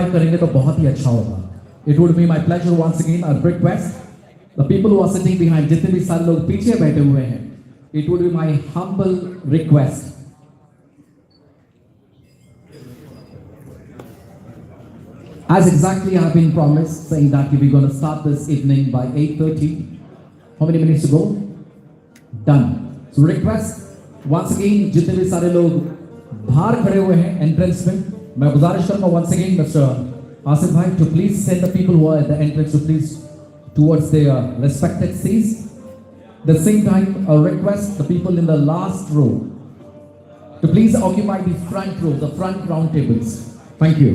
करेंगे तो बहुत ही अच्छा होगा. It would be my pleasure once again. I request the people who are sitting behind, जितने भी सारे लोग पीछे बैठे हुए हैं, it would be my humble request. As exactly I have been promised, saying that we're going to start this evening by 8:30. How many minutes to go? Done. So request once again, जितने भी सारे लोग बाहर खड़े हुए हैं entrance में, मैं गुजारिश करूंगा once again Mr. Asif bhai to please send the people who are at the entrance to please towards their respected seats. At the same time, I request the people in the last row to please occupy the front row, the front round tables. Thank you.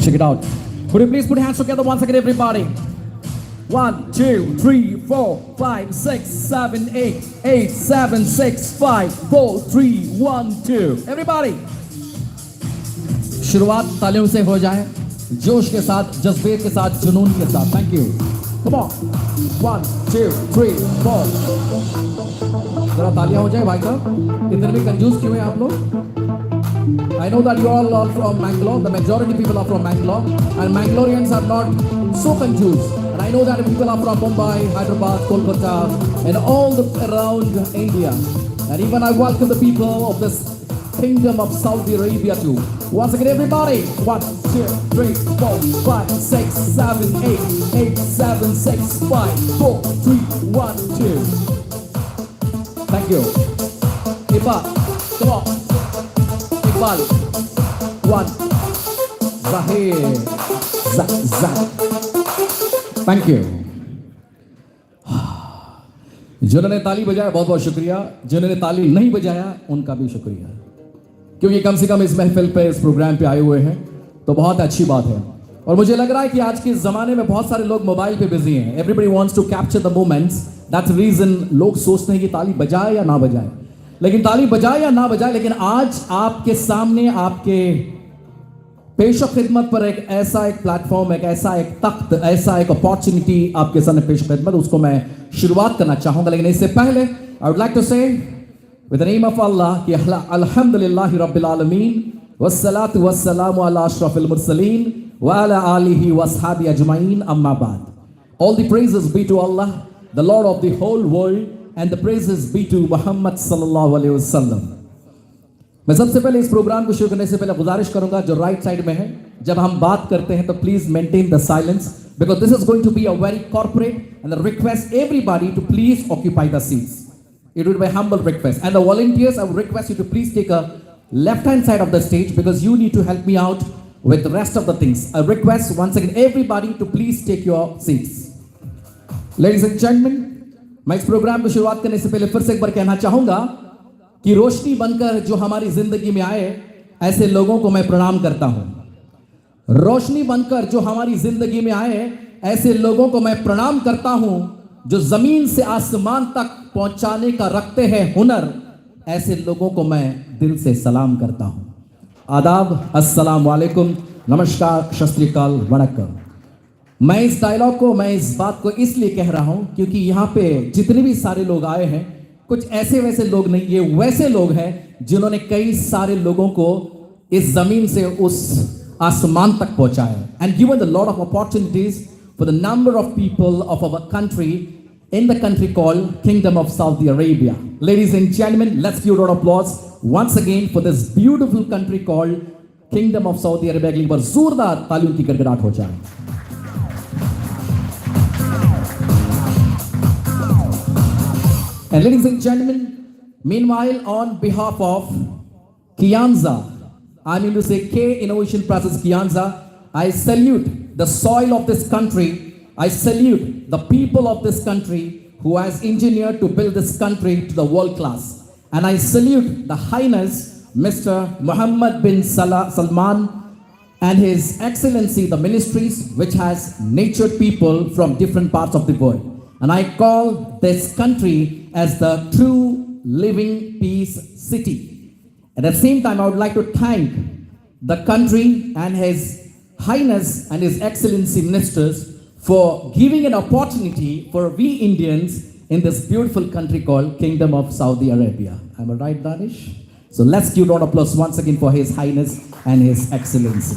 Check it out. Could you please put your hands together once again, everybody? 1, 2, 3, 4, 5, 6, 7, 8, 8, 7, 6, 5, 4, 3, 1, 2. Everybody. शुरुआत तालियों से हो जाए, जोश के साथ, जज्बे के साथ, जुनून के साथ. Thank you. Come on. 1, 2, 3, 4. जरा तालियां हो जाए भाई साहब. इतने भी कंजूस क्यों हैं आप लोग? I know that you all are from Mangalore. The majority people are from Mangalore, and Mangaloreans are not so confused. And I know that people are from Mumbai, Hyderabad, Kolkata, and all around India. And even I welcome the people of this kingdom of Saudi Arabia too. Once again, everybody. 1, 2, 3, 4, 5, 6, 7, 8, 8, 7, 6, 5, 4, 3, 1, 2. Thank you. Iqbal, come on. Iqbal. 1. Zahir. Thank you. जिन्होंने ताली बजाया बहुत बहुत शुक्रिया. जिन्होंने ताली नहीं बजाया उनका भी शुक्रिया, क्योंकि कम से कम इस महफिल पे, इस प्रोग्राम पे आए हुए हैं, तो बहुत अच्छी बात है. और मुझे लग रहा है कि आज के ज़माने में बहुत सारे लोग मोबाइल पे बिजी हैं. Everybody wants to capture the moments. That's the reason लोग सोचते हैं कि ताली बजाए या ना बजाए. लेकिन ताली बजाए या ना बजाए, लेकिन आज आपके सामने, आपके पेश खिदमत पर एक ऐसा एक प्लेटफॉर्म, एक ऐसा एक तख्त, ऐसा एक अपॉर्चुनिटी आपके सामने पेश खिदमत, उसको मैं शुरुआत करना चाहूंगा. लेकिन इससे पहले आई वुड लाइक टू से विद द नेम ऑफ अल्लाह कि अल्हम्दुलिल्लाहि रब्बिल आलमीन वस्सलातु वस्सलामु अला अशरफिल मुरसलीन व अला आलिहि व अस्हाबी अजमाइन अम्मा बाद. All the praises be to Allah, the Lord of the whole world, and the praises be to Muhammad sallallahu alaihi wasallam. मैं सबसे पहले इस प्रोग्राम को शुरू करने से पहले गुजारिश करूंगा जो राइट साइड में है, जब हम बात करते हैं तो please maintain the silence, because this is going to be a very corporate and request everybody to please occupy the seats. It would be a humble request. And the volunteers, I would request you to please take a left-hand side of the stage because you need to help me out with the rest of the things. I request once again everybody to please take your seats. Ladies and gentlemen, मैं इस programme को शुरुआत करने से पहले फिर से एक बार कहना चाहूंगा कि रोशनी बनकर जो हमारी जिंदगी में आए, ऐसे लोगों को मैं प्रणाम करता हूं. रोशनी बनकर जो हमारी जिंदगी में आए, ऐसे लोगों को मैं प्रणाम करता हूं जो जमीन से आसमान तक पहुंचाने का रखते हैं हुनर. ऐसे लोगों को मैं दिल से सलाम करता हूं. आदाब, अस्सलाम वालेकुम, नमस्कार, सत श्री अकाल, वणक्कम. मैं इस डायलॉग को, मैं इस बात को इसलिए कह रहा हूं क्योंकि यहां पे जितने भी सारे लोग आए हैं, कुछ ऐसे वैसे लोग नहीं, ये वैसे लोग हैं जिन्होंने कई सारे लोगों को इस जमीन से उस आसमान तक पहुंचाया and given a lot of opportunities for the number of people of our country in the country called Kingdom of Saudi Arabia. Ladies and gentlemen, let's give a round of applause once again for this beautiful country called Kingdom of Saudi Arabia. एक बार जोरदार तालियों की गड़गड़ाहट हो जाए. And ladies and gentlemen, meanwhile, on behalf of KEIANZA, I mean to say K Innovation Process KEIANZA, I salute the soil of this country. I salute the people of this country who has engineered to build this country to the world class. And I salute the Highness Mr. Mohammed bin Salman and His Excellency the ministries which has nurtured people from different parts of the world. And I call this country as the true living peace city. At the same time, I would like to thank the country and His Highness and His Excellency ministers for giving an opportunity for we Indians in this beautiful country called Kingdom of Saudi Arabia. Am I right, Danish? So let's give a round of applause once again for His Highness and His Excellency.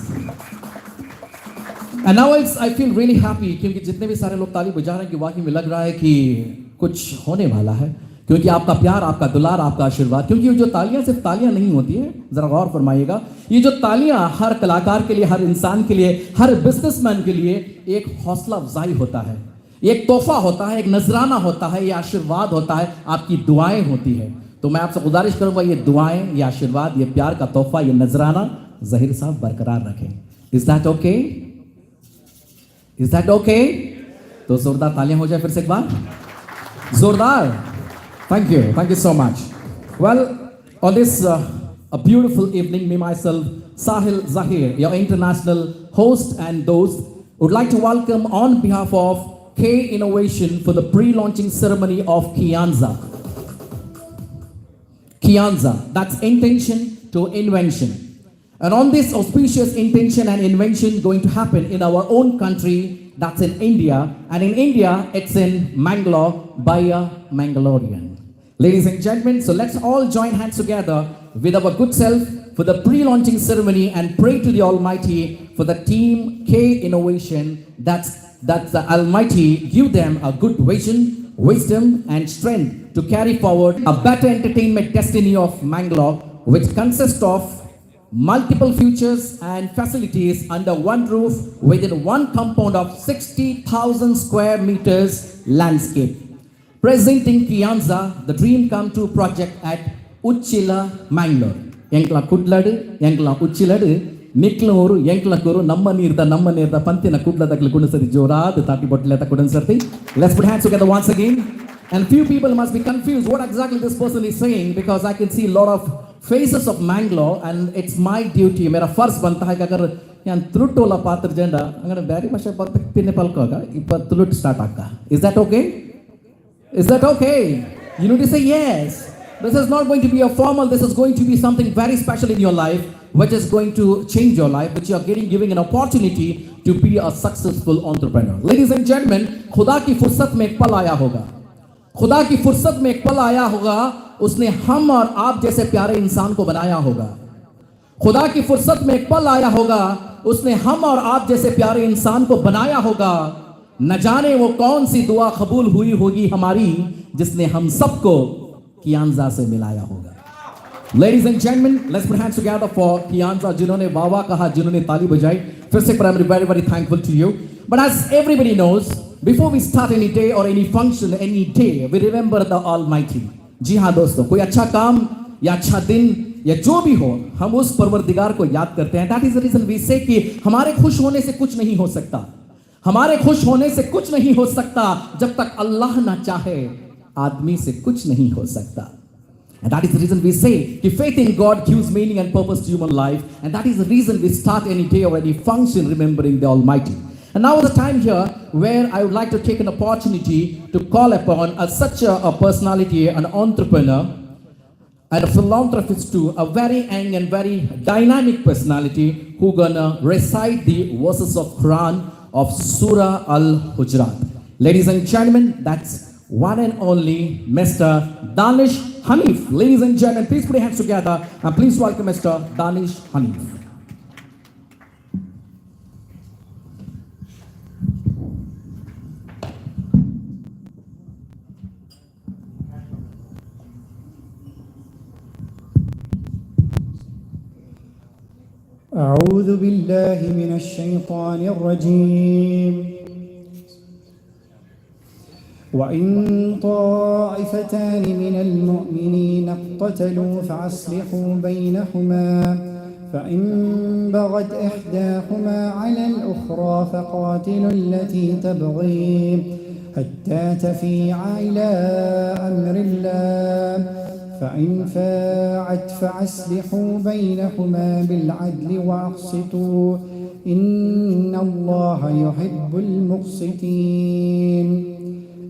And now I feel really happy क्योंकि जितने भी सारे लोग ताली बजा रहे हैं कि वाकई में लग रहा है कि कुछ होने वाला है क्योंकि आपका प्यार, आपका दुलार, आपका आशीर्वाद. क्योंकि ये जो तालियां सिर्फ तालियां नहीं होती हैं, जरा गौर फरमाइएगा, ये जो तालियां हर कलाकार के लिए, हर इंसान के लिए, हर बिजनेसमैन के लिए एक हौसला अफजाई होता है, एक तोहफा होता है, एक नजराना होता है, ये आशीर्वाद होता है, आपकी दुआएं होती है. तो मैं आपसे गुजारिश करूंगा ये दुआएं, ये आशीर्वाद, ये प्यार का तोहफा, ये नजराना ज़हीर साहब बरकरार रखें. Is that okay? Is that okay? तो जोरदार तालियां हो जाए फिर से एक बार, जोरदार. Thank you so much. Well, on this a beautiful evening, me myself, Sahil Zahir, your international host and host, would like to welcome on behalf of K Innovation for the pre-launching ceremony of KEIANZA. KEIANZA, that's intention to invention. And on this auspicious intention and invention going to happen in our own country, that's in India, and in India, it's in Mangalore by a Mangalorean. Ladies and gentlemen, so let's all join hands together with our good self for the pre-launching ceremony and pray to the Almighty for the team K Innovation, that's the Almighty give them a good vision, wisdom and strength to carry forward a better entertainment destiny of Mangalore, which consists of multiple features and facilities under one roof within one compound of 60,000 square meters landscape. Presenting KEIANZA, the Dream Come True project at Uchila, Mangalore. Yankla Kudladu, Yankla Uchiladu, Nikluru, Yankla Kuru, Namma Nirda, Pantina Kudla, the Klakudasari Jora, the Tati Botleta Kudansarti. Let's put hands together once again. And few people must be confused what exactly this person is saying because I can see a lot of faces of Mangalore and it's my duty. Mera first banta hai agar yan trutola patra jenda, angana bari masha pinne palkaga, ipa tulut start akka. Is that okay? Is that okay? You need to say yes. This is not going to be a formal, this is going to be something very special in your life, which is going to change your life, which you are giving an opportunity to be a successful entrepreneur. Ladies and gentlemen, खुदा की फुर्सत में एक पल आया होगा. खुदा की फुर्सत में एक पल आया होगा, उसने हम और आप जैसे प्यारे इंसान को बनाया होगा. खुदा की फुर्सत में एक पल आया होगा, उसने हम और आप जैसे प्यारे इंसान को बनाया होगा. न जाने वो कौन सी दुआ कबूल हुई होगी हमारी जिसने हम सबको KEIANZA से मिलाया होगा. Ladies and gentlemen, let's put hands together for KEIANZA, जिन्होंने वाह वाह कहा, जिन्होंने ताली बजाई. फिर से I'm very very thankful to you. But as everybody knows, before we start any day or any function, any day, we remember the Almighty. जी हाँ दोस्तों, कोई अच्छा काम या अच्छा दिन या जो भी हो, हम उस परवरदिगार को याद करते हैं. That is the reason we say कि हमारे खुश होने से कुछ नहीं हो सकता. हमारे खुश होने से कुछ नहीं हो सकता जब तक अल्लाह ना चाहे, आदमी से कुछ नहीं हो सकता. And that is the reason we say कि faith in God gives meaning and purpose to human life, and that is the reason we start any day or any function remembering the Almighty. And now is the time here where I would like to take an opportunity to call upon such a personality, an entrepreneur and a philanthropist too, a very young and very dynamic personality who gonna recite the verses of Quran of Surah Al-Hujurat. Ladies and gentlemen, that's one and only Mr. Danish Hanif. Ladies and gentlemen, please put your hands together and please welcome Mr. Danish Hanif. أعوذ بالله من الشيطان الرجيم وإن طائفتان من المؤمنين اقتتلوا فأصلحوا بينهما فإن بغت إحداهما على الأخرى فقاتلوا التي تبغي حتى تفيء إلى أمر الله فإن فاعت فأصلحوا بينهما بالعدل وأقسطوا إن الله يحب المقسطين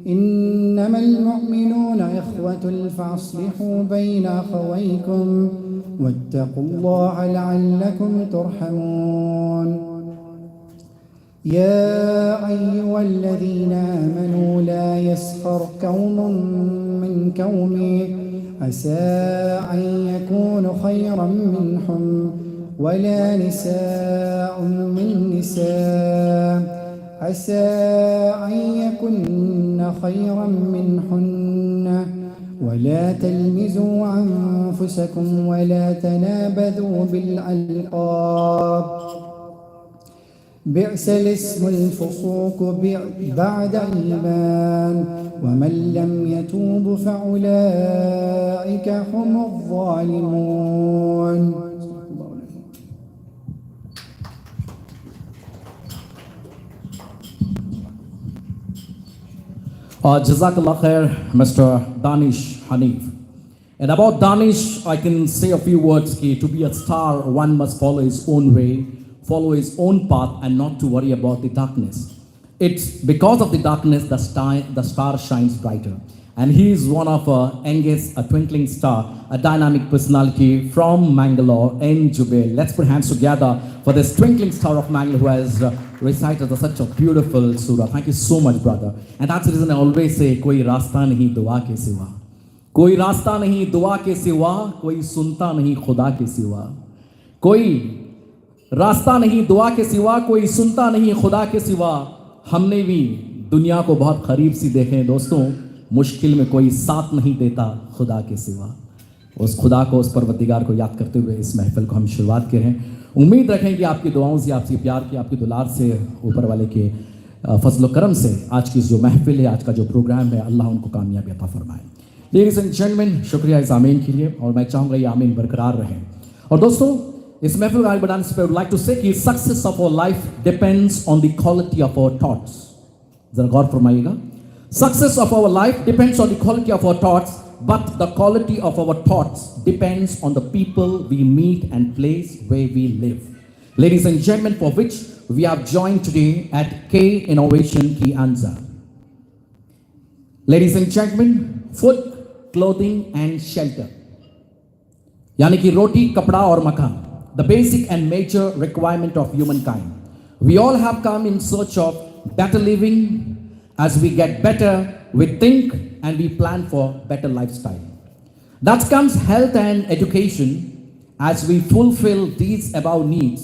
إنما المؤمنون إخوة فأصلحوا بين أخويكم واتقوا الله لعلكم ترحمون يا أيها الذين آمنوا لا يسخر قوم من قوم عسى أن يكونوا خيرا منهم ولا نساء من نساء عسى أن يكن خيرا منهن ولا تلمزوا أنفسكم ولا تنابذوا بالألقاب بئس الاسم الفسوق بعد الإيمان ومن لم يتوب فأولئك هم الظالمون. Jazakallah khair, Mr. Danish Hanif. And about Danish, I can say a few words. To be a star, one must follow his own way, follow his own path, and not to worry about the darkness. It's because of the darkness the star shines brighter. And he is one of youngest, a twinkling star, a dynamic personality from Mangalore in Jubail. Let's put hands together for this twinkling star of Mangalore who has recited such a beautiful surah. Thank you so much, brother. And that's the reason I always say, कोई रास्ता नहीं दुआ के सिवा, कोई रास्ता नहीं दुआ के सिवा, कोई सुनता नहीं खुदा के सिवा, कोई रास्ता नहीं दुआ के सिवा, कोई सुनता नहीं खुदा के सिवा. हमने भी दुनिया को बहुत करीब सी देखे हैं दोस्तों, मुश्किल में कोई साथ नहीं देता खुदा के सिवा. उस खुदा को, उस परवरदिगार को याद करते हुए इस महफिल को हम शुरुआत करें. उम्मीद रखें कि आपकी दुआओं से, आपसे प्यार की, आपकी दुलार से, ऊपर वाले के फजल करम से आज की जो महफिल है, आज का जो प्रोग्राम है, अल्लाह उनको कामयाबी अता फरमाए. लेडीज एंड जेंटलमैन, शुक्रिया इस आमीन के लिए, और मैं चाहूँगा ये आमीन बरकरार रहें. और दोस्तों, इस महफिल को आगे बढ़ाने से पहले लाइक टू से कि success of our life depends on the quality of our thoughts. जरा गौर फरमाइएगा. Success of our life depends on the quality of our thoughts, but the quality of our thoughts depends on the people we meet and place where we live. Ladies and gentlemen, for which we have joined today at K Innovation KEIANZA. Ladies and gentlemen, food, clothing and shelter, यानी कि रोटी, कपड़ा और मकान, the basic and major requirement of humankind. We all have come in search of better living. As we get better, we think and we plan for better lifestyle. That comes health and education. As we fulfill these above needs,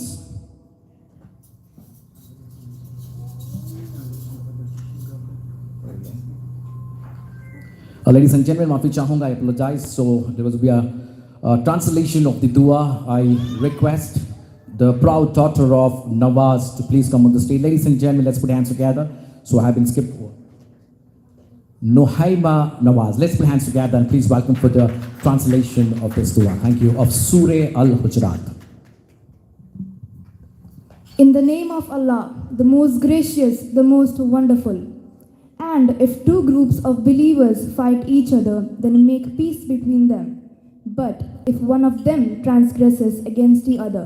ladies and gentlemen, maafi chahunga, I apologize. So there will be a translation of the dua. I request the proud daughter of Nawaz to please come on the stage. Ladies and gentlemen, let's put hands together. So I have been skipped. Nohaima Nawaz. Let's put hands together and please welcome for the translation of this dua. Thank you. Of Surah Al-Hujurat. In the name of Allah, the most gracious, the most wonderful. And if two groups of believers fight each other, then make peace between them. But if one of them transgresses against the other,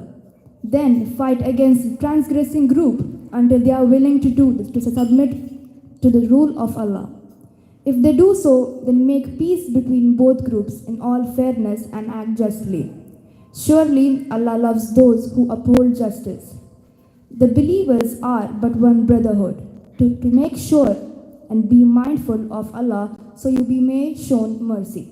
then fight against the transgressing group until they are willing to submit to the rule of Allah. If they do so, then make peace between both groups in all fairness and act justly. Surely Allah loves those who uphold justice. The believers are but one brotherhood. To make sure and be mindful of Allah, so you be may shown mercy.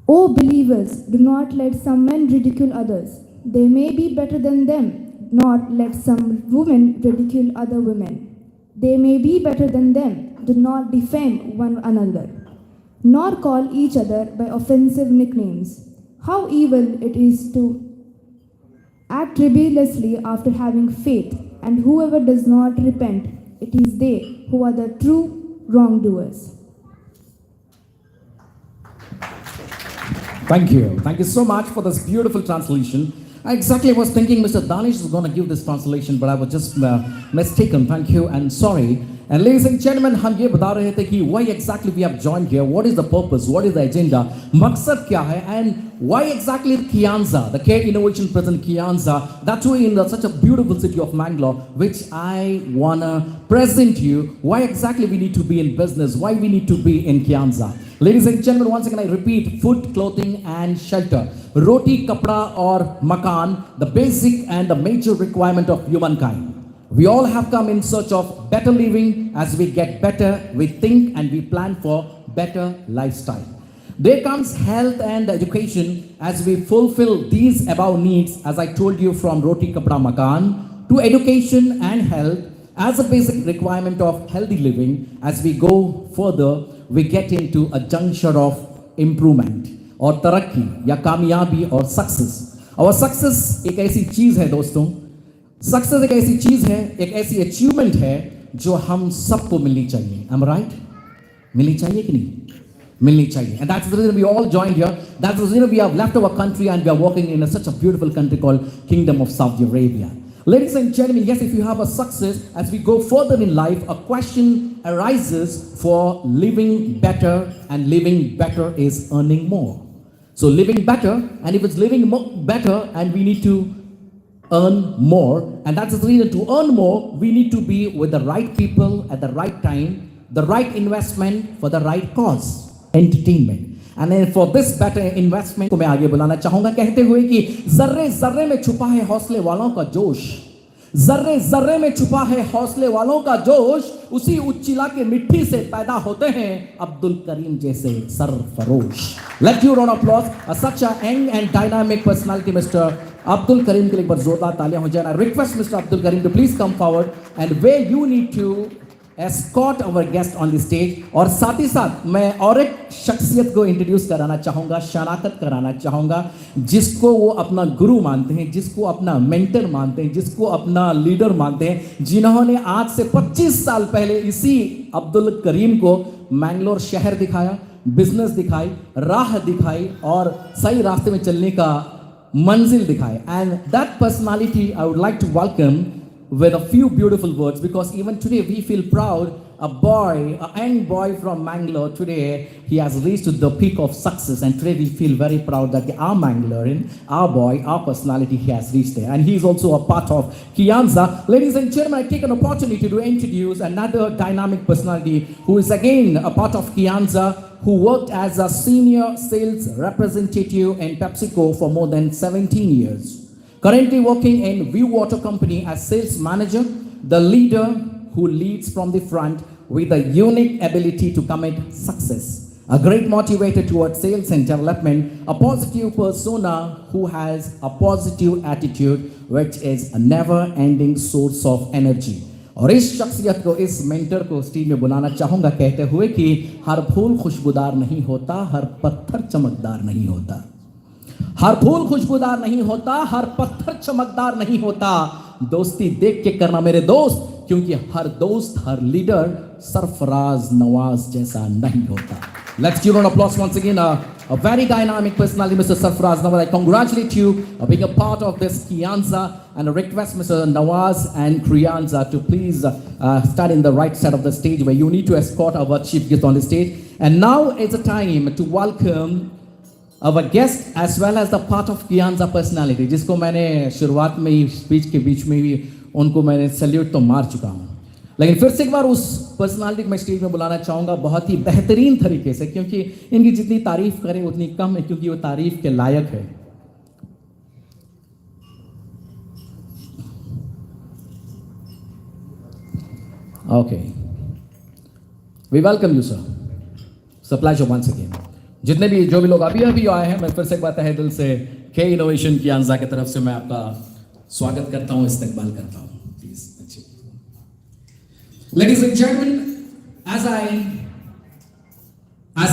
O believers, do not let some men ridicule others. They may be better than them. Nor let some women ridicule other women. They may be better than them. Do not defame one another, nor call each other by offensive nicknames. How evil it is to Act rebelliously after having faith, and whoever does not repent, it is they who are the true wrongdoers. Thank you. Thank you so much for this beautiful translation. I exactly was thinking Mr. Danish is going to give this translation, but I was just mistaken. Thank you and sorry. And ladies and gentlemen, हम ये बता रहे थे कि why exactly we have joined here, what is the purpose, what is the agenda, मकसद क्या है, and why exactly KEIANZA, the Care Innovation present KEIANZA, that too in such a beautiful city of Mangalore, which I wanna present you, why exactly we need to be in business, why we need to be in KEIANZA. Ladies and gentlemen, once again I repeat, food, clothing and shelter. Roti, kapda or makan, the basic and the major requirement of humankind. We all have come in search of better living. As we get better, we think and we plan for better lifestyle. There comes health and education as we fulfill these above needs, as I told you, from roti, kapda, makan to education and health as a basic requirement of healthy living. As we go further, we get into a juncture of improvement और तरक्की या कामयाबी और success. और success एक ऐसी चीज है दोस्तों, सक्सेस एक ऐसी चीज है, एक ऐसी अचीवमेंट है जो हम सबको मिलनी चाहिए. Am I right? मिलनी चाहिए कि नहीं? मिलनी चाहिए. And that's the reason we all joined here. That's the reason we have left our country and we are working in such a beautiful country called Kingdom of Saudi Arabia. Ladies and gentlemen, yes, if you have a success, as we go further in life, a question arises for living better, and living better is earning more. So living better, and if it's living better, and we need to earn more, and that's the reason to earn more, we need to be with the right people at the right time, the right investment for the right cause, entertainment. And then for this better investment को मैं आगे बुलाना चाहूंगा कहते हुए कि जर्रे जर्रे में छुपा है हौसले वालों का जोश, जर्रे जर्रे में छुपा है हौसले वालों का जोश, उसी उच्चिला के मिट्टी से पैदा होते हैं अब्दुल करीम जैसे Sarfarosh. Let you round of applause such a young and dynamic personality, Mr. Abdul Karim के लिए एक बार जोरदार तालियां हो जाए. I request Mr. Abdul Karim to please come forward, and where you need to escort our guest on the stage. और साथ ही साथ मैं और एक शख्सियत को इंट्रोड्यूस कराना चाहूँगा, शनाख्त कराना चाहूँगा, जिसको वो अपना गुरु मानते हैं, जिसको अपना मेंटर मानते हैं, जिसको अपना लीडर मानते हैं, जिन्होंने आज से 25 साल पहले इसी अब्दुल करीम को मैंगलोर शहर दिखाया, बिजनेस दिखाई, राह दिखाई और सही रास्ते में चलने का मंजिल दिखाई. And that personality I would like to welcome with a few beautiful words, because even today we feel proud. A boy, a young boy from Mangalore, today he has reached to the peak of success, and today we feel very proud that our Mangalorean, our boy, our personality, he has reached there, and he is also a part of KEIANZA. Ladies and gentlemen, I take an opportunity to introduce another dynamic personality who is again a part of KEIANZA, who worked as a senior sales representative in PepsiCo for more than 17 years. Currently working in View Water Company as sales manager, the leader who leads from the front with a unique ability to commit success, a great motivator towards sales and development, a positive persona who has a positive attitude, which is a never-ending source of energy. और इस शख्सियत को, इस mentor को stage में बुलाना चाहूंगा कहते हुए कि हर फूल खुशबूदार नहीं होता, हर पत्थर चमकदार नहीं होता. हर फूल खुशबूदार नहीं होता, हर पत्थर चमकदार नहीं होता. दोस्ती देख के करना मेरे दोस्त, क्योंकि हर दोस्त, हर लीडर सरफराज नवाज जैसा नहीं होता. Let's give an applause once again. A very dynamic personality, Mr. Sarfaraz Nawaz. I congratulate you being a part of this KEIANZA, and I request Mr. Nawaz and KEIANZA to please stand in the right side of the stage, where you need to escort our chief guest on the stage. And now it's a time to welcome our guest as well as the part of KEIANZA personality, जिसको मैंने शुरुआत में ही speech के बीच में भी उनको मैंने salute तो मार चुका हूँ, लेकिन फिर से एक बार उस पर्सनालिटी को मैं स्टेज में बुलाना चाहूँगा बहुत ही बेहतरीन तरीके से, क्योंकि इनकी जितनी तारीफ करें उतनी कम है, क्योंकि वो तारीफ के लायक है. Okay, we welcome you sir. It's a pleasure once again. जितने भी जो भी लोग अभी आए हैं, मैं फिर से एक बार तहे दिल से के इनोवेशन KEIANZA की तरफ से मैं आपका स्वागत करता हूँ, इस्तकबाल करता हूँ. Ladies and gentlemen, as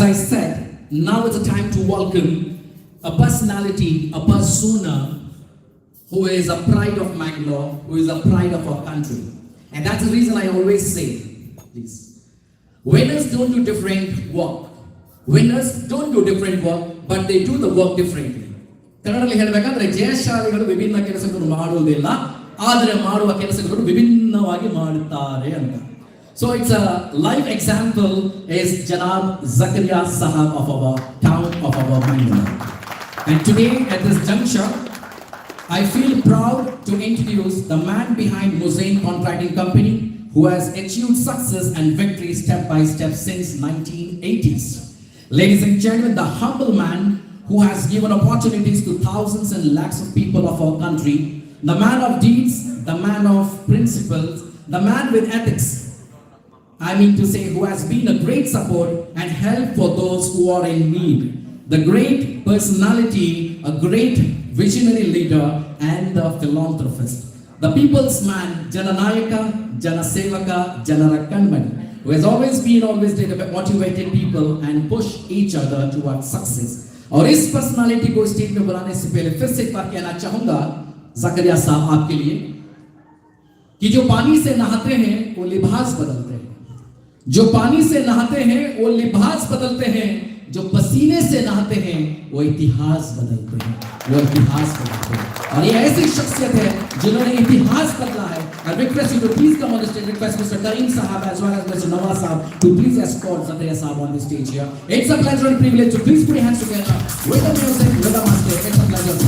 I said, now is the time to welcome a personality, a persona who is a pride of Mangalore, who is a pride of our country. And that's the reason I always say, please, winners don't do different work. Winners don't do different work, but they do the work differently. ಕನ್ನಡದಲ್ಲಿ ಹೇಳಬೇಕಂದ್ರೆ ಜಯಶಾಲಿಗಳು ವಿಭಿನ್ನ ಕೆಲಸಗಳನ್ನು ಮಾಡುವುದಿಲ್ಲ, ಆದರೆ ಮಾಡುವ ಕೆಲಸಗಳು ವಿಭಿನ್ನವಾಗಿ ಮಾಡುತ್ತಾರೆ ಅಂತ. So it's a live example is Janab Zakaria Sahab of our town of our Mangalore. And today at this juncture, I feel proud to introduce the man behind Musain Contracting Company, who has achieved success and victory step by step since 1980s. Ladies and gentlemen, the humble man who has given opportunities to thousands and lakhs of people of our country, the man of deeds, the man of principles, the man with ethics. I mean to say, who has been a great support and help for those who are in need. The great personality, a great visionary leader and the philanthropist. The people's man, Jananayaka, Janasevaka, Janarakanmani, who has always motivated people and pushed each other towards success. और इस personality को stage में बुलाने से पहले फिर से एक बार कहना चाहूंगा ज़करिया साहब आपके लिए कि जो पानी से नहाते हैं वो लिबास बदलते हैं, जो पानी से नहाते हैं वो लिबास बदलते हैं, जो पसीने से नहाते हैं वो इतिहास बदलते हैं, वो इतिहास बदलते हैं। और ये ऐसी शख्सियत है जिन्होंने इतिहास बदला है। I request you to please come on the stage. Request Mr. Karim Sahab as well as Mr. Nawaz Sahab to please escort Zakaria Sahab on the stage here. It's a pleasure and privilege to please put your hands together with the music, with the master. It's a pleasure.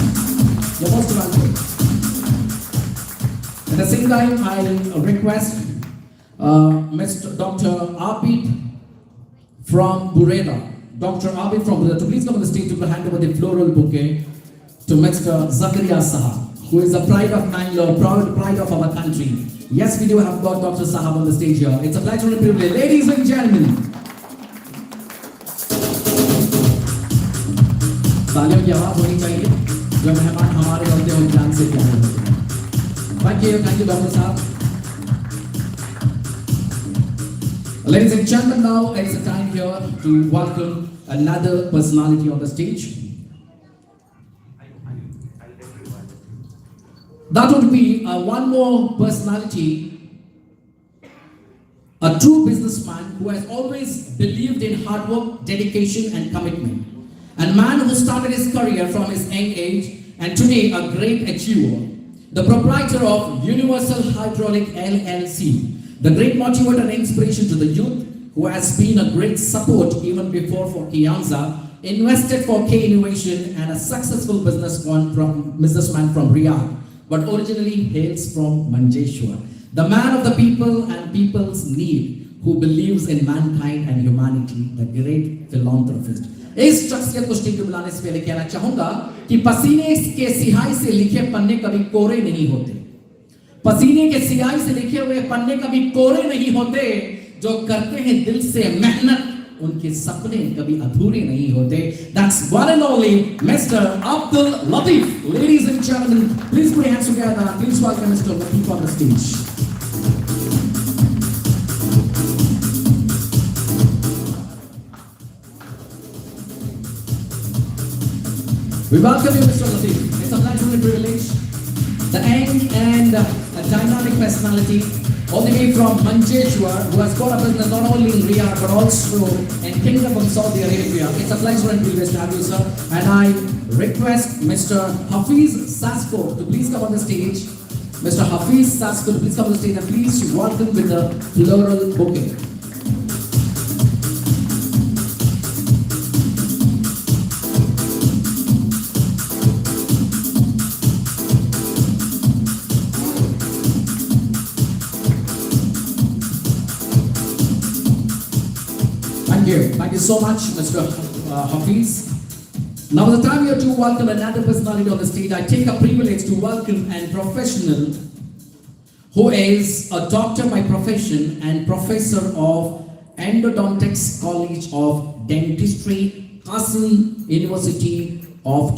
You're most welcome. At the same time, I request Mr. Dr. Abid from Bureda. Dr. Abid from Bureda to please come on the stage to hand over the floral bouquet to Mr. Zakaria Sahab, who is the pride of Mangalore, pride of our country. Yes, we do have got Dr. Sahab on the stage here. It's a pleasure and privilege. Ladies and gentlemen. तालियों की आवाज होनी चाहिए जो मेहमान हमारे होते हैं उन जान से प्यारे होते हैं. Thank you, Dr. Sahab. Ladies and gentlemen, now it's a time here to welcome another personality on the stage. That would be one more personality, a true businessman who has always believed in hard work, dedication and commitment. A man who started his career from his young age and today a great achiever. The proprietor of Universal Hydraulic LLC, the great motivator and inspiration to the youth, who has been a great support even before for KEIANZA, invested for K Innovation and a successful businessman from Riyadh, but originally hails from Manjeshwar. The man of the people and people's need, who believes in mankind and humanity, the great philanthropist. इस शख्सियत को stage पे बुलाने से पहले कहना चाहूंगा कि पसीने के सिहाई से लिखे पन्ने कभी कोरे नहीं होते, पसीने के सिहाई से लिखे हुए पन्ने कभी कोरे नहीं होते, जो करते हैं दिल से मेहनत उनके सपने कभी अधूरे नहीं होते. That's one and only Mr. Abdul Latif. Ladies and gentlemen, please put your hands together and please welcome Mr. Latif on the stage. We welcome you, Mr. Latif. It's a pleasure and privilege. The young and a dynamic personality, all the way from Manjeshwar, who has got a business not only in Riyadh but also in Kingdom of Saudi Arabia. It's a pleasure and privilege to have you, sir. And I request Mr. Hafiz Sasko to please come on the stage. Mr. Hafiz Sasko to please come on the stage and please welcome with the floral bouquet. Thank you so much, Mr. Hafiz. Now the time here to welcome another personality on the stage, I take a privilege to welcome a professional who is a doctor by profession and professor of Endodontics College of Dentistry, Qasim University of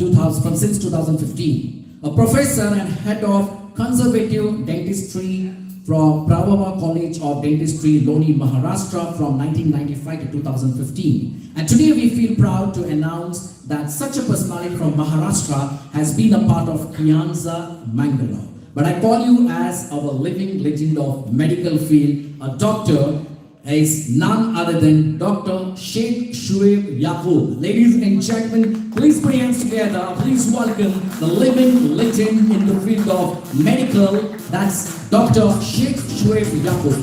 since 2015. A professor and head of conservative dentistry from Pravama College of Dentistry, Loni, Maharashtra from 1995 to 2015. And today we feel proud to announce that such a personality from Maharashtra has been a part of KEIANZA, Mangalore. But I call you as our living legend of medical field, a doctor is none other than Dr. Sheikh Jubail Yaqub. Ladies and gentlemen, please put your hands together. Please welcome the living legend in the field of medical. That's Dr. Sheikh Jubail Yaqub.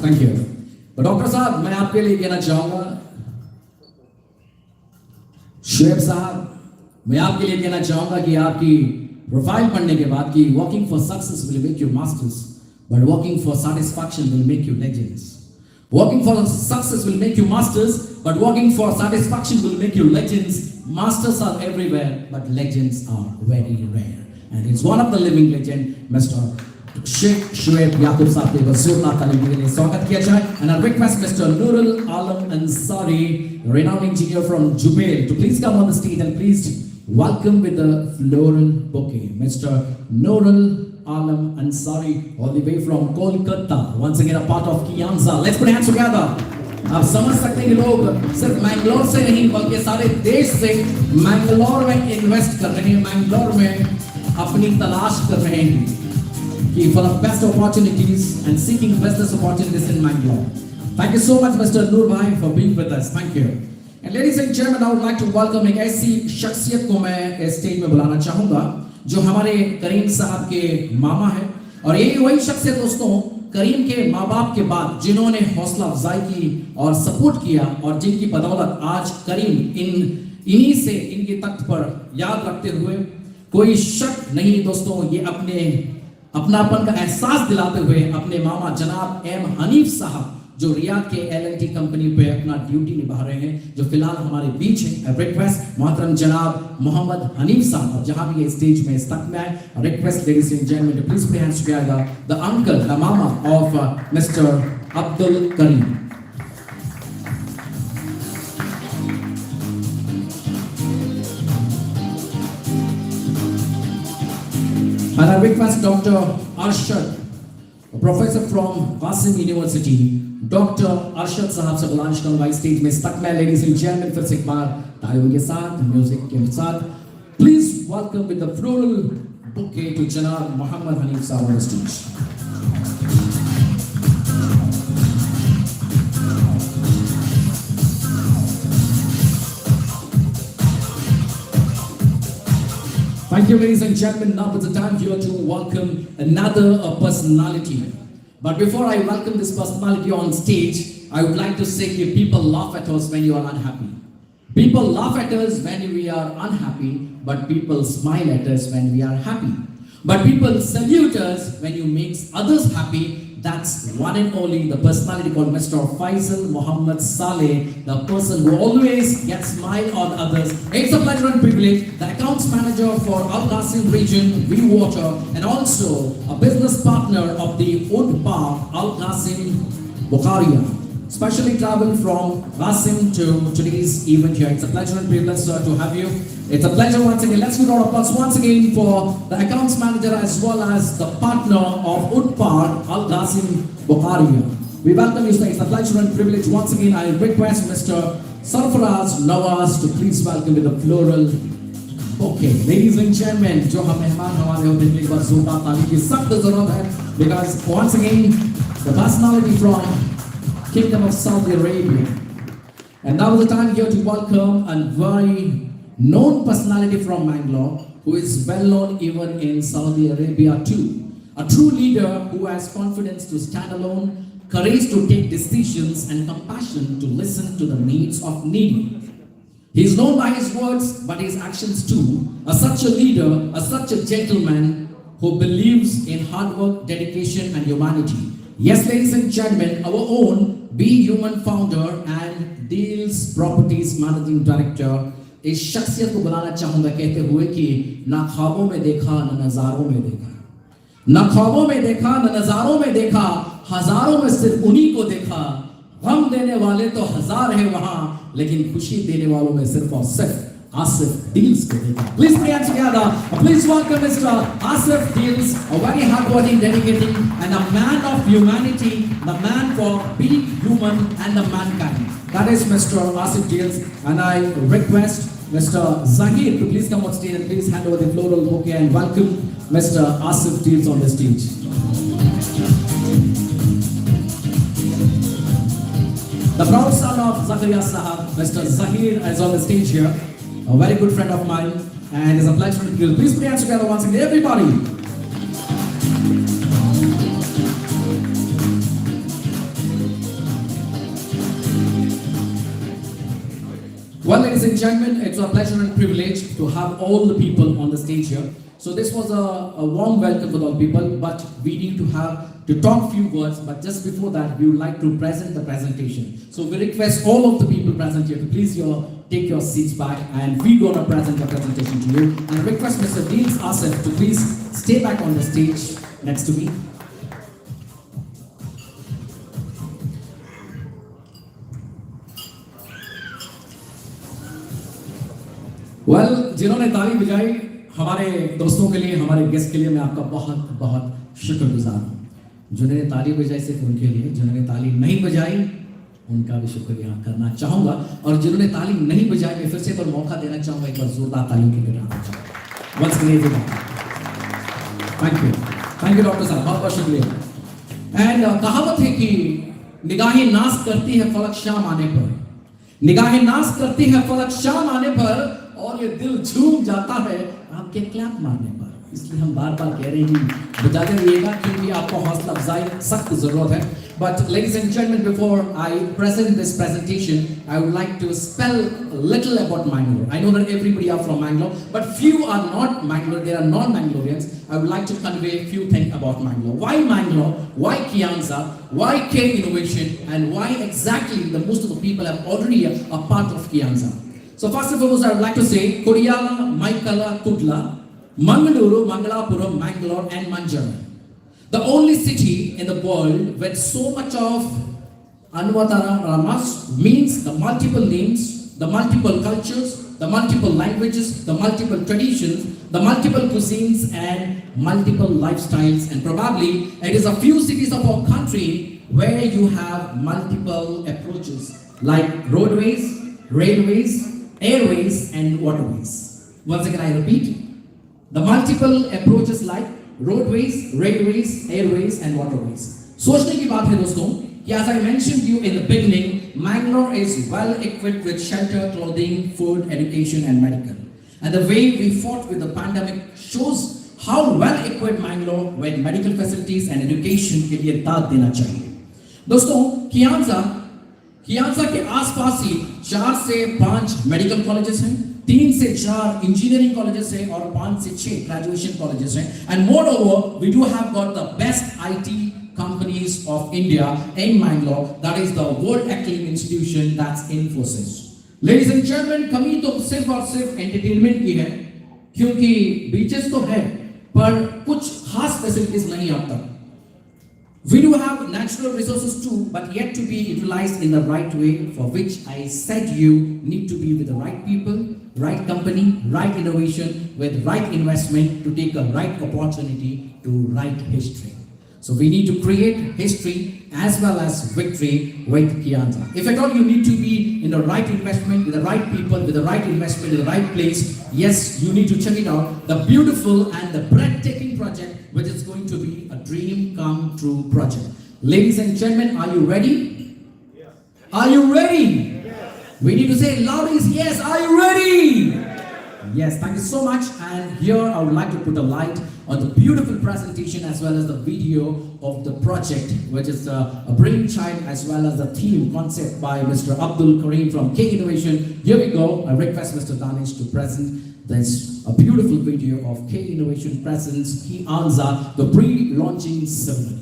Thank you. तो doctor साहब मैं आपके लिए कहना चाहूंगा, शुएब साहब मैं आपके लिए कहना चाहूंगा कि आपकी प्रोफाइल पढ़ने के बाद कि working for success will make you masters, but working for satisfaction will make you legends. Working for success will make you masters, but working for satisfaction will make you legends. Masters are everywhere, but legends are very rare. And it's one of the living legend, Mr. Sheikh Jubail Yaqub साहब को जोरदार तालियों के लिए स्वागत किया जाए. And I request Mr. Nurul Alam Ansari, renowned engineer from Jubail, to please come on the stage and please welcome with the floral bouquet, Mr. Nurul Alam Ansari, all the way from Kolkata, once again a part of KEIANZA. Let's put hands together. आप समझ सकते हैं कि लोग सिर्फ मैंगलोर से नहीं बल्कि सारे देश से मैंगलोर में इन्वेस्ट कर रहे हैं, मैंगलोर में अपनी तलाश कर रहे हैं कि for the best opportunities and seeking business opportunities in Mangalore. Thank you so much, Mr. Noor Bhai, for being with us. Thank you. And ladies and gentlemen, I would like to welcome एक ऐसी शख्सियत को मैं stage में बुलाना चाहूँगा जो हमारे करीम साहब के मामा है. और यही वही शख्सियत दोस्तों करीम के माँ बाप के बाद जिन्होंने हौसला अफजाई की और सपोर्ट किया और जिनकी बदौलत आज करीम इन्हीं से इनके तख्त पर याद रखते हुए कोई शक नहीं दोस्तों, ये अपनापन का एहसास दिलाते हुए अपने मामा जनाब एम हनीफ साहब जो रियाद के L&T कंपनी पे अपना ड्यूटी निभा रहे हैं, जो फिलहाल हमारे बीच हैं. रिक्वेस्ट मोहतरम जनाब मोहम्मद हनीफ साहब जहां भी ये स्टेज में तक में आए, request ladies and gentleman to please put hands together the uncle, the mama of mister Abdul Karim. And I request Dr. Arshad, a professor from Qasim University, Dr. Arshad साहब से बुलाना चाहूँगा स्टेज में तक में. लेडीज एंड जेंटलमैन फिर से एक बार तालियों के साथ, म्यूजिक के साथ, please welcome with the floral bouquet to janab Mohammad Hanif sahab on the stage. Thank you, ladies and gentlemen. Now is the time here to welcome another personality. But before I welcome this personality on stage, I would like to say that people laugh at us when you are unhappy. People laugh at us when we are unhappy, but people smile at us when we are happy. But people salute us when you make others happy. That's one and only the personality called Mr. Faisal Muhammad Saleh, the person who always gets smile on others. It's a pleasure and privilege. The accounts manager for Al Qasim region, Water, and also a business partner of the Wood Park, Al Qasim Bukharia. Specially traveled from Qasim to today's event here. It's a pleasure and privilege, sir, to have you. It's a pleasure once again. Let's give a round of applause once again for the accounts manager as well as the partner of Wood Park, Al Qasim Bukharia. We welcome you, sir. It's a pleasure and privilege once again. I request Mr. Sarfaraz Nawaz to please welcome with a floral bouquet. Ladies and gentlemen, जो हम मेहमान हमारे होते हैं, एक बार जोरदार ताली की सख्त जरूरत है, because once again the personality from Kingdom of Saudi Arabia. And now is the time here to welcome a very known personality from Mangalore who is well known even in Saudi Arabia too. A true leader who has confidence to stand alone, courage to take decisions and compassion to listen to the needs of needy. He is known by his words but his actions too. Such a leader, such a gentleman who believes in hard work, dedication and humanity. Yes, ladies and gentlemen, our own Be Human founder and Deals Properties Managing Director, इस शख्सियत को बुलाना चाहूंगा कहते हुए कि ना ख्वाबों में देखा ना नजारों में देखा, ना ख्वाबों में देखा ना नजारों में देखा, हजारों में सिर्फ उन्हीं को देखा. गम देने वाले तो हजार है वहां, लेकिन खुशी देने वालों में सिर्फ और सिर्फ Asif Deals को देगा. Please put your hands together. Please welcome Mr. Asif Deals, a very hardworking, dedicating, and a man of humanity, the man for being human and the mankind. That is Mr. Asif Deals, and I request Mr. Zahir to please come on stage and please hand over the floral bouquet and welcome Mr. Asif Deals on the stage. The proud son of Zakaria Sahab, Mr. Zahir, is on the stage here. A very good friend of mine, and it's a pleasure to meet you. Please put your hands together once again, everybody. Well, ladies and gentlemen, it's a pleasure and privilege to have all the people on the stage here. So this was a warm welcome for all people, but we need to talk few words, but just before that, we would like to present the presentation. So we request all of the people present here to please take your seats back, and we're going to present the presentation to you. And I request Mr. Deals Asif to please stay back on the stage next to me. Well, जिन्होंने ताली बजाई हमारे दोस्तों के लिए, हमारे guest के लिए मैं आपका बहुत बहुत शुक्रगुजार हूँ. जिन्होंने ताली बजाई सिर्फ उनके लिए, जिन्होंने ताली नहीं बजाई उनका भी शुक्रिया करना चाहूँगा, और जिन्होंने ताली नहीं बजाई मैं फिर से पर मौका देना चाहूँगा, एक बार जोरदार ताली के लिए once again. Thank you doctor साहब, बहुत बहुत शुक्रिया. एंड कहावत है कि निगाहें नाज करती है फलक शाम आने पर, निगाहें नाज करती है फलक शाम आने पर, और ये दिल झूम जाता है आपके क्लैप मारने पर. इसलिए हम बार बार कह रहे हैं कि बजाते रहिएगा, क्योंकि आपको हौसला अफजाई सख्त जरूरत है. But ladies and gentlemen, before I present this presentation, I would like to spell a little about Mangalore. I know that everybody are from Mangalore, but few are not Mangalore. They are non-Mangaloreans. I would like to convey a few things about Mangalore. Why Mangalore? Why KEIANZA? Why K Innovation? And why exactly the most of the people are already a part of KEIANZA? So first and foremost, I would like to say Kodiyala, Maikala, Kudla, Mangaluru, Mangalapuram, Mangalore, and Manjaro. The only city in the world with so much of Anvataramas, means the multiple names, the multiple cultures, the multiple languages, the multiple traditions, the multiple cuisines, and multiple lifestyles. And probably it is a few cities of our country where you have multiple approaches like roadways, railways, airways, and waterways. Once again, I repeat, the multiple approaches like roadways, railways, airways, and waterways. सोचने की बात है दोस्तों कि as I mentioned you in the beginning, Mangalore is well equipped with shelter, clothing, food, education, and medical. And the way we fought with the pandemic shows how well equipped Mangalore with medical facilities and education के लिए दाद देना चाहिए. दोस्तों, KEIANZA के आसपास ही 4 से 5 medical colleges हैं, 3 से 4 इंजीनियरिंग कॉलेजेस हैं, और 5 से 6 ग्रेजुएशन कॉलेजेस हैं. And moreover we do have got the best IT companies of India in Mangalore. That is the world acclaimed institution, that's Infosys. Ladies and gentlemen, कमी तो सिर्फ और सिर्फ एंटरटेनमेंट की है, क्योंकि बीचेस तो है पर कुछ खास फैसिलिटीज नहीं अब तक. We do have natural resources too, but yet to be utilized in the right way, for which I said you need to be with the right people, right company, right innovation, with right investment to take a right opportunity to write history. So we need to create history as well as victory with KEIANZA. If at all you need to be in the right investment, with the right people, with the right investment, in the right place, yes, you need to check it out. The beautiful and the breathtaking project, which is going to be a dream come true project. Ladies and gentlemen, are you ready? Yes. Are you ready? Yes. We need to say loud is yes. Are you ready? Yes, thank you so much. And here I would like to put a light on the beautiful presentation as well as the video of the project, which is a brainchild as well as the theme concept by Mr. Abdul Kareem from K Innovation. Here we go. I request Mr. Danish to present this a beautiful video of K Innovation presents KEIANZA, the pre-launching ceremony.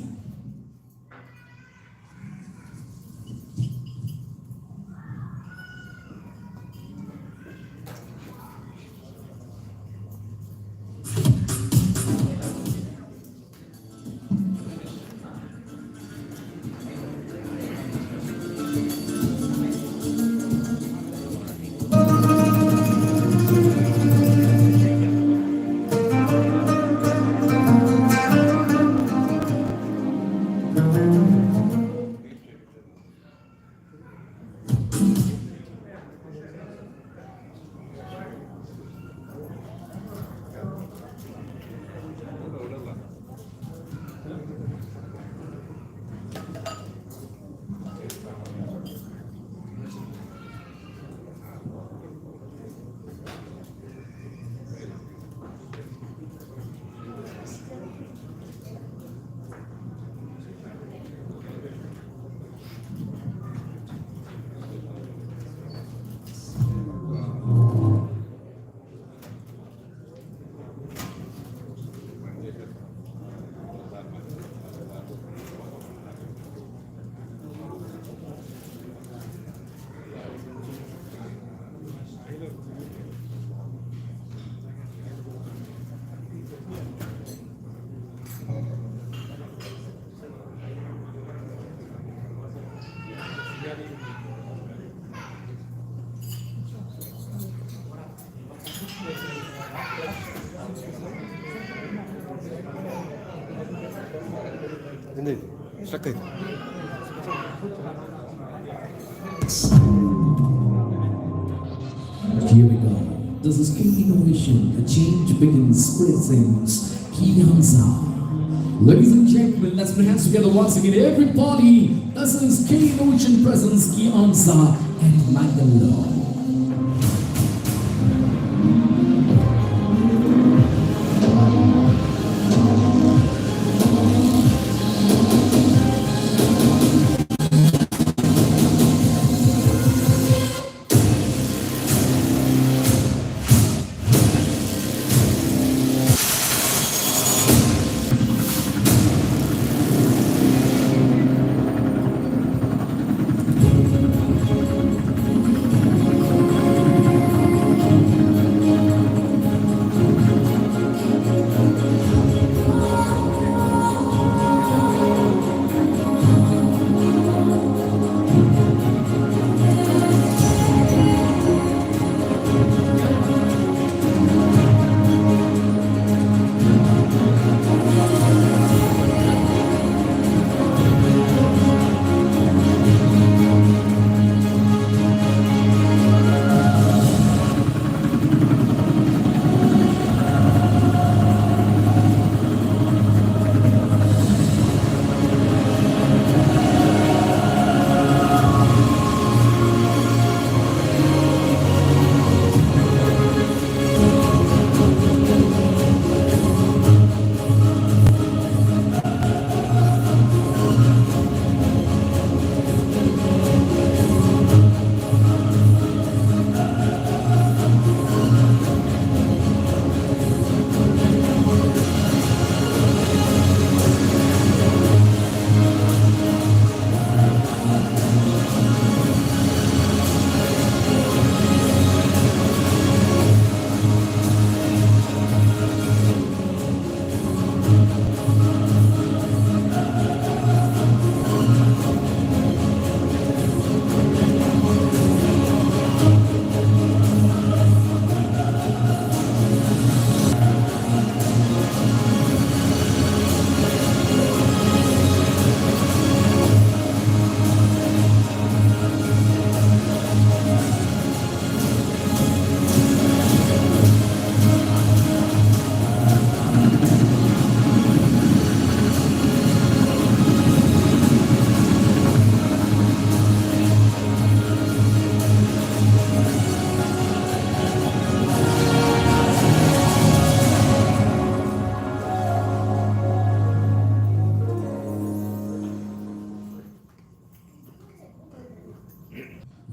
എന്ത് സ്ട്രക്ക് Here we go. This is King Innovation. A change begins. Presents KEIANZA. Ladies and gentlemen, let's put hands together once again. Everybody, this is King Innovation presents KEIANZA and Mangalore.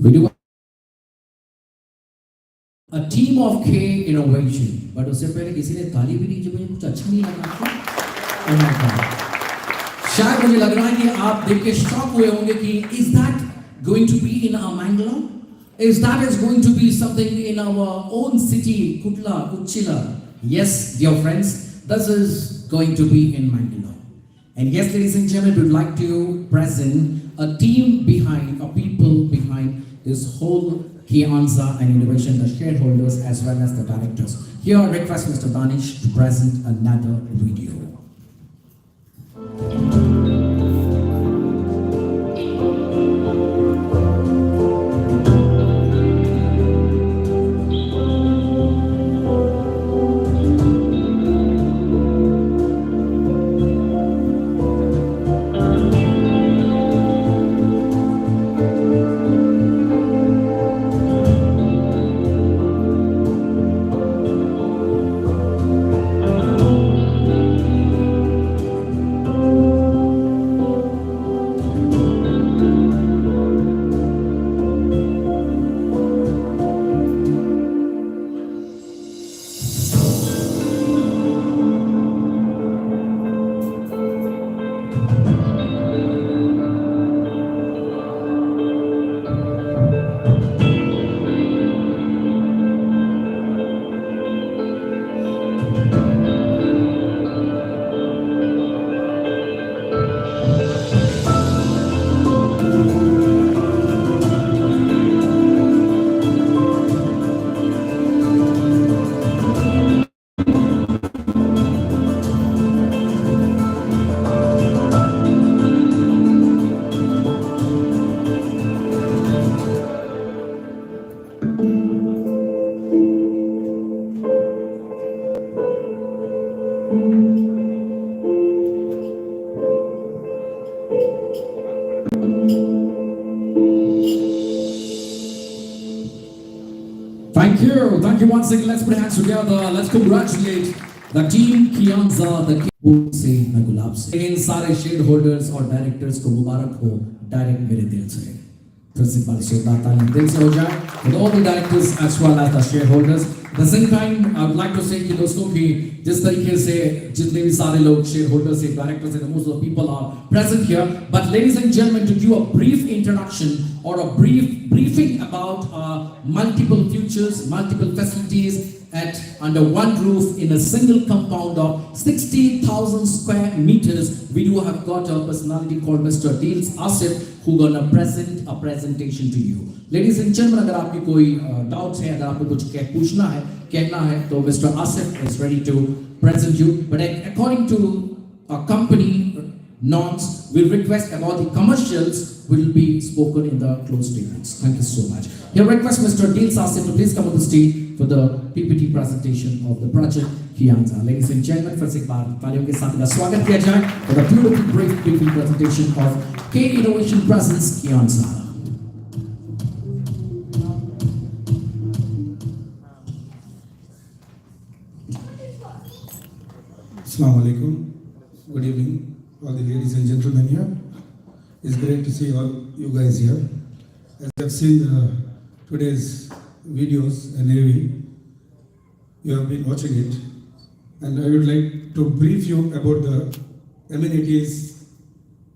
We do a team of K innovation, but उससे पहले किसी ने ताली भी नहीं, जो मुझे कुछ अच्छा नहीं लगा। Oh my God. शायद मुझे लग रहा है कि आप देख के शॉक हुए होंगे कि is that going to be in our Mangalore? Is that is going to be something in our own city, Kutla, Uchila? Yes, dear friends, this is going to be in Mangalore. And yes, ladies and gentlemen, we would like to present a team behind, a people behind this whole KEIANZA and innovation, the shareholders as well as the directors. Here I request Mr. Danish to present another video. Thank you once again. Let's put hands together. Let's congratulate the team KEIANZA, the से मैं गुलाब से इन सारे share holders और directors को मुबारक हो direct मेरे दिल से प्रिंसिपल सोदाता दिल से हो जाए with all the directors as well as the shareholders. At the same time, I would like to say कि दोस्तों कि जिस तरीके से जितने भी सारे लोग shareholders से directors and most of the people are present here, but ladies and gentlemen, to give a brief introduction or a briefing about multiple futures, multiple facilities at under one roof in a single compound of 60,000 square meters. We do have got a personality called Mr. Deals Asif who gonna present a presentation to you. Ladies and gentlemen, अगर आपकी कोई doubts है, अगर आपको कुछ पूछना है, कहना है, तो Mr. Asif is ready to present you. But according to a company norms, we request about the commercials will be spoken in the closed statements. Thank you so much. Here request Mr. Deals Asif to please come on the stage for the PPT presentation of the project KEIANZA. Ladies and gentlemen, first एक बार तालियों के साथ इनका स्वागत किया जाए for the beautiful brief PPT presentation of K Innovation Presence KEIANZA. Assalamu alaikum. Good evening, all the ladies and gentlemen here. It's great to see all you guys here. As you have seen today's videos and AV, you have been watching it, and I would like to brief you about the amenities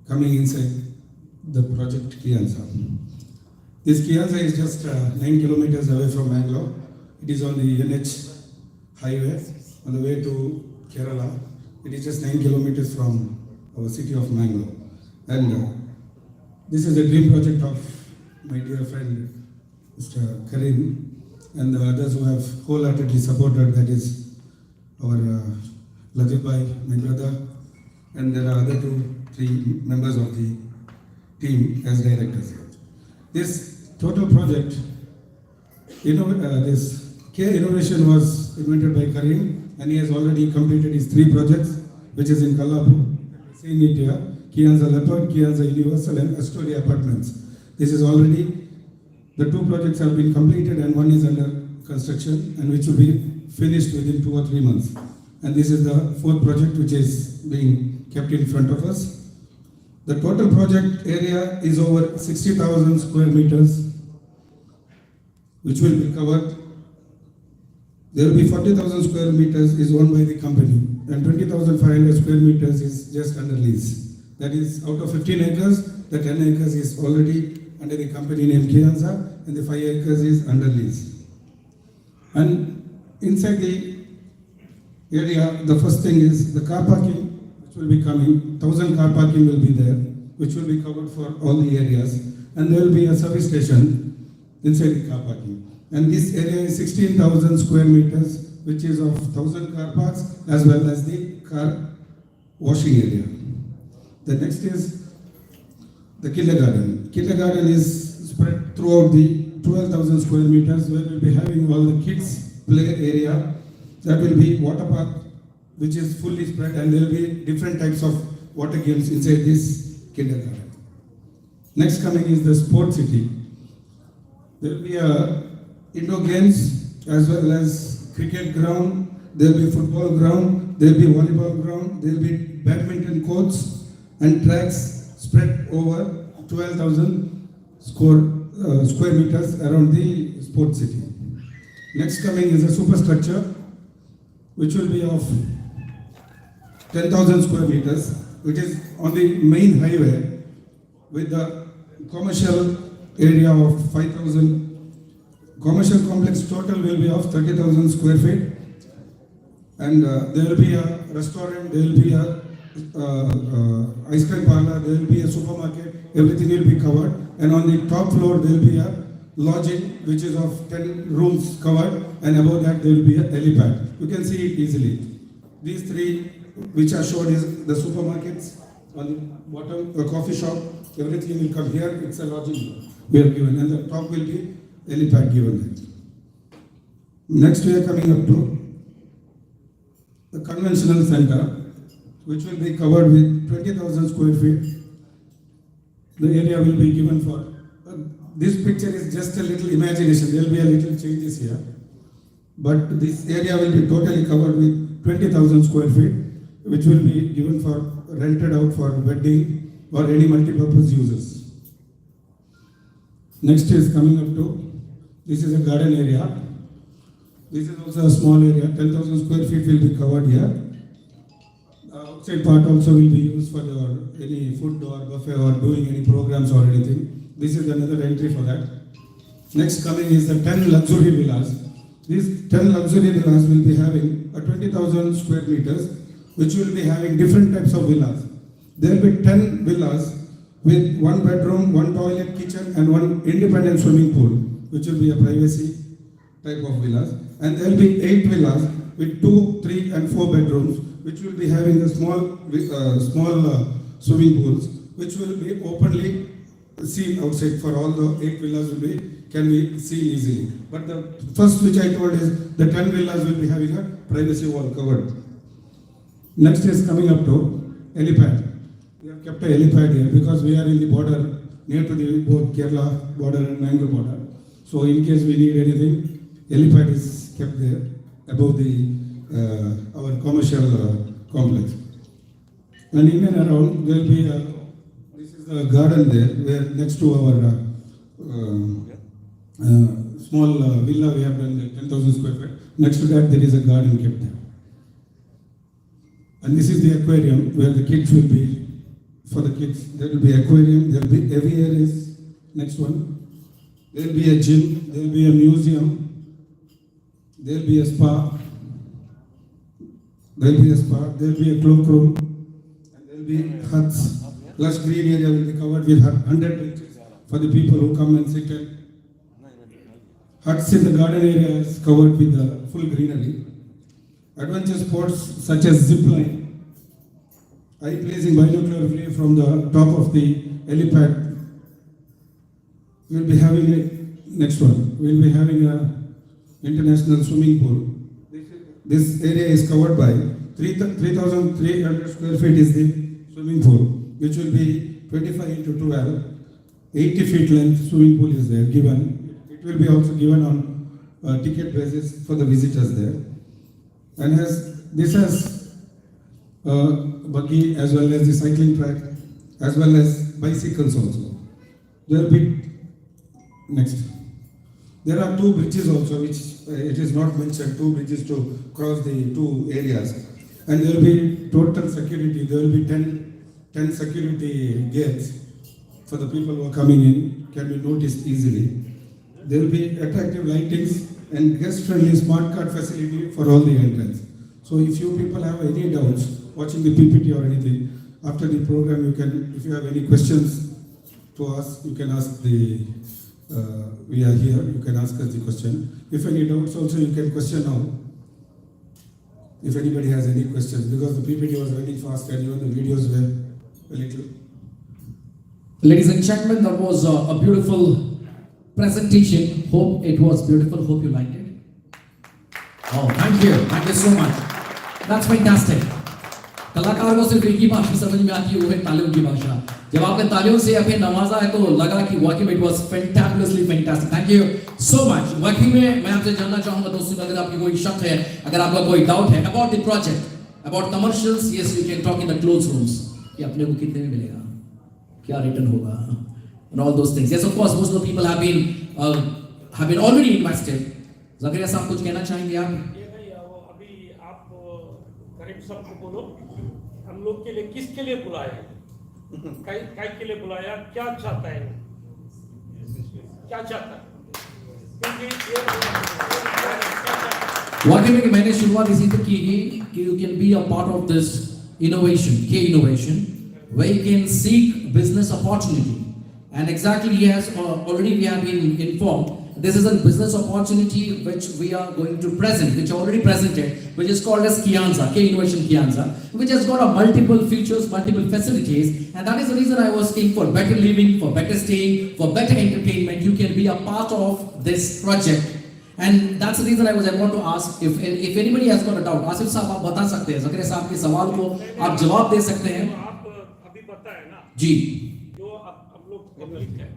coming inside the project KEIANZA. This KEIANZA is just 9 kilometers away from Bangalore. It is on the NH highway on the way to Kerala. It is just 9 kilometers from our city of Bangalore. And this is a dream project of my dear friend Mr. Karim and the others who have wholeheartedly supported, that is our Jubail, my brother, and there are other 2-3 members of the team as directors. This total project, this K Innovation was invented by Karim, and he has already completed his 3 projects, which is in Kolhapur, St. India, KEIANZA Leopard, KEIANZA Universal, and Astoria Apartments. This is already, the 2 projects have been completed and 1 is under construction and which will be finished within 2 or 3 months. And this is the 4th project which is being kept in front of us. The total project area is over 60,000 square meters, which will be covered. There will be 40,000 square meters is owned by the company and 20,500 square meters is just under lease. That is out of 15 acres, the 10 acres is already under the company name KEIANZA and the 5 acres is under lease. And inside the area, the first thing is the car parking, which will be coming. 1,000 car parking will be there, which will be covered for all the areas. And there will be a service station inside the car parking. And this area is 16,000 square meters, which is of 1,000 car parks as well as the car washing area. The next is the kindergarten. Kindergarten is spread throughout the 12,000 square meters, where we'll be having all the kids play area. That will be water park, which is fully spread, and there will be different types of water games inside this kindergarten. Next coming is the sports city. There will be indoor games as well as cricket ground. There will be football ground. There will be volleyball ground. There will be badminton courts and tracks spread over 12,000 square meters around the sports city. Next coming is a superstructure, which will be of 10,000 square meters, which is on the main highway with the commercial area of 5,000. Commercial complex total will be of 30,000 square feet, and there will be a restaurant, there will be a ice cream parlor, there will be a supermarket, everything will be covered, and on the top floor there will be a lodging which is of 10 rooms covered, and above that there will be a helipad. You can see it easily. These 3 which are shown is the supermarkets, on the bottom a coffee shop, everything will come here, it's a lodging we have given, and the top will be helipad given there. Next we are coming up to the conventional center, which will be covered with 20,000 square feet. The area will be given for. This picture is just a little imagination. There will be a little changes here, but this area will be totally covered with 20,000 square feet, which will be given for rented out for wedding or any multi-purpose uses. Next is coming up to. This is a garden area. This is also a small area. 10,000 square feet will be covered here. Outside part also will be used for any food or buffet or doing any programs or anything. This is another entry for that. Next coming is the 10 luxury villas. These 10 luxury villas will be having a 20,000 square meters, which will be having different types of villas. There will be 10 villas with 1 bedroom, 1 toilet, kitchen and 1 independent swimming pool, which will be a privacy type of villas. And there will be 8 villas with 2, 3 and 4 bedrooms, which will be having a small swimming pools, which will be openly seen outside. For all the 8 villas can be seen easily. But the first which I told is the 10 villas will be having a privacy wall covered. Next is coming up to helipad. We have kept a helipad here because we are in the border, near to the both Kerala border and Mangalore border. So in case we need anything, helipad is kept there above our commercial complex. And in and around there will be this is the garden there, where next to our small villa we have done 10,000 square feet. Next to that there is a garden kept there. And this is the aquarium where the kids will be. For the kids, there will be aquarium. There will be aviaries. Next one. There will be a gym. There will be a museum. There will be a spa. There will be a spa. There will be a cloakroom. And there will be huts. Lush green area will be covered with 100 benches for the people who come and sit at. Huts in the garden area is covered with full greenery. Adventure sports such as zip line, eye placing binocular view from the top of the helipad. We will be having next one. We will be having a international swimming pool. This area is covered by 3,300 square feet is the swimming pool, which will be 25 into 12, 80 feet length swimming pool is there given. It will be also given on ticket basis for the visitors there. And this has buggy as well as the cycling track, as well as bicycles also. There will be next. There are 2 bridges also, which it is not mentioned, 2 bridges to cross the 2 areas. And there will be total security. There will be 10 security gates for the people who are coming in, can be noticed easily. There will be attractive lightings and guest-friendly smart card facility for all the entrants. So if you people have any doubts watching the PPT or anything, after the program you can, if you have any questions to us, you can ask we are here, you can ask us the question. If any doubts also, you can question now. If anybody has any questions, because the PPT was running fast and even the videos were a little. Ladies and gentlemen, that was a beautiful presentation. Hope it was beautiful. Hope you liked it. Oh, thank you so much. That's fantastic. कलाकार को सिर्फ एक ही भाषा समझ में आती है, वो है तालियों की भाषा. जब आपने तालियों से अपने नवाजा है तो लगा कि वाकई में it was fantabulously fantastic. Thank you so much. वाकई में मैं आपसे जानना चाहूँगा दोस्तों, अगर आपकी कोई शक है, अगर आपका कोई डाउट है about the project, about commercials, yes, you can talk in the closed rooms. कि अपने को कितने में मिलेगा, क्या रिटर्न होगा, and all those things. Yes, of course, most of the people have been already invested. Zakaria साहब कुछ कहना चाहेंगे आप? ये नहीं, अभी आप करेक्ट सबको बोलो, हम लोग के लिए किसके लिए बुलाया, काय के लिए बुलाया, क्या चाहता है, क्या चाहता है, वाकई में मैंने शुरुआत इसी से की कि you can be a part of this innovation, K innovation, where you can seek business opportunity. And exactly, yes, already we have been informed. This is a business opportunity which we are going to present, which already presented, which is called as KEIANZA, K Innovation KEIANZA, which has got a multiple features, multiple facilities, and that is the reason I was saying for better living, for better staying, for better entertainment, you can be a part of this project. And that's the reason I want to ask if anybody has got a doubt. Asif साहब आप बता सकते हैं, ज़करिया साहब के सवाल को आप जवाब दे सकते हैं. आप अभी बताए ना जी. जो हम लोग पब्लिक है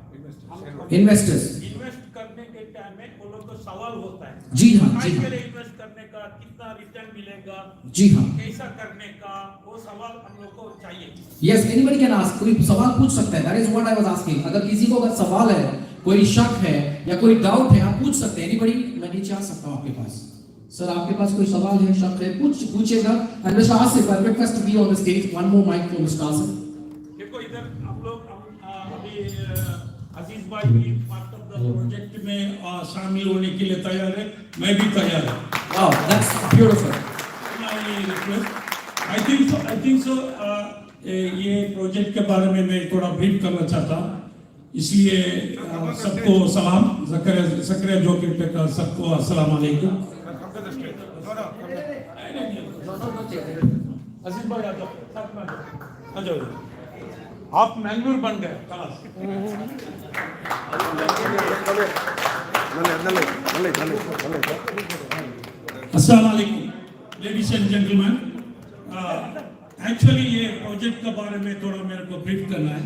Investors. इन्वेस्ट करने के टाइम में वो लोग को सवाल होता है. जी हाँ, जी हाँ. के लिए इन्वेस्ट करने का कितना रिटर्न मिलेगा, जी हाँ. कैसा करने का, वो सवाल हम लोग को चाहिए. Yes, anybody can ask. कोई सवाल पूछ सकता है. That is what I was asking. अगर किसी को अगर सवाल है, कोई शक है या कोई डाउट है, आप पूछ सकते हैं. Anybody, मैं नीचे आ सकता हूँ आपके पास. सर आपके पास कोई सवाल है, शक है, पूछेगा. And Mr. Asif, I request to be on the stage. One more mic for Mr. Asif. देखो इधर हम लोग अभी अजीज भाई भी पार्ट ऑफ द प्रोजेक्ट में शामिल होने के लिए तैयार है. मैं भी तैयार हूँ. Wow, that's beautiful. I think so ये प्रोजेक्ट के बारे में मैं थोड़ा ब्रीफ करना चाहता हूँ. इसलिए सबको सलाम. ज़करिया जोकिर का सबको अस्सलाम वालेकुम. अजीज भाई आ जाओ. आप मैंगलोर बन गए. अस्सलाम वालेकुम लेडीज एंड जेंटलमैन. एक्चुअली ये प्रोजेक्ट के बारे में थोड़ा मेरे को ब्रीफ करना है.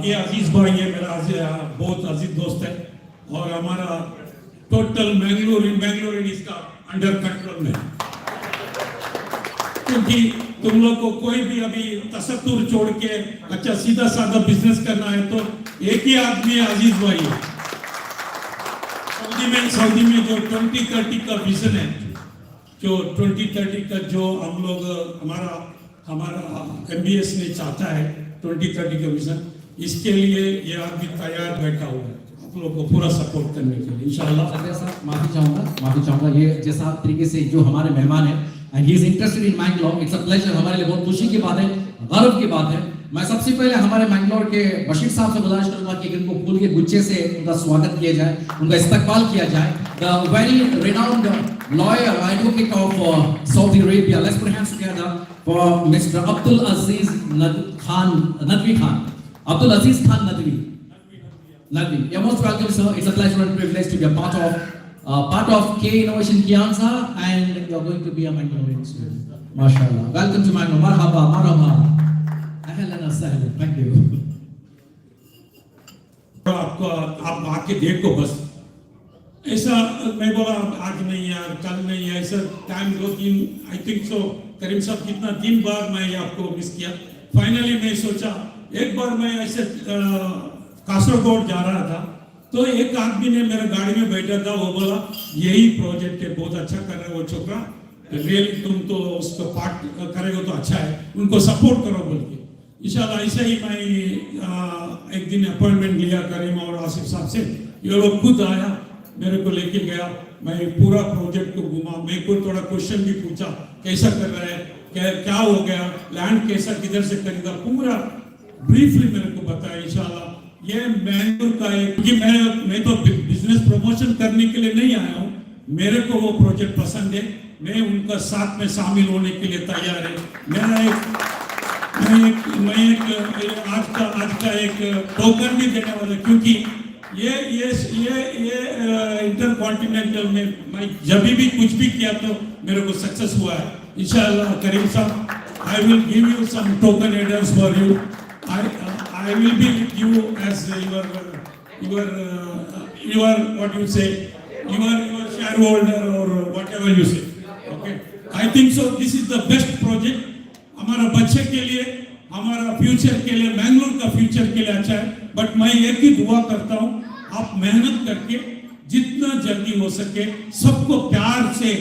ये अजीज भाई है, मेरा बहुत अजीज दोस्त है और हमारा टोटल मैंगलोर इसका अंडर कंट्रोल में. क्योंकि तुम लोग को कोई भी अभी तसत्तुर छोड़ के अच्छा सीधा साधा बिजनेस करना है तो एक ही आदमी है, अजीज भाई है. सऊदी में जो 2030 का विजन है, जो 2030 का जो हम लोग हमारा MBS ने चाहता है 2030 का विजन, इसके लिए ये आदमी तैयार बैठा हुआ है आप लोग को पूरा सपोर्ट करने के लिए इंशाल्लाह. ज़करिया साहब माफी चाहूँगा. ये जैसा तरीके से जो हमारे मेहमान हैं and he is interested in Mangalore. It's a pleasure. हमारे लिए बहुत खुशी की बात है, गर्व की बात है. मैं सबसे पहले हमारे मैंगलोर के बशीर साहब से गुजारिश करूंगा कि इनको फूल के गुच्छे से उनका स्वागत किया जाए, उनका इस्तकबाल किया जाए. The very renowned lawyer, advocate of Saudi Arabia. Let's put hands together for Mr. Abdul Aziz Nadwi Khan. Abdul Aziz Khan Nadwi. You're most welcome, sir. It's a pleasure and privilege to be a part of K Innovation KEIANZA, and you're going to be a Mangalorean student. MashaAllah. Welcome to Mangalore. Marhaba. Ahlan wa sahlan. Thank you. आप आके देखो बस. ऐसा मैं बोला आज नहीं यार, कल नहीं है, ऐसा टाइम 2-3 आई थिंक सो करीम साहब कितना 3 बार मैं आपको मिस किया. फाइनली मैं सोचा एक बार मैं ऐसे कासरगोड जा रहा था तो एक आदमी ने मेरे गाड़ी में बैठा था. वो बोला यही प्रोजेक्ट है, बहुत अच्छा कर रहे हो वो छोकरा, रियली तुम तो उसको पार्ट करेगा तो अच्छा है, उनको सपोर्ट करो बोल के. इंशाल्लाह ऐसे ही मैं एक दिन अपॉइंटमेंट लिया करीम और आसिफ साहब से. ये लोग खुद आया, मेरे को लेके गया, मैं पूरा प्रोजेक्ट को घुमा. मैं को थोड़ा क्वेश्चन भी पूछा कैसा कर रहा है, क्या हो गया, लैंड कैसा किधर से खरीदा, पूरा ब्रीफली मेरे को बताया. इंशाल्लाह ये मैंगलोर का है, क्योंकि मैं तो बिजनेस प्रमोशन करने के लिए नहीं आया हूँ. मेरे को वो प्रोजेक्ट पसंद है, मैं उनका साथ में शामिल होने के लिए तैयार है. मैं आज का एक टोकन भी देने वाला, क्योंकि ये इंटरकॉन्टिनेंटल में मैं जब भी कुछ भी किया तो मेरे को सक्सेस हुआ है. इंशाल्लाह करीम साहब, I will give you some token aiders for you. I will be with you as your what you say, your shareholder or whatever you say. Okay. I think so. This is the best project. हमारा बच्चे के लिए, हमारा future के लिए, मैंगलोर का future के लिए अच्छा है. बट मैं एक ही दुआ करता हूँ, आप मेहनत करके जितना जल्दी हो सके सबको प्यार से,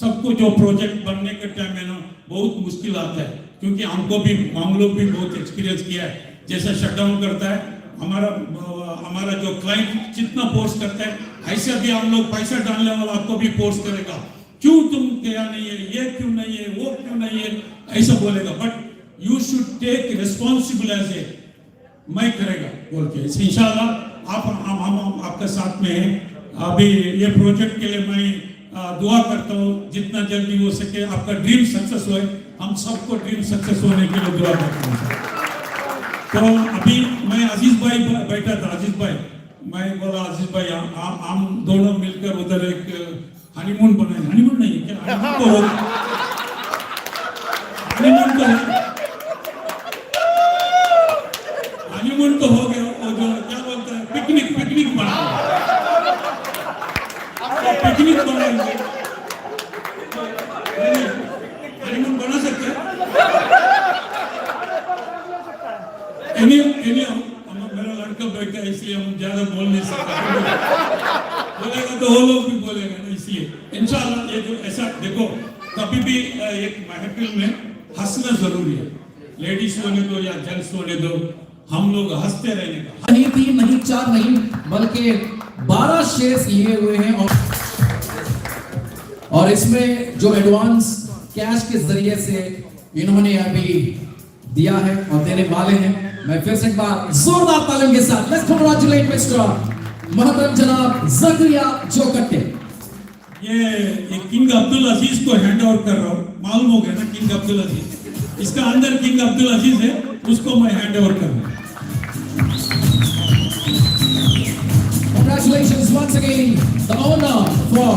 सबको जो प्रोजेक्ट बनने के टाइम में ना बहुत मुश्किल आता है, क्योंकि हम लोग भी बहुत एक्सपीरियंस किया है. जैसा शटडाउन करता है हमारा जो क्लाइंट जितना फोर्स करता है, ऐसे भी हम लोग पैसा डालने वाला आपको भी फोर्स करेगा, क्यों तुम क्या नहीं है, ये क्यों नहीं है, वो क्यों नहीं है, ऐसा बोलेगा. But you should take responsible as a, मैं करेगा बोल के. इंशाल्लाह हम आपके साथ में हैं. अभी ये प्रोजेक्ट के लिए मैं दुआ करता हूँ जितना जल्दी हो सके आपका ड्रीम सक्सेस हो. हम सबको ड्रीम सक्सेस होने के लिए दुआ करता हूँ. तो अभी मैं अजीज भाई बैठा था. अजीज भाई मैं बोला आशीष भाई हम दोनों मिलकर उधर एक हनीमून बनाएंगे। हनीमून नहीं क्या, हनीमून तो हो गया। वो जो क्या बोलते हैं पिकनिक बनाएंगे, पिकनिक बनाएंगे। हनीमून बना सकते हैं। मेरा लड़का बैठा है इसलिए हम ज्यादा बोल नहीं सकते। बोलेगा तो वो लोग भी बोलेगा ना, इसलिए इंशाल्लाह ये जो ऐसा देखो, कभी भी एक महफिल में हंसना जरूरी है। लेडीज होने दो या जेंट्स होने दो, हम लोग हंसते रहने का। नहीं 3 नहीं 4 नहीं बल्कि 12 शेयर्स लिए हुए हैं और इसमें जो एडवांस कैश के जरिए से इन्होंने अभी दिया है और देने वाले हैं। मैं फिर से एक बार जोरदार तालियों के साथ लेट्स कांग्रेचुलेट मिस्टर मोहतरम जनाब ज़करिया जोकट्टे। ये किंग अब्दुल अजीज को हैंड ओवर कर रहा हूँ। मालूम हो गया ना किंग अब्दुल अजीज, इसका अंदर किंग अब्दुल अजीज है, उसको मैं हैंड ओवर कर रहा हूँ। Congratulations once again, the owner for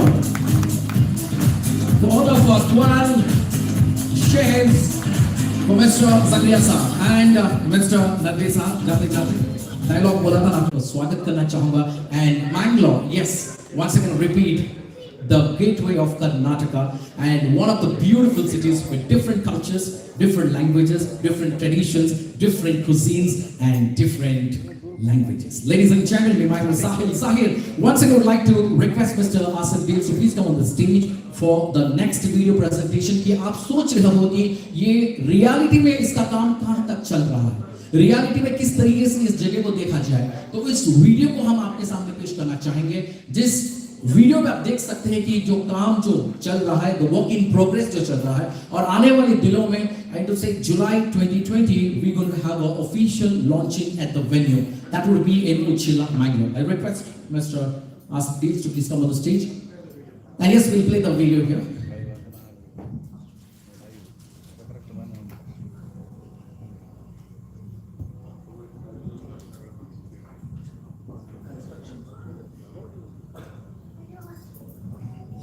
12 shares for Mr. Zakaria Saab and Mr. Nadvi Saab. जाते डायलॉग बोला था, आपको स्वागत करना चाहूंगा। And Mangalore, yes, once again repeat, the gateway of Karnataka and one of the beautiful cities with different cultures, different languages, different traditions, different cuisines and different languages. Ladies and gentlemen, my name is Sahil. Once again, I would like to request Mr. Asif Dev to please come on the stage for the next video presentation. कि आप सोच रहे हो कि ये reality में इसका काम कहां तक चल रहा है, रियलिटी में किस तरीके से इस जगह को देखा जाए, तो इस वीडियो को हम आपके सामने पेश करना चाहेंगे। जिस वीडियो में आप देख सकते हैं कि जो काम जो चल रहा है, द वर्क इन प्रोग्रेस जो चल रहा है, और आने वाले दिनों में आई टू से July 2020 we going to have a official launching at the venue that would be in Uchila, Mangalore. I request Mr. Asif Dev to please come on the stage. And yes, we'll play the video here.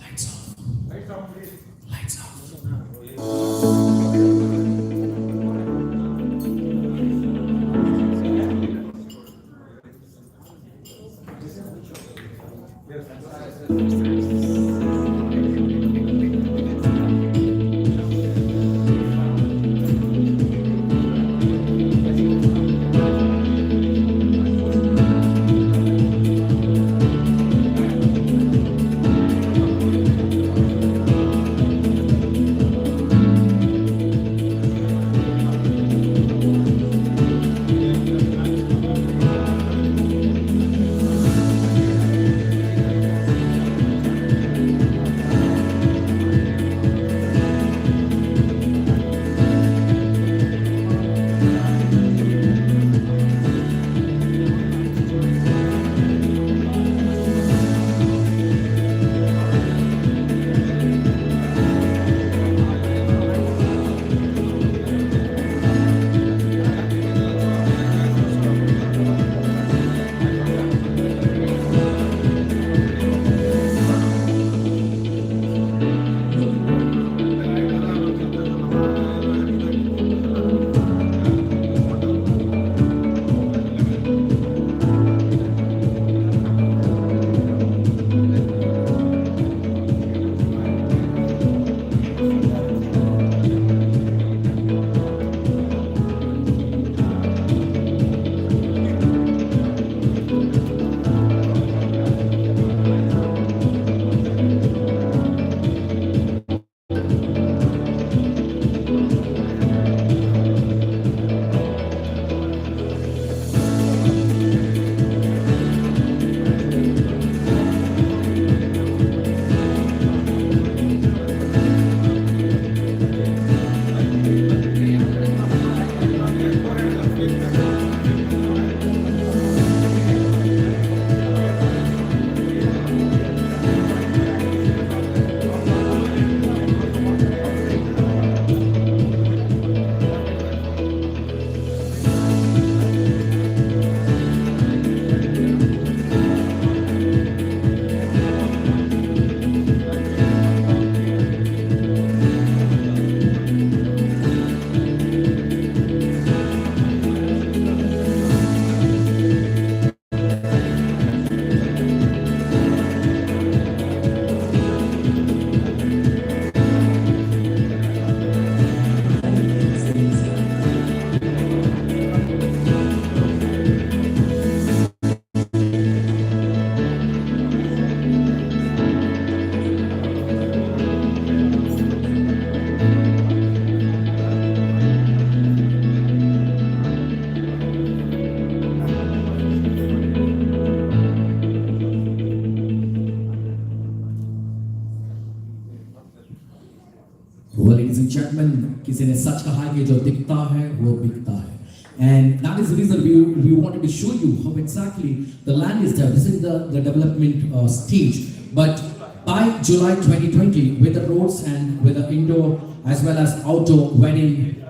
Lights off. Lights off. ladies and gentlemen, किसी ने सच कहा है कि जो दिखता है वो बिकता है. And that is the reason we wanted to show you how exactly the land is there. This is the development stage. But by July 2020, with the roads and with the indoor as well as outdoor wedding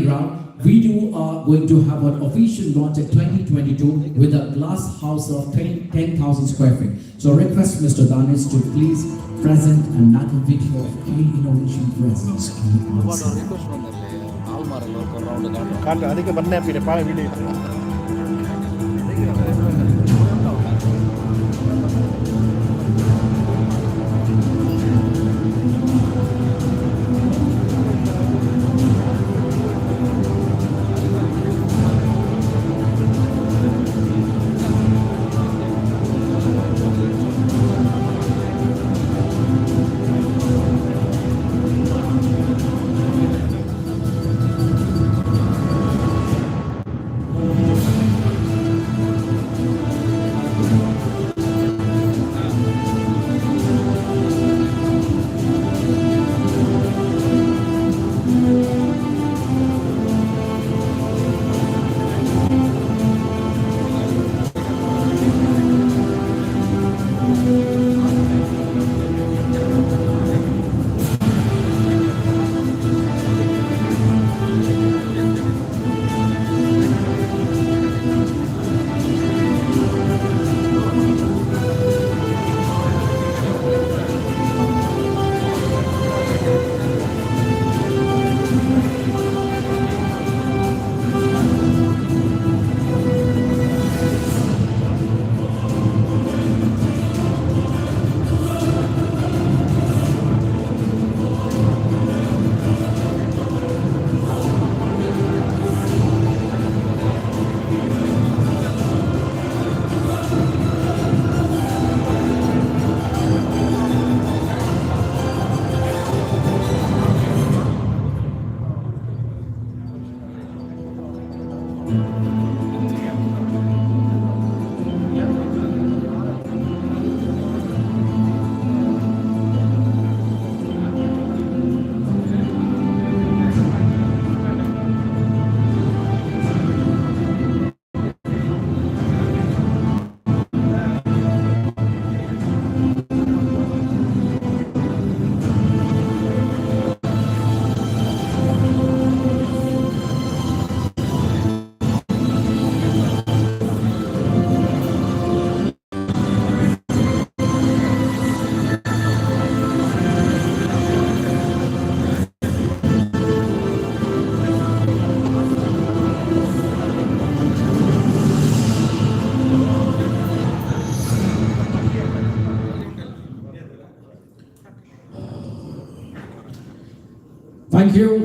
ground, we are going to have an official launch at 2022 with a glass house of 10,000 square feet. So I request Mr. Danish to please present another video of Key Innovation Presence. ಕಾಲು ಅದಕ್ಕೆ ಬನ್ನೆ ಹಾಕಿದೆ ಪಾಳೆ video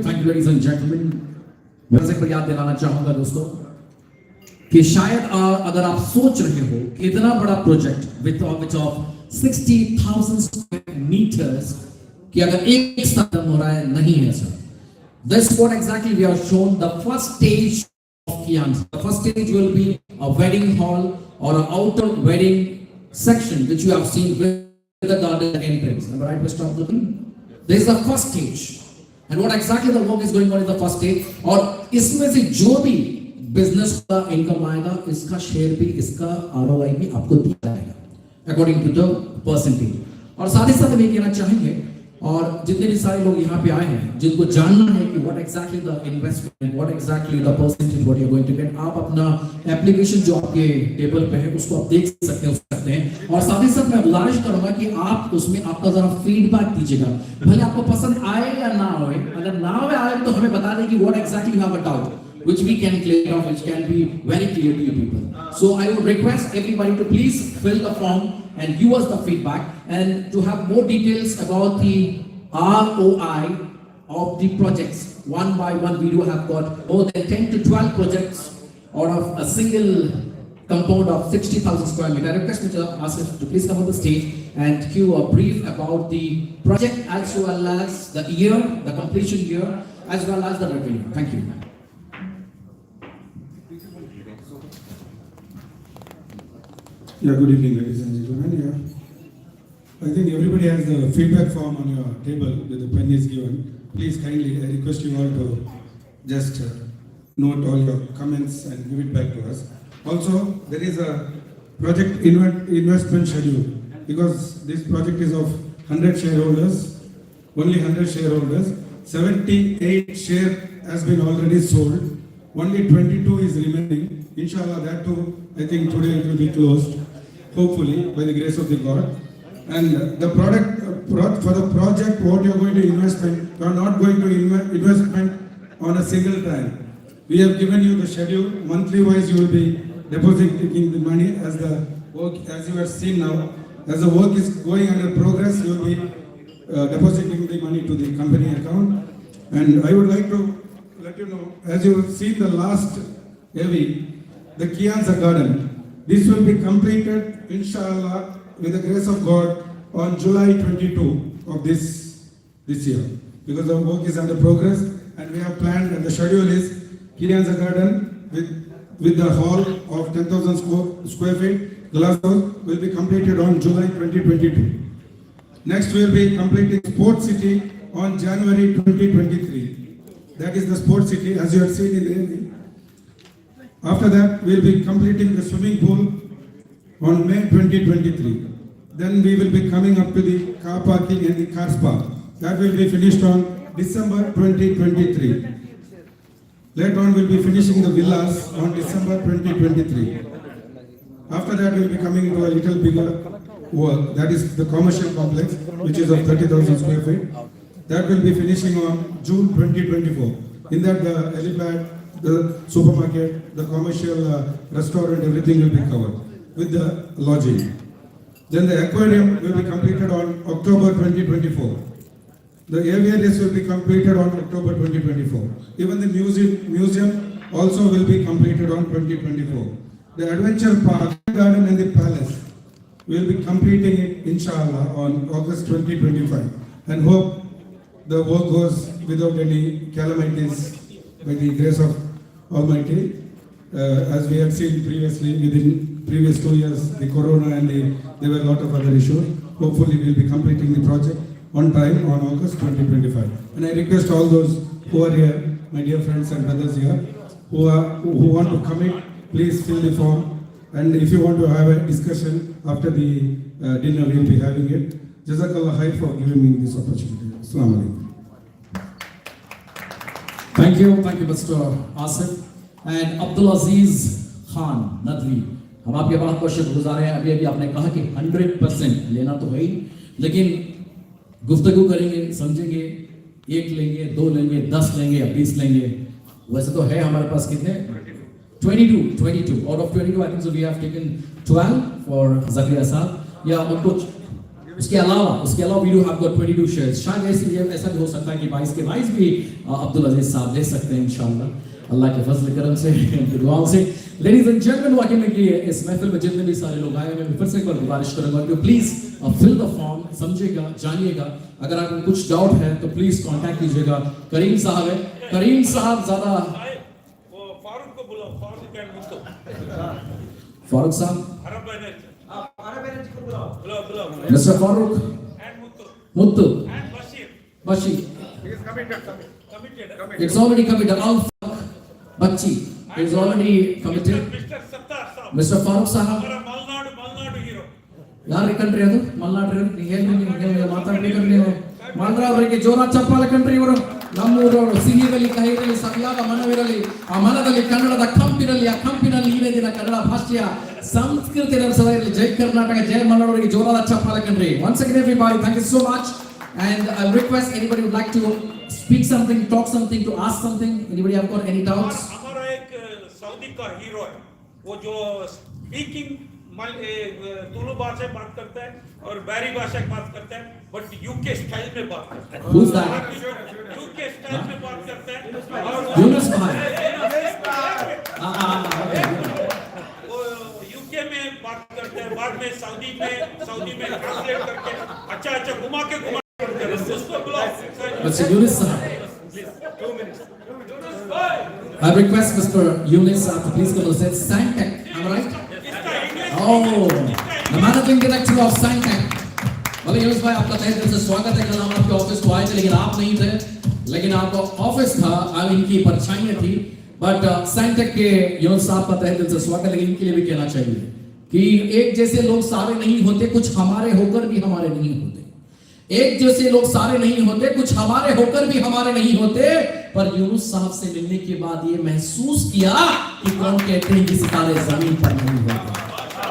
Thank you, ladies and gentlemen. मैं से याद दिलाना चाहूंगा दोस्तों कि शायद अगर आप सोच रहे हो कि इतना बड़ा project with of 60,000 square metres कि अगर एक साथ खत्म हो रहा है, नहीं है sir. This is what exactly we are shown the first stage of KEIANZA. The first stage will be a wedding hall or an outer wedding section which you have seen with the garden entrance. Am I right, Mr. Abdul? This is the first stage. And what exactly the work is going on in the first stage. और इसमें से जो भी business का income आएगा, इसका share भी, इसका ROI भी आपको दिया जाएगा अकॉर्डिंग टू द परसेंटेज. और साथ ही साथ हम ये कहना चाहेंगे और जितने भी सारे लोग यहाँ पे आए हैं जिनको जानना है कि what exactly the investment, what exactly the percentage what you are going to get, आप अपना एप्लीकेशन जो आपके टेबल पे है उसको आप देख सकते हैं. और साथ ही साथ मैं गुजारिश करूंगा कि आप उसमें आपका जरा फीडबैक दीजिएगा, भले आपको पसंद आए या ना आए. अगर ना आए तो हमें बता दें कि what exactly you have a doubt which we can clear off, which can be very clear to you people. So I would request everybody to please fill the form and give us the feedback, and to have more details about the ROI of the projects. One by one we do have got more than 10 to 12 projects out of a single compound of 60,000 square meter. I request Mr. Asif to please come on the stage and give a brief about the project as well as the year, the completion year, as well as the revenue. Thank you. Yeah, good evening, ladies and gentlemen. Yeah. I think everybody has the feedback form on your table with the pen is given. Please kindly, I request you all to just note all your comments and give it back to us. Also, there is a project investment schedule because this project is of 100 shareholders, only 100 shareholders. 78 share has been already sold. Only 22 is remaining. Inshallah, that too, I think today it will be closed, hopefully, by the grace of the God. And the for the project, what you are going to investment, you are not going to investment on a single time. We have given you the schedule. Monthly wise, you will be depositing the money as the work, as you have seen now. As the work is going under progress, you will be depositing the money to the company account. And I would like to let you know, as you have seen the last heavy, the KEIANZA garden, this will be completed, inshallah, with the grace of God, on July 22 of this year. Because the work is under progress, and we have planned, and the schedule is KEIANZA garden with the hall of 10,000 square feet, glass house, will be completed on July 2022. Next, we will be completing Sports City on January 2023. That is the Sports City, as you have seen in the image. After that, we will be completing the swimming pool on May 2023. Then we will be coming up to the car parking and the car spa. That will be finished on December 2023. Later on, we will be finishing the villas on December 2023. After that, we will be coming to a little bigger work. That is the commercial complex, which is of 30,000 square feet. That will be finishing on June 2024. In that, the helipad, the supermarket, the commercial restaurant, everything will be covered with the lodging. Then the aquarium will be completed on October 2024. The aviaries will be completed on October 2024. Even the museum also will be completed on 2024. The adventure park, garden and the palace will be completing it, inshallah, on August 2025. And hope the work goes without any calamities by the grace of Almighty. As we have seen previously, within previous 2 years, the corona and there were a lot of other issues. Hopefully, we will be completing the project on time on August 2025. And I request all those who are here, my dear friends and brothers here, who want to commit, please fill the form. And if you want to have a discussion after the dinner, we will be having it. Jazakallah khair for giving me this opportunity. Assalamu alaikum. Thank you, Mr. Asif and Abdul Aziz Khan Nadwi. हम आपके बहुत बहुत शुक्रगुजार हैं। अभी आपने कहा कि 100% लेना तो है ही, लेकिन गुफ्तगू करेंगे, समझेंगे, 1 लेंगे, 2 लेंगे, 10 लेंगे या 20 लेंगे। वैसे तो है हमारे पास कितने 22 out of 22 I think so we have taken 12 for Zakaria साहब या उनको उसके अलावा we do have got 22 shares। शायद ऐसा भी हो सकता है कि 22 के 22 भी अब्दुल अजीज साहब ले सकते हैं इंशाअल्लाह अल्लाह के फजल करम से, उनकी दुआओं से। लेडीज एंड जेंटलमैन, वाकई में कि इस महफिल में जितने भी सारे लोग आए हैं, मैं फिर से एक बार गुजारिश करूंगा कि प्लीज फिल द फॉर्म, समझिएगा, जानिएगा। अगर आपको कुछ डाउट है तो प्लीज कांटेक्ट कीजिएगा। करीम साहब है, करीम साहब ज्यादा फारूक को बुलाओ, फारूक एंड मुत्तू, फारूक साहब, अरब एनर्जी को बुलाओ, mister Farooq and Muthu and Bashir committed it's already committed। बच्ची is already committed। Mister Sattar साहब, मिस्टर फारूक साहब हमारा मलनाडु हीरो ಯಾರ ಕಂಟ್ರಿ ಅದು ಮಲ್ನಾಡ್ರಿ ನೀವು ಮಾತಾಡ್ಬೇಕಂದ್ರೆ ಮಲ್ನಾಡ್ರಿಗೆ ಜೋರ ಚಪ್ಪಾಳೆ ಕಂಟ್ರಿ ಇವರು ನಮ್ಮೂರವರು ಸಿಹಿರಲಿ ಕಹಿರಲಿ ಸರಿಯಾದ ಮನವಿರಲಿ ಆ ಮನದಲ್ಲಿ ಕನ್ನಡದ ಕಂಪಿನಲ್ಲಿ ಆ ಕಂಪಿನಲ್ಲಿ ಈ ದಿನ ಕನ್ನಡ ಭಾಷೆಯ ಸಂಸ್ಕೃತಿ ರಸದಲ್ಲಿ ಜೈ ಕರ್ನಾಟಕ ಜೈ ಮಲ್ನಾಡವರಿಗೆ ಜೋರಾದ ಚಪ್ಪಾಳೆ country once again everybody thank you so much and I request anybody would like to speak something, talk something, to ask something, anybody have got any doubts? हमारा एक सऊदी का हीरो है, वो जो स्पीकिंग तुलु भाषा बात करता है और बैरी भाषा बात करता है, बट यूके स्टाइल में बात करता है। Who's that? यूके स्टाइल में बात करता है और यूनुस भाई वो यूके में बात करते हैं, बाद में सऊदी में ट्रांसलेट करके अच्छा घुमा के उसको बुलाओ। Mr. Yunus sahab, 2 minutes। I request Mr. Yunus sahab to please come to set Santec, am I right? Oh, the managing director of Santec, भले यूनुस भाई आपका तहे दिल से स्वागत है। कल हम आपके ऑफिस को आए थे लेकिन आप नहीं थे, लेकिन आपका ऑफिस था, इनकी परछाइयां थी। बट सैंटेक के यूनुस साहब का तहे दिल से स्वागत, लेकिन इनके लिए भी कहना चाहिए कि एक जैसे लोग सारे नहीं होते, कुछ हमारे होकर भी हमारे नहीं होते। एक जैसे लोग सारे नहीं होते, कुछ हमारे होकर भी हमारे नहीं होते। पर यूनुस साहब से मिलने के बाद ये महसूस किया कि कौन कहते हैं कि सितारे जमीन पर नहीं होते।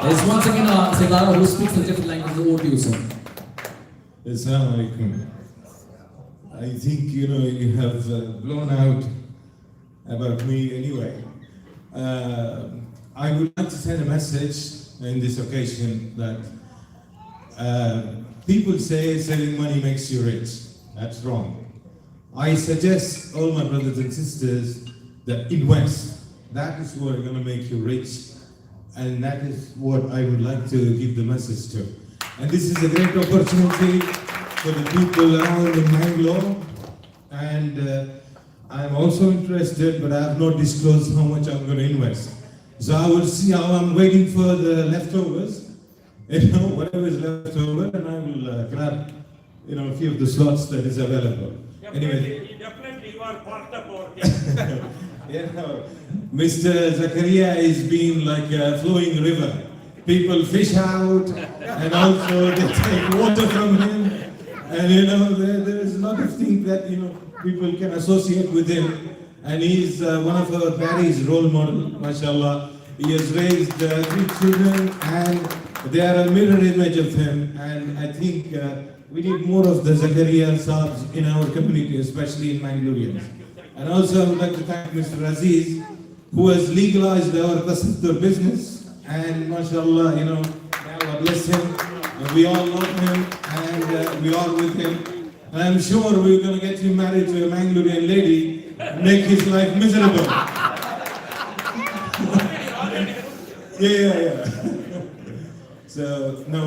There's once again a Siddara who speaks a different language. Over to you, sir. Assalamu alaikum. I think you have blown out about me anyway. I would like to send a message in this occasion that people say saving money makes you rich. That's wrong. I suggest all my brothers and sisters that invest. That is what is going to make you rich. And that is what I would like to give the message to. And this is a great opportunity for the people around in Bangalore. And I'm also interested, but I have not disclosed how much I'm going to invest. So I will see how I'm waiting for the leftovers, whatever is left over, and I will grab, a few of the slots that is available. Definitely you are part of our team. Mr. Zakaria is being like a flowing river. People fish out and also they take water from him. And there is a lot of things that people can associate with him. And he's one of our Barry's role model, mashallah. He has raised 3 children and they are a mirror image of him. And I think we need more of the Zakaria Saabs in our community, especially in Mangaloreans. And also I would like to thank Mr. Aziz, who has legalized our tasattur business. And mashallah, may Allah bless him. And we all love him and we are with him. And I'm sure we're going to get him married to a Mangalorean lady and make his life miserable. Yeah. So, no,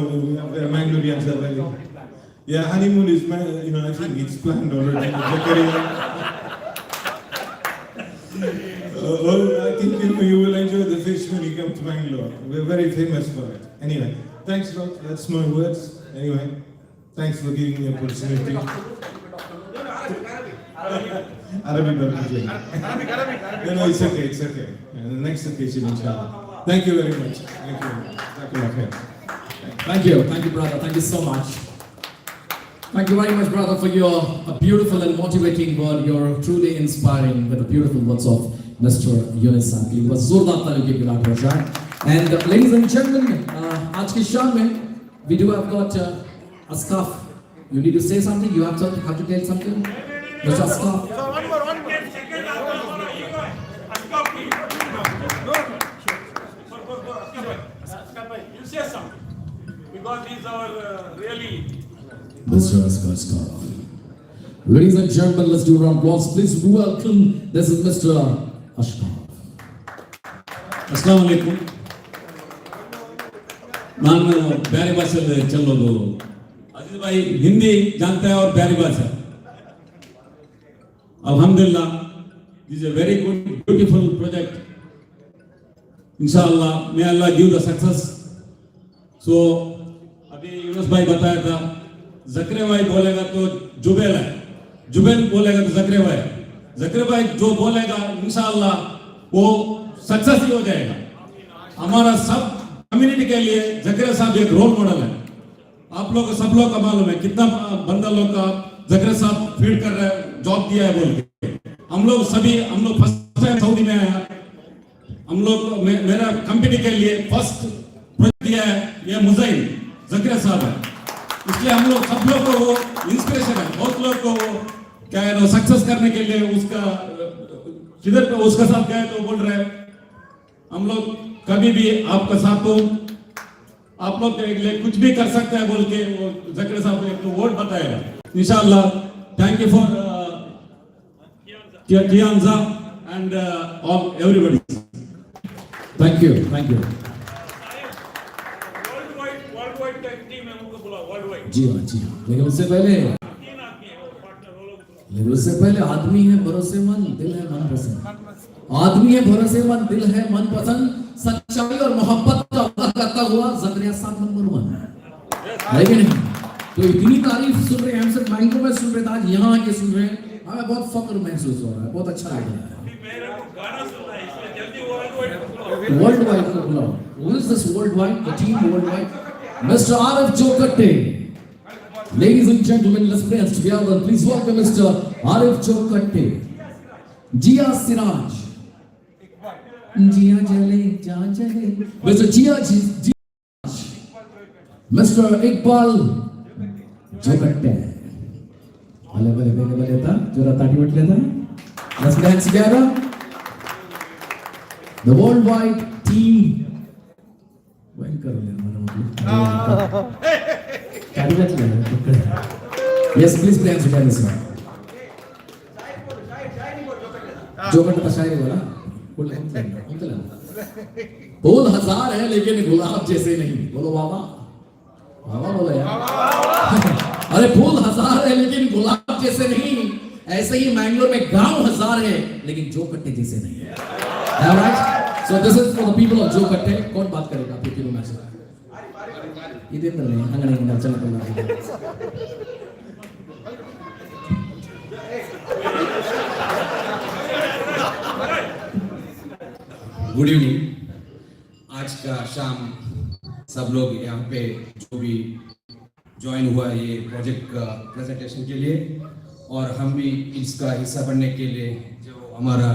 Mangaloreans are very... Yeah, honeymoon is, I think it's planned already. Zakaria. I think you will enjoy the fish when you come to Bangalore. We're very famous for it. Anyway, thanks a lot. That's my words. Anyway, thanks for giving me the opportunity. Arabic. No, it's okay. And the next occasion, inshallah. Thank you very much. Thank you, brother. Thank you so much. Thank you very much, brother, for your beautiful and motivating word. You're truly inspiring with the beautiful words of Mr. Yunus Saab. It was जोरदार तालियों की गिरावट हो जाए. And ladies and gentlemen, आज की शाम में we do have got a scarf. You need to say something. You have to tell something. Mr. Scarf. You say something because these are really. Mr. Scarf. Ladies and gentlemen, let's do a round of applause. Please welcome. This is Mr. Ashkar. अस्सलाम वालेकुम. ನಾನು ಬ್ಯಾರಿ ಭಾಷೆಯಲ್ಲಿ ಚಲೋದು. ಅಜಿತ್ ಭಾई हिंदी जानता है और प्यारी भाषा. Alhamdulillah, this is a very good, beautiful project. Inshallah, may Allah give the success. So, अभी यूनुस भाई बताया था, ज़करिया भाई बोलेगा तो जुबैल है, जुबैल बोलेगा तो ज़करिया भाई, ज़करिया भाई जो बोलेगा इंशाअल्लाह वो सक्सेस ही हो जाएगा. हमारा सब कम्युनिटी के लिए ज़करिया साहब एक रोल मॉडल है. आप लोग सब लोग का मालूम है कितना बंदा लोग का ज़करिया साहब फीड कर रहे हैं, जॉब दिया है बोल के. हम लोग फर्स्ट टाइम सऊदी में आया, हम लोग मेरा कंपनी के लिए फर्स्ट प्रोजेक्ट दिया है ये मुज़ाइन ज़करिया साहब है. इसलिए हम लोग सब लोग को वो इंस्पिरेशन है. बहुत लोग को वो क्या है ना सक्सेस करने के लिए उसका किधर पे उसका साथ गए तो बोल रहे हैं हम लोग कभी भी आपका साथ हो, आप लोग के लिए कुछ भी कर सकते हैं बोल के वो ज़करिया साहब को एक तो वर्ड बताएगा इंशाअल्लाह. Thank you for KEIANZA and all everybody. Thank you. Worldwide team है, उनको बुलाओ वर्ल्डवाइड. जी हाँ. लेकिन उससे पहले आदमी है भरोसेमंद, दिल है मनपसंद. आदमी है भरोसेमंद, दिल है मनपसंद, सच्चाई और मोहब्बत का वादा करता हुआ ज़करिया साहब नंबर 1 है कि नहीं? तो इतनी तारीफ सुन रहे हैं, हम सिर्फ बैंगलोर में सुन रहे थे, आज यहाँ आके सुन रहे हैं, हमें बहुत फक्र महसूस हो रहा है, बहुत अच्छा लग रहा है। वर्ल्ड वाइड को बुलाओ। Who is this worldwide? The team worldwide? Mr. Arif Jokatte. Ladies and gentlemen, let's play together. Please welcome Mr. Arif Jokatte. Jia Siraj. Jia Jale, Jia Jale. Mr. Jia Siraj. Mr. Iqbal Jokatte. भले भले भले भले था, जोरा ताटी but लेता है. Let's dance together. The worldwide team. Well, करो यार मना मत. ताटी बट लेना. Yes, please play together, sir. जोकट का शायरी बोला. फूल हजार है लेकिन गुलाब जैसे नहीं. बोलो बाबा. बाबा बोलो यार. अरे फूल हजार है लेकिन गुलाब जैसे नहीं. ऐसे ही मैंगलोर में गांव हजार है लेकिन जोकट्टे जैसे नहीं है. Alright, so this is for the people of जोकट्टे. कौन बात करेगा आपके तीनों में से? इधर नहीं, अंगने अंदर चला चला. Good evening. आज का शाम सब लोग यहाँ पे जो भी ज्वाइन हुआ ये प्रोजेक्ट का प्रेजेंटेशन के लिए, और हम भी इसका हिस्सा बनने के लिए जो हमारा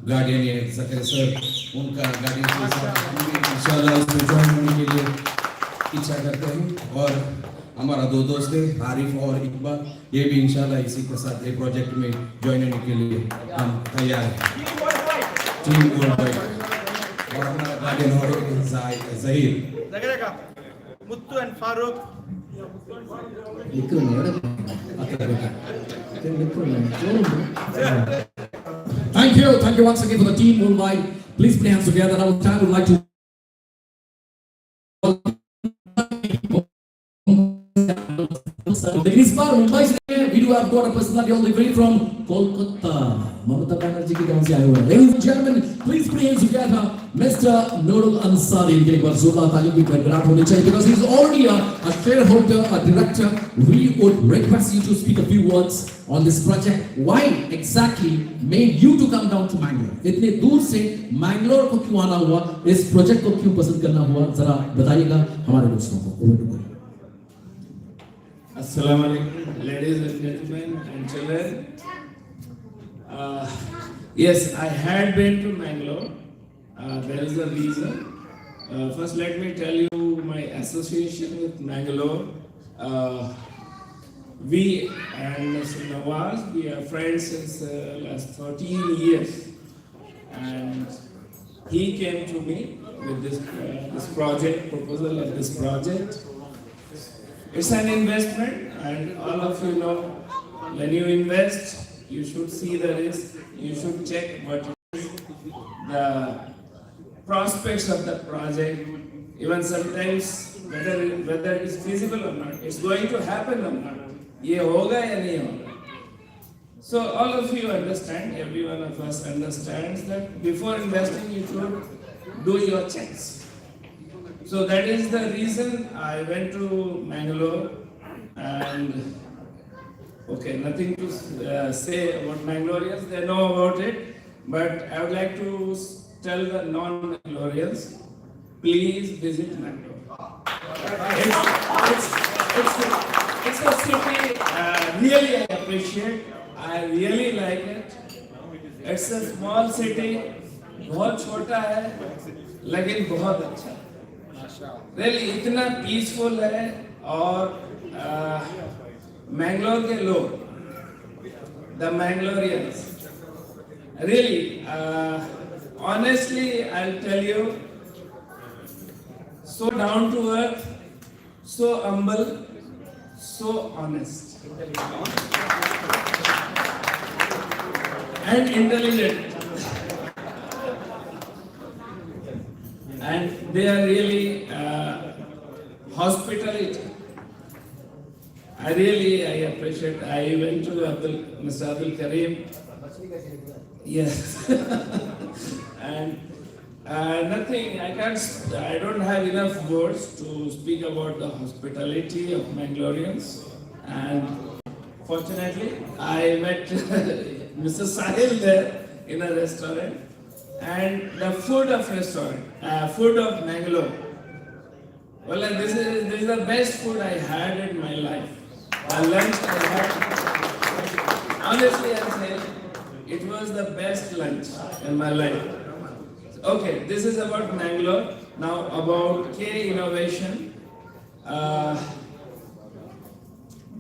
गार्डियन है जकीर सर, उनका गार्डियन के साथ हम भी इंशाल्लाह इसमें ज्वाइन होने के लिए इच्छा करते हैं. और हमारा दो दोस्त है आरिफ और इकबाल, ये भी इंशाल्लाह इसी के साथ ये प्रोजेक्ट में ज्वाइन होने के लिए हम तैयार हैं. Team worldwide. और हमारा गार्डियन और Zaheer Muthu and Farooq. Thank you once again for the team worldwide. Please put your hands together. Now, I would like to. लेकिन इस बार मुंबई से we do have got a personality all the way from Kolkata. Mamata Banerjee की गांव से आए हुए हैं. Ladies and gentlemen, please put your hands together. Mr. Nurul Ansari. इनके एक बार जोरदार तालियों की गड़गड़ाहट होनी चाहिए because he is already a shareholder, a director. We would request you to speak a few words on this project. Why exactly made you to come down to Mangalore? इतने दूर से मैंगलोर को क्यों आना हुआ? इस प्रोजेक्ट को क्यों पसंद करना हुआ? जरा बताइएगा हमारे दोस्तों को. Assalamu alaikum, ladies and gentlemen and children. Yes, I had been to Mangalore. There is a reason. First, let me tell you my association with Mangalore. We and Mr. Nawaz, we are friends since last 13 years, and he came to me with this project proposal of this project. It's an investment, and all of you know, when you invest, you should see the risk, you should check what is the prospects of the project, even sometimes whether it is feasible or not, it's going to happen or not, ye hoga ya nahi hoga. So all of you understand, every one of us understands that before investing you should do your checks. So that is the reason I went to Mangalore, and okay, nothing to say about Mangaloreans, they know about it, but I would like to tell the non-Mangaloreans, please visit Mangalore. It's a city really I appreciate, I really like it. It's a small city, बहुत छोटा है, लेकिन बहुत अच्छा है. Really इतना peaceful है, और मैंगलोर के लोग, the Mangaloreans, really honestly I'll tell you, so down to earth, so humble, so honest, and intelligent. And they are really hospitality. I appreciate. I went to Mr. Abdul Karim. Yes. And nothing. I don't have enough words to speak about the hospitality of Mangaloreans. And fortunately, I met Mr. Sahil there in a restaurant, and the food of Mangalore. Well, this is the best food I had in my life. The lunch I had, honestly, I'm saying, it was the best lunch in my life. Okay, this is about Mangalore. Now about K Innovation.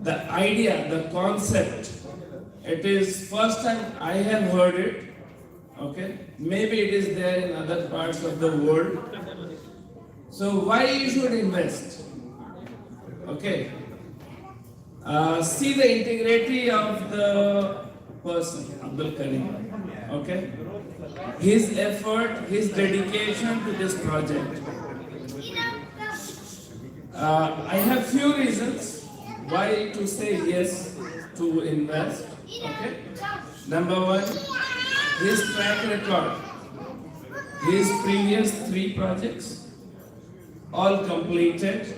The idea, the concept, it is first time I have heard it. Okay, maybe it is there in other parts of the world. So why you should invest? Okay, see the integrity of the person, Abdul Karim. Okay, his effort, his dedication to this project. I have few reasons why to say yes to invest. Okay, number one, his track record, his previous 3 projects, all completed.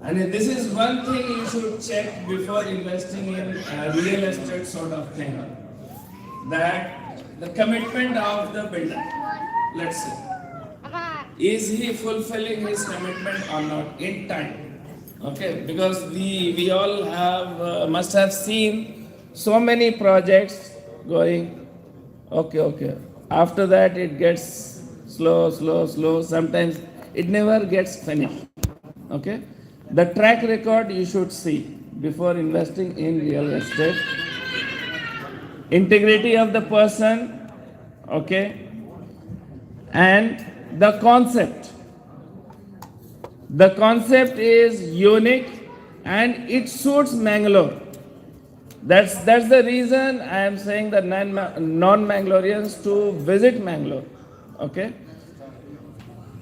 And this is one thing you should check before investing in a real estate sort of thing, that the commitment of the builder, let's say, is he fulfilling his commitment or not in time? Okay, because we all have must have seen so many projects going, okay. After that it gets slow. Sometimes it never gets finished. Okay, the track record you should see before investing in real estate. Integrity of the person, okay, and the concept. The concept is unique and it suits Mangalore. That's the reason I am saying that non-Mangaloreans to visit Mangalore. Okay.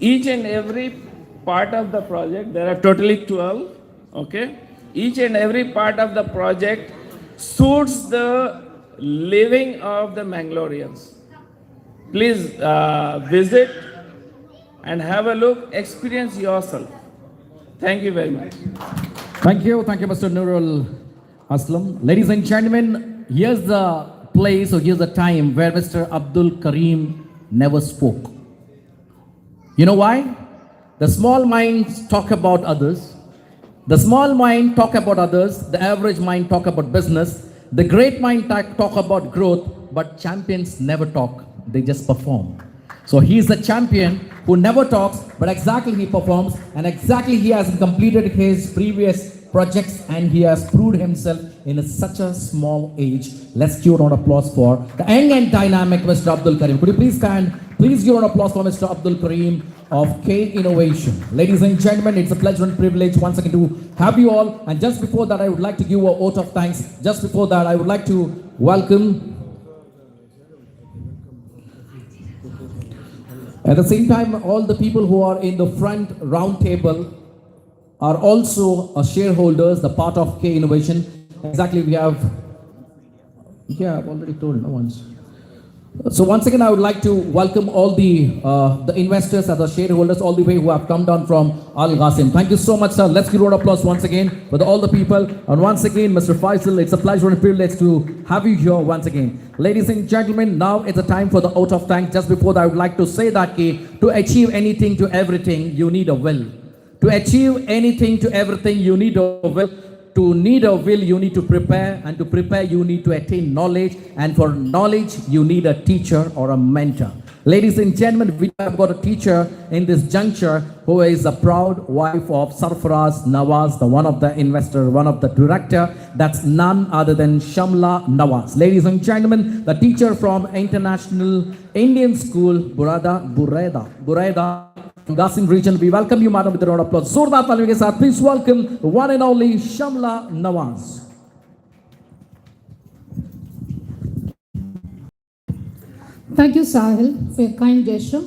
Each and every part of the project, there are totally 12. Okay. Each and every part of the project suits the living of the Mangaloreans. Please visit and have a look, experience yourself. Thank you very much. Thank you, Mr. Nurul Aslam. Ladies and gentlemen, here's the place or here's the time where Mr. Abdul Karim never spoke. You know why? The small minds talk about others. The small mind talk about others. The average mind talk about business. The great mind talk about growth. But champions never talk. They just perform. So he is the champion who never talks, but exactly he performs, and exactly he has completed his previous projects, and he has proved himself in such a small age. Let's give a round of applause for the young and dynamic Mr. Abdul Karim. Could you please stand? Please give a round of applause for Mr. Abdul Karim of K Innovation. Ladies and gentlemen, it's a pleasure and privilege once again to have you all. And just before that, I would like to give a vote of thanks. Just before that, I would like to welcome. At the same time, all the people who are in the front round table are also shareholders, the part of K Innovation. Exactly, we have, I've already told no once. So once again, I would like to welcome all the investors and the shareholders all the way who have come down from Al Ghasim. Thank you so much, sir. Let's give a round of applause once again for all the people. And once again, Mr. Faisal, it's a pleasure and privilege to have you here once again. Ladies and gentlemen, now it's the time for the vote of thanks. Just before that, I would like to say that to achieve anything to everything, you need a will. To achieve anything to everything, you need a will. To need a will, you need to prepare, and to prepare, you need to attain knowledge, and for knowledge, you need a teacher or a mentor. Ladies and gentlemen, we have got a teacher in this juncture who is a proud wife of Sarfaraz Nawaz, the one of the investor, one of the director. That's none other than Shamla Nawaz. Ladies and gentlemen, the teacher from International Indian School, Bureda, Ghasim region. We welcome you, madam, with a round of applause. Zordar taaliyon ke saath, please welcome the one and only Shamla Nawaz. Thank you, Sahil, for your kind gesture.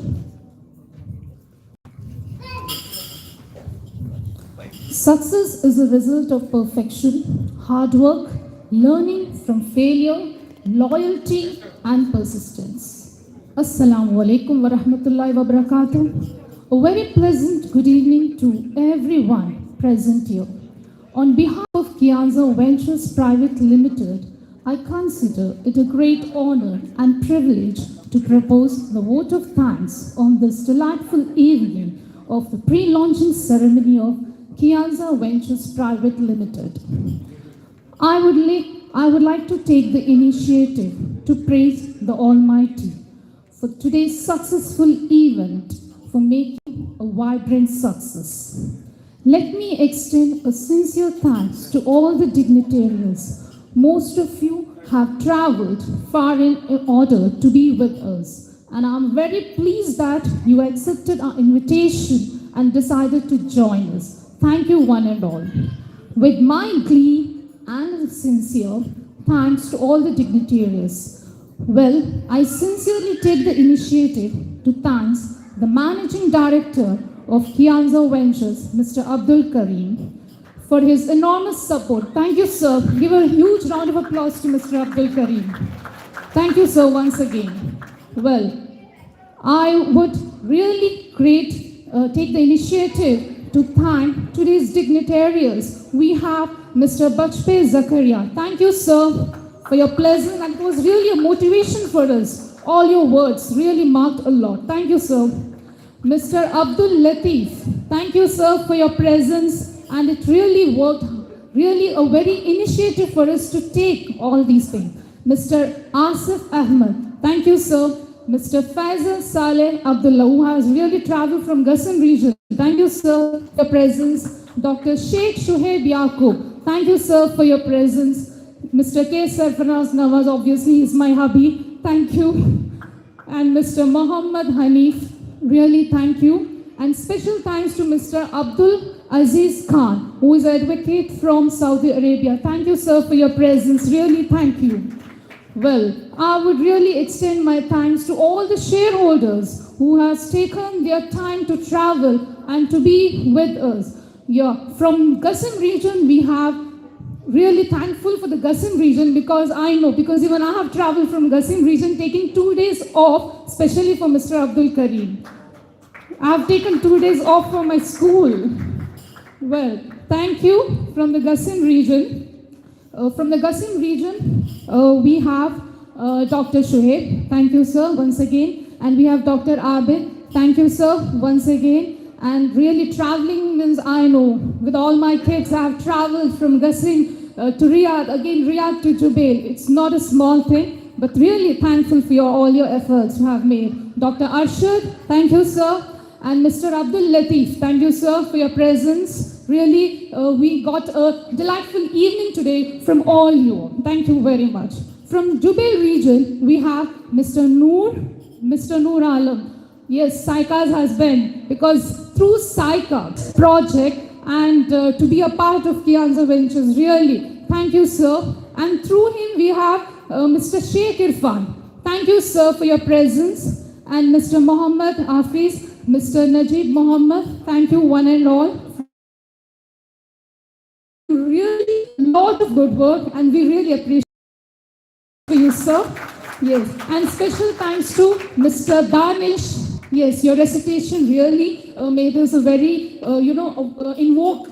Success is a result of perfection, hard work, learning from failure, loyalty, and persistence. Assalamu alaikum wa rahmatullahi wa barakatuh. A very pleasant good evening to everyone present here. On behalf of KEIANZA Ventures Private Limited, I consider it a great honor and privilege to propose the vote of thanks on this delightful evening of the pre-launching ceremony of KEIANZA Ventures Private Limited. I would like to take the initiative to praise the Almighty for today's successful event, for making a vibrant success. Let me extend a sincere thanks to all the dignitaries. Most of you have traveled far in order to be with us, and I'm very pleased that you accepted our invitation and decided to join us. Thank you one and all. With my glee and sincere thanks to all the dignitaries. Well, I sincerely take the initiative to thank the Managing Director of KEIANZA Ventures, Mr. Abdul Karim, for his enormous support. Thank you, sir. Give a huge round of applause to Mr. Abdul Karim. Thank you, sir, once again. Well, I would really take the initiative to thank today's dignitaries. We have Mr. Bajpayee Zakaria. Thank you, sir, for your pleasant, and it was really a motivation for us. All your words really marked a lot. Thank you, sir. Mr. Abdul Latif, thank you, sir, for your presence, and it really worked, really a very initiative for us to take all these things. Mr. Asif Ahmed, thank you, sir. Mr. Faisal Saleh Abdullah, who has really traveled from Gassan region, thank you, sir, for your presence. Dr. Sheikh Shuhaib Yaqub, thank you, sir, for your presence. Mr. KSA Nawaz, obviously, is my hubby, thank you. And Mr. Muhammad Hanif, really thank you. And special thanks to Mr. Abdul Aziz Khan, who is an advocate from Saudi Arabia. Thank you, sir, for your presence. Really thank you. Well, I would really extend my thanks to all the shareholders who has taken their time to travel and to be with us. Yeah, from Gassan region, we have really thankful for the Gassan region, because I know, because even I have traveled from Gassan region, taking 2 days off, especially for Mr. Abdul Karim. I have taken 2 days off from my school. Well, thank you from the Gassan region. From the Gassan region, we have Dr. Shuhaib. Thank you, sir, once again. And we have Dr. Abid. Thank you, sir, once again. And really traveling means, I know, with all my kids, I have traveled from Gassan to Riyadh, again Riyadh to Jubail. It's not a small thing, but really thankful for all your efforts you have made. Dr. Arshad, thank you, sir. And Mr. Abdul Latif, thank you, sir, for your presence. Really, we got a delightful evening today from all you. Thank you very much. From Jubail region, we have Mr. Noor Alam. Yes, Saika's husband, because through Saika project and to be a part of KEIANZA Ventures, really, thank you, sir. And through him, we have Mr. Sheikh Irfan. Thank you, sir, for your presence. And Mr. Muhammad Hafiz, Mr. Najib Muhammad, thank you one and all. Really, a lot of good work, and we really appreciate you, sir. Yes, and special thanks to Mr. Danish. Yes, your recitation really made us a very, invoke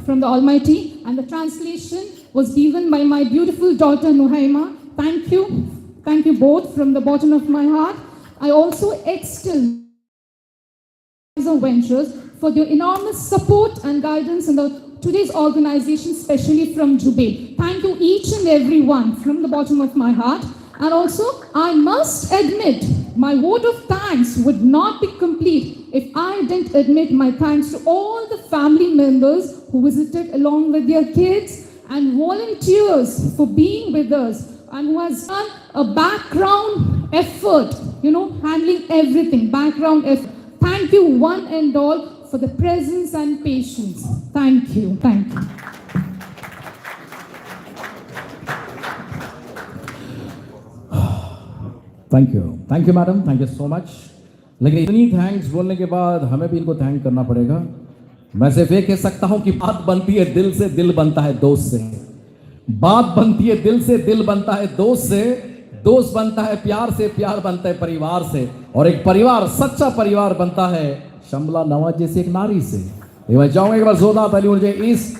from the Almighty, and the translation was given by my beautiful daughter Nuhaima. Thank you both from the bottom of my heart. I also extend the Ventures for their enormous support and guidance in today's organization, especially from Jubail. Thank you each and every one from the bottom of my heart. And also, I must admit, my vote of thanks would not be complete if I didn't admit my thanks to all the family members who visited along with their kids, and volunteers for being with us, and who has done a background effort, handling everything, background effort. Thank you one and all for the presence and patience. Thank you. Thank you. Thank you madam, thank you so much. लेकिन इतनी thanks बोलने के बाद हमें भी इनको thank करना पड़ेगा। मैं सिर्फ ये कह सकता हूं कि बात बनती है दिल से, दिल बनता है दोस्त से। बात बनती है दिल से, दिल बनता है दोस्त से, दोस्त बनता है प्यार से, प्यार बनता है परिवार से, और एक परिवार, सच्चा परिवार बनता है शम्ला नवाज जैसी एक नारी से। मैं चाहूंगा एक बार जोरदार ताली हो जाए इस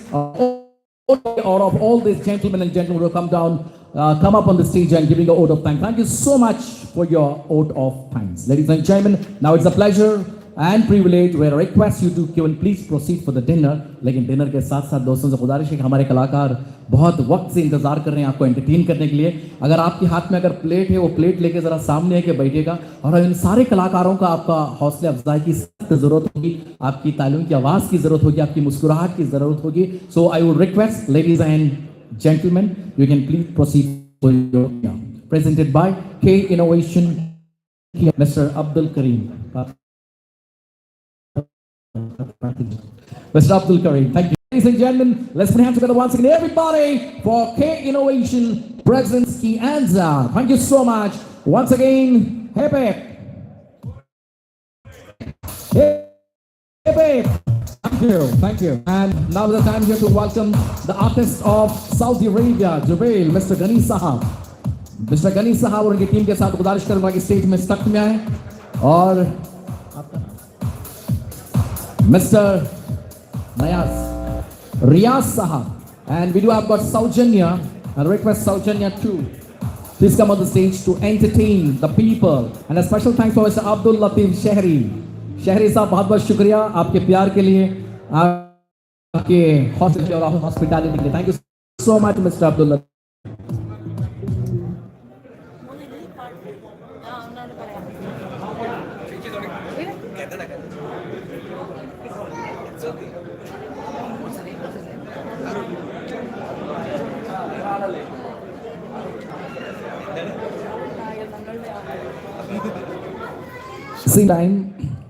or of all these gentlemen and gentlemen who come down, come up on the stage and giving a vote of thanks. Thank you so much for your vote of thanks. Ladies and gentlemen, now it's a pleasure and privilege where I request you to please proceed for the dinner. लेकिन dinner के साथ साथ दोस्तों से गुजारिश है कि हमारे कलाकार बहुत वक्त से इंतजार कर रहे हैं आपको एंटरटेन करने के लिए. अगर आपके हाथ में अगर प्लेट है वो प्लेट लेके जरा सामने आके बैठिएगा और इन सारे कलाकारों का आपका हौसला अफजाई की सख्त जरूरत होगी, आपकी तालियों की आवाज की जरूरत होगी, आपकी मुस्कुराहट की जरूरत होगी. So I would request ladies and gentlemen, you can please proceed for your presented by K Innovation, Mr. Abdul Kareem. Mr. Abdul Kareem, thank you. Ladies and gentlemen, let's put hands together once again, everybody, for K Innovation presents KEIANZA. Thank you so much. Once again, hip hip. Hip hip. Thank you. And now the time here to welcome the artist of Saudi Arabia, Jubail, Mr. Ghani Sahab. Mr. Ghani Sahab और उनकी team के साथ गुजारिश करूंगा कि stage में stuck में आए और Mr. Riyaz Sahab. And we do have got Saujanya. I request Saujanya too. Please come on the stage to entertain the people. And a special thanks for Mr. Abdul Latif Shehri. शहरी साहब बहुत बहुत शुक्रिया आपके प्यार के लिए, आपके हॉस्पिटल और हॉस्पिटैलिटी के लिए. Thank you so much mister Abdullah.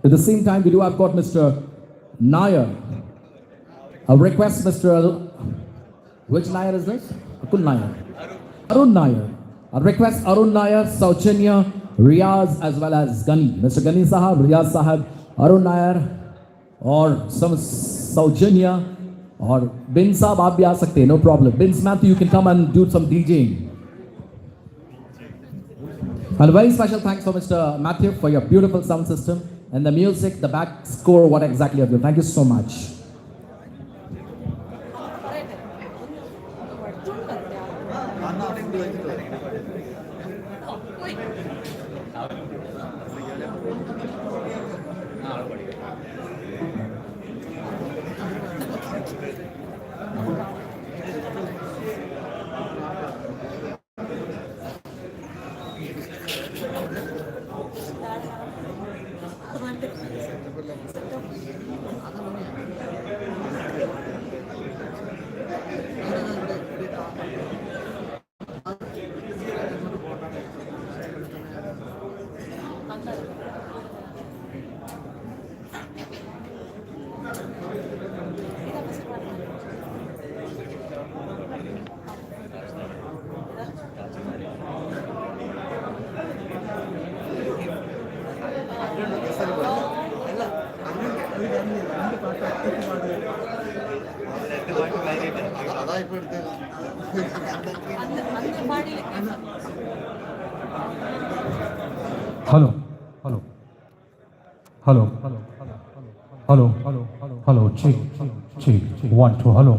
At the same time, we do have got Mr. Nair. I request Mr. Which Nair is this? Arun Nair. I request Arun Nair, Saujanya, Riyaz as well as Ghani. Mr. Ghani Sahab, Riyaz Sahab, Arun Nair or some Saujanya or Bin Sahab, aap bhi aa sakte hain, no problem. Bin Matthew, you can come and do some DJing. And a very special thanks for Mr. Matthew for your beautiful sound system. And the music, the back score, what exactly have you? Thank you so much. Hello, check, 1, 2, hello.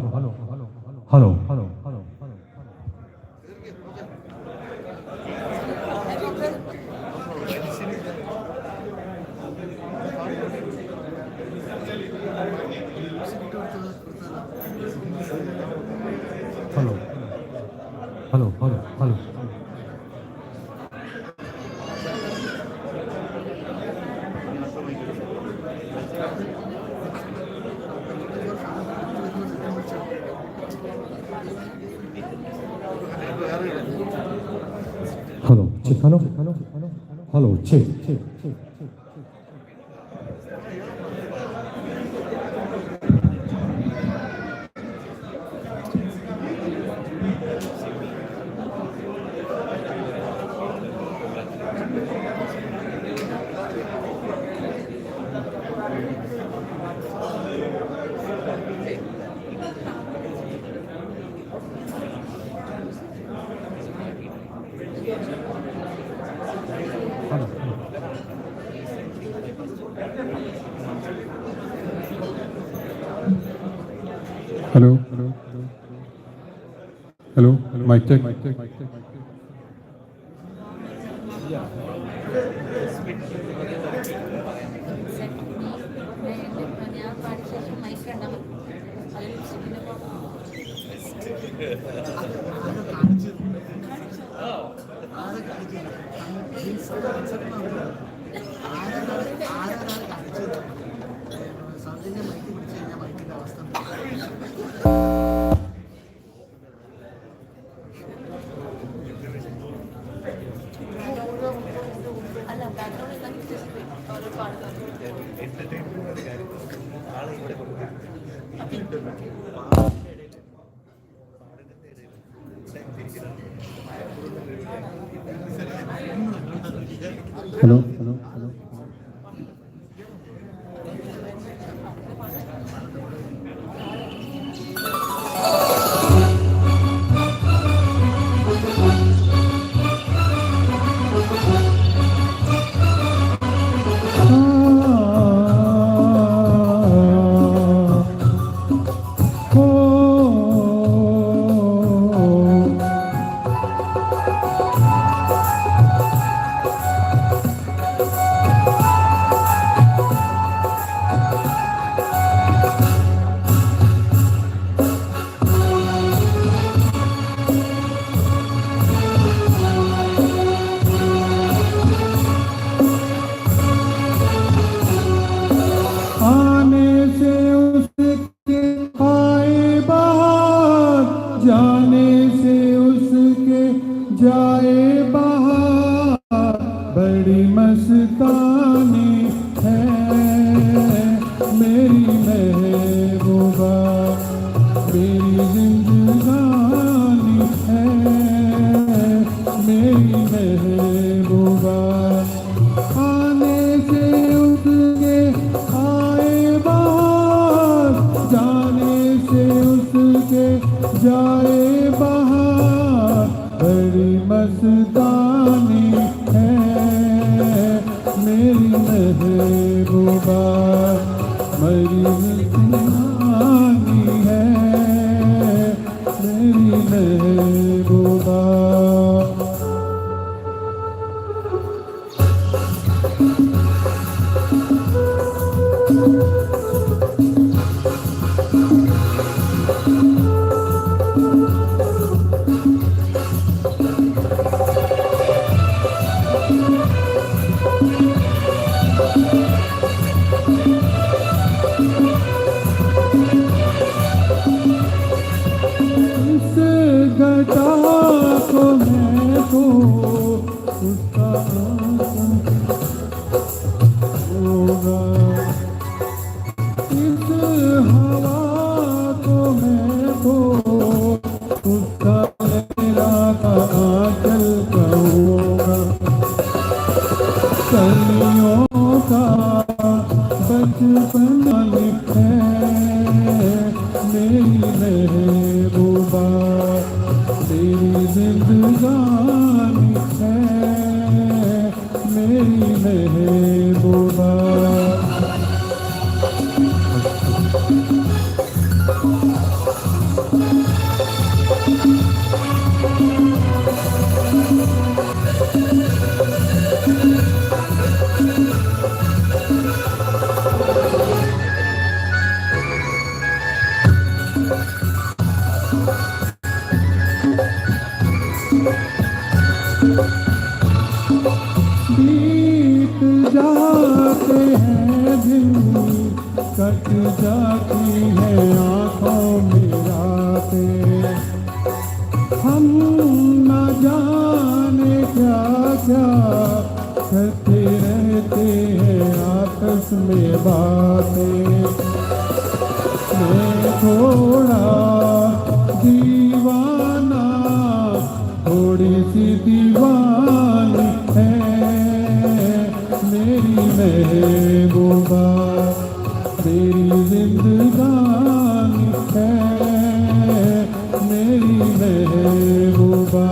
Hello, check. Hello. Hello, mic check. Hello. आने से उसके आए बाहर, जाने से उसके जाए बाहर, बड़ी मस्तानी है मेरी महबूबा, मेरी जिंदगानी है मेरी महबूबा। आने से उसके आए बाहर, जाने से उसके जाए बाहर, बड़ी मस्तानी है मेरी महबूबा, मेरी जिंदगानी है मेरी महबूबा। इस घटा को मैं तो उसका होगा, इस हवा को मैं तो उसका मेरा आंचल कहूँगा। कलियों का बचपन है मेरी महबूबा, तेरी जिंदगानी है मेरी महबूबा। बीत जाते हैं दिन, कट जाती है आँखों में रातें, हम न जाने क्या क्या करते रहते हैं आपस में बातें। मैं थोड़ा दीवाना, थोड़ी सी दीवानी है मेरी महबूबा, मेरी जिंदगानी है मेरी महबूबा।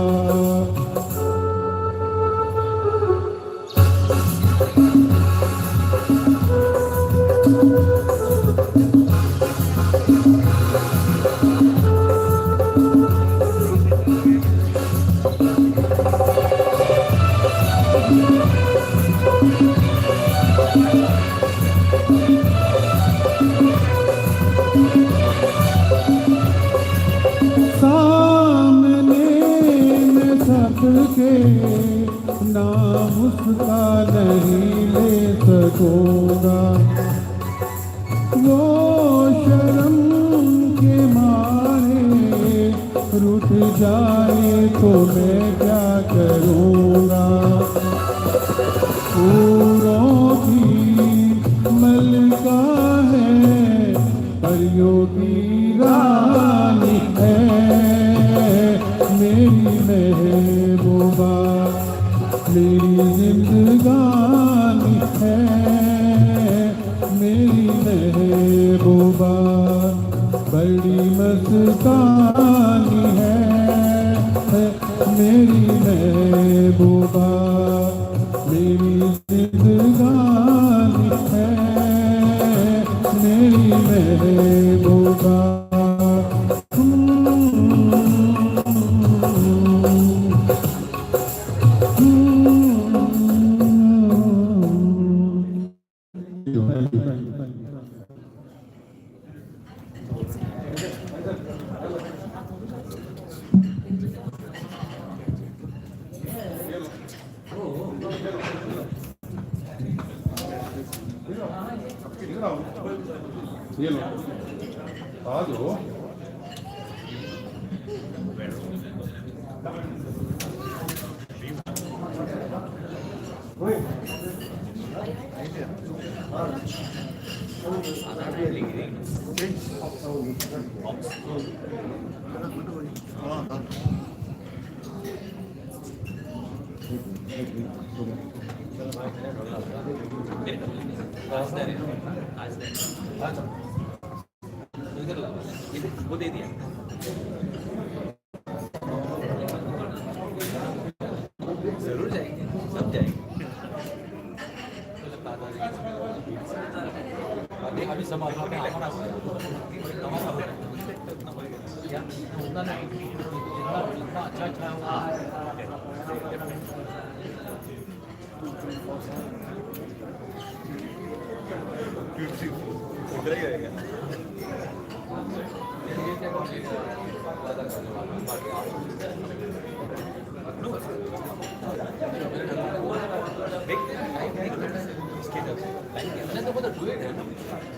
के नाम उसका नहीं ले सकूंगा। वो शर्म के मारे रुठ जाए तो मैं क्या करूँगा। फूलों की मलका है परियों की रानी है मेरी महबूबा, मेरी जिंदगानी है मेरी महबूबा, बड़ी मस्तानी है मेरी महबूबा, मेरी जिंदगानी है मेरी महबूबा।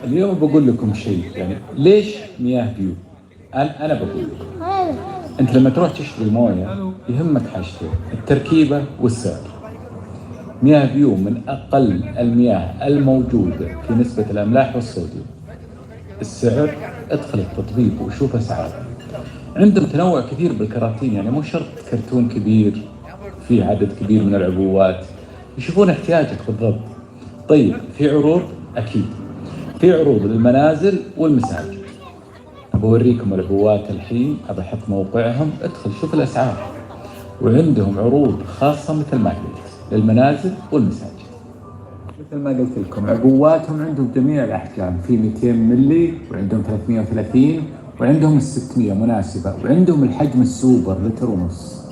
اليوم بقول لكم شيء، يعني ليش مياه بيو؟ أنا بقول لكم، أنت لما تروح تشتري موية يهمك حاجتين، التركيبة والسعر. مياه بيو من أقل المياه الموجودة في نسبة الأملاح والصوديوم. السعر ادخل التطبيق وشوف أسعاره. عندهم تنوع كثير بالكراتين، يعني مو شرط كرتون كبير فيه عدد كبير من العبوات، يشوفون احتياجك بالضبط. طيب في عروض؟ أكيد في عروض للمنازل والمساجد. أبوريكم العبوات الحين، أبحط موقعهم، ادخل شوف الأسعار. وعندهم عروض خاصة مثل ما قلت للمنازل والمساجد. مثل ما قلت لكم عبواتهم عندهم جميع الأحجام، في 200 ملي وعندهم 330 وعندهم 600 مناسبة، وعندهم الحجم السوبر لتر ونص.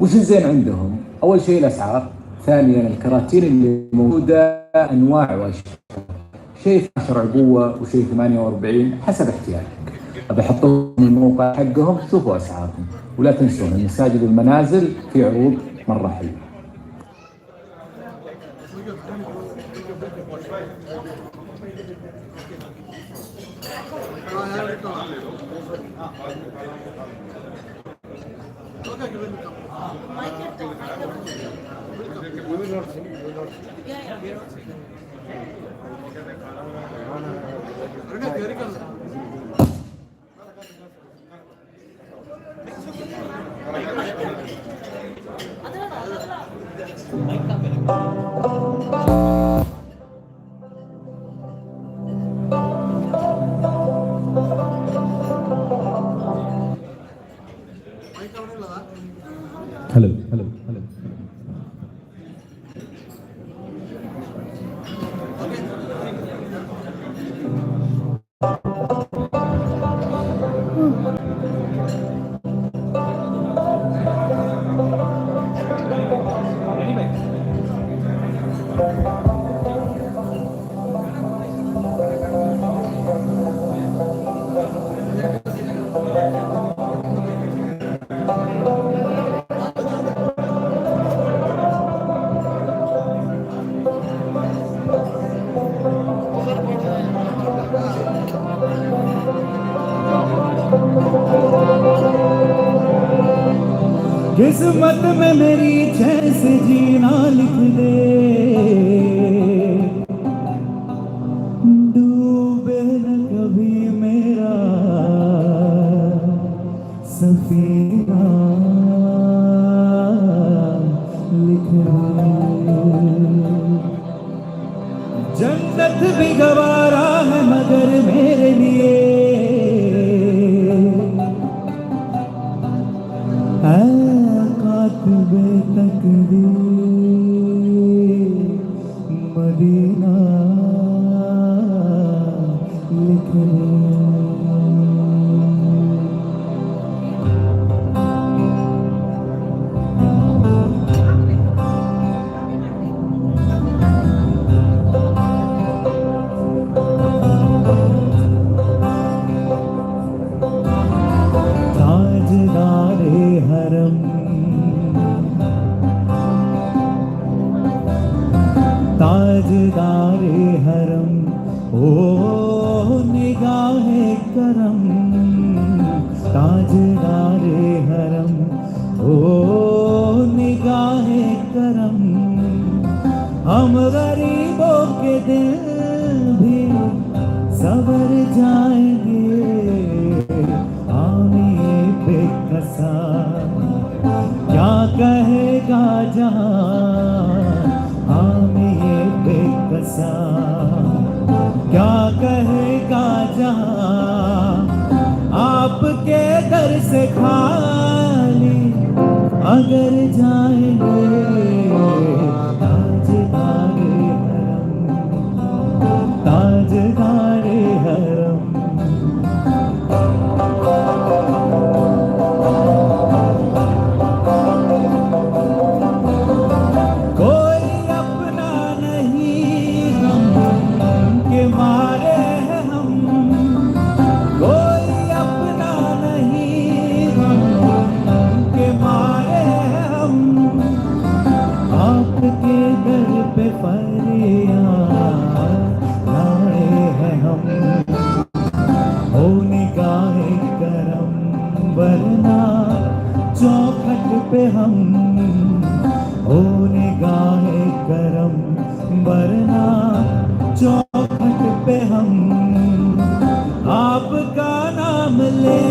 وش الزين عندهم؟ أول شيء الأسعار، ثانيا الكراتين اللي موجودة أنواع وأشكال، شيء 12 عبوة وشيء 48 حسب احتياجك. بحطهم الموقع حقهم، شوفوا أسعارهم. ولا تنسون المساجد والمنازل في عروض مرة حلوة. Hello. किस्मत में मेरी चैन से जीना लिख दे, डूबे न कभी मेरा सफीना लिख दे। जन्नत भी गवारा है मगर मेरे लिए है कातिबे तकदीर मदीना लिख दे। ताजदारे हरम ताजदारे हरम ओ निगाहे करम, ताजदारे हरम ओ निगाहे करम। हम गरीबों के दिल भी सवर जाएंगे, आमिए बेकसा क्या कहेगा जहां, आमिए बेकसा क्या कहेगा जहां। आपके दर से खाली अगर जाएंगे, ताजदारे हरम ताजदारे हरम। कोई अपना नहीं हम के मारे हैं हम, कोई अपना नहीं हम के मारे हैं हम। आपके दर पे फरियाद लाए हैं हम, हो निगाहे करम वरना चौखट पे हम, हो निगाहे करम वरना चौखट पे हम। आपका नाम ले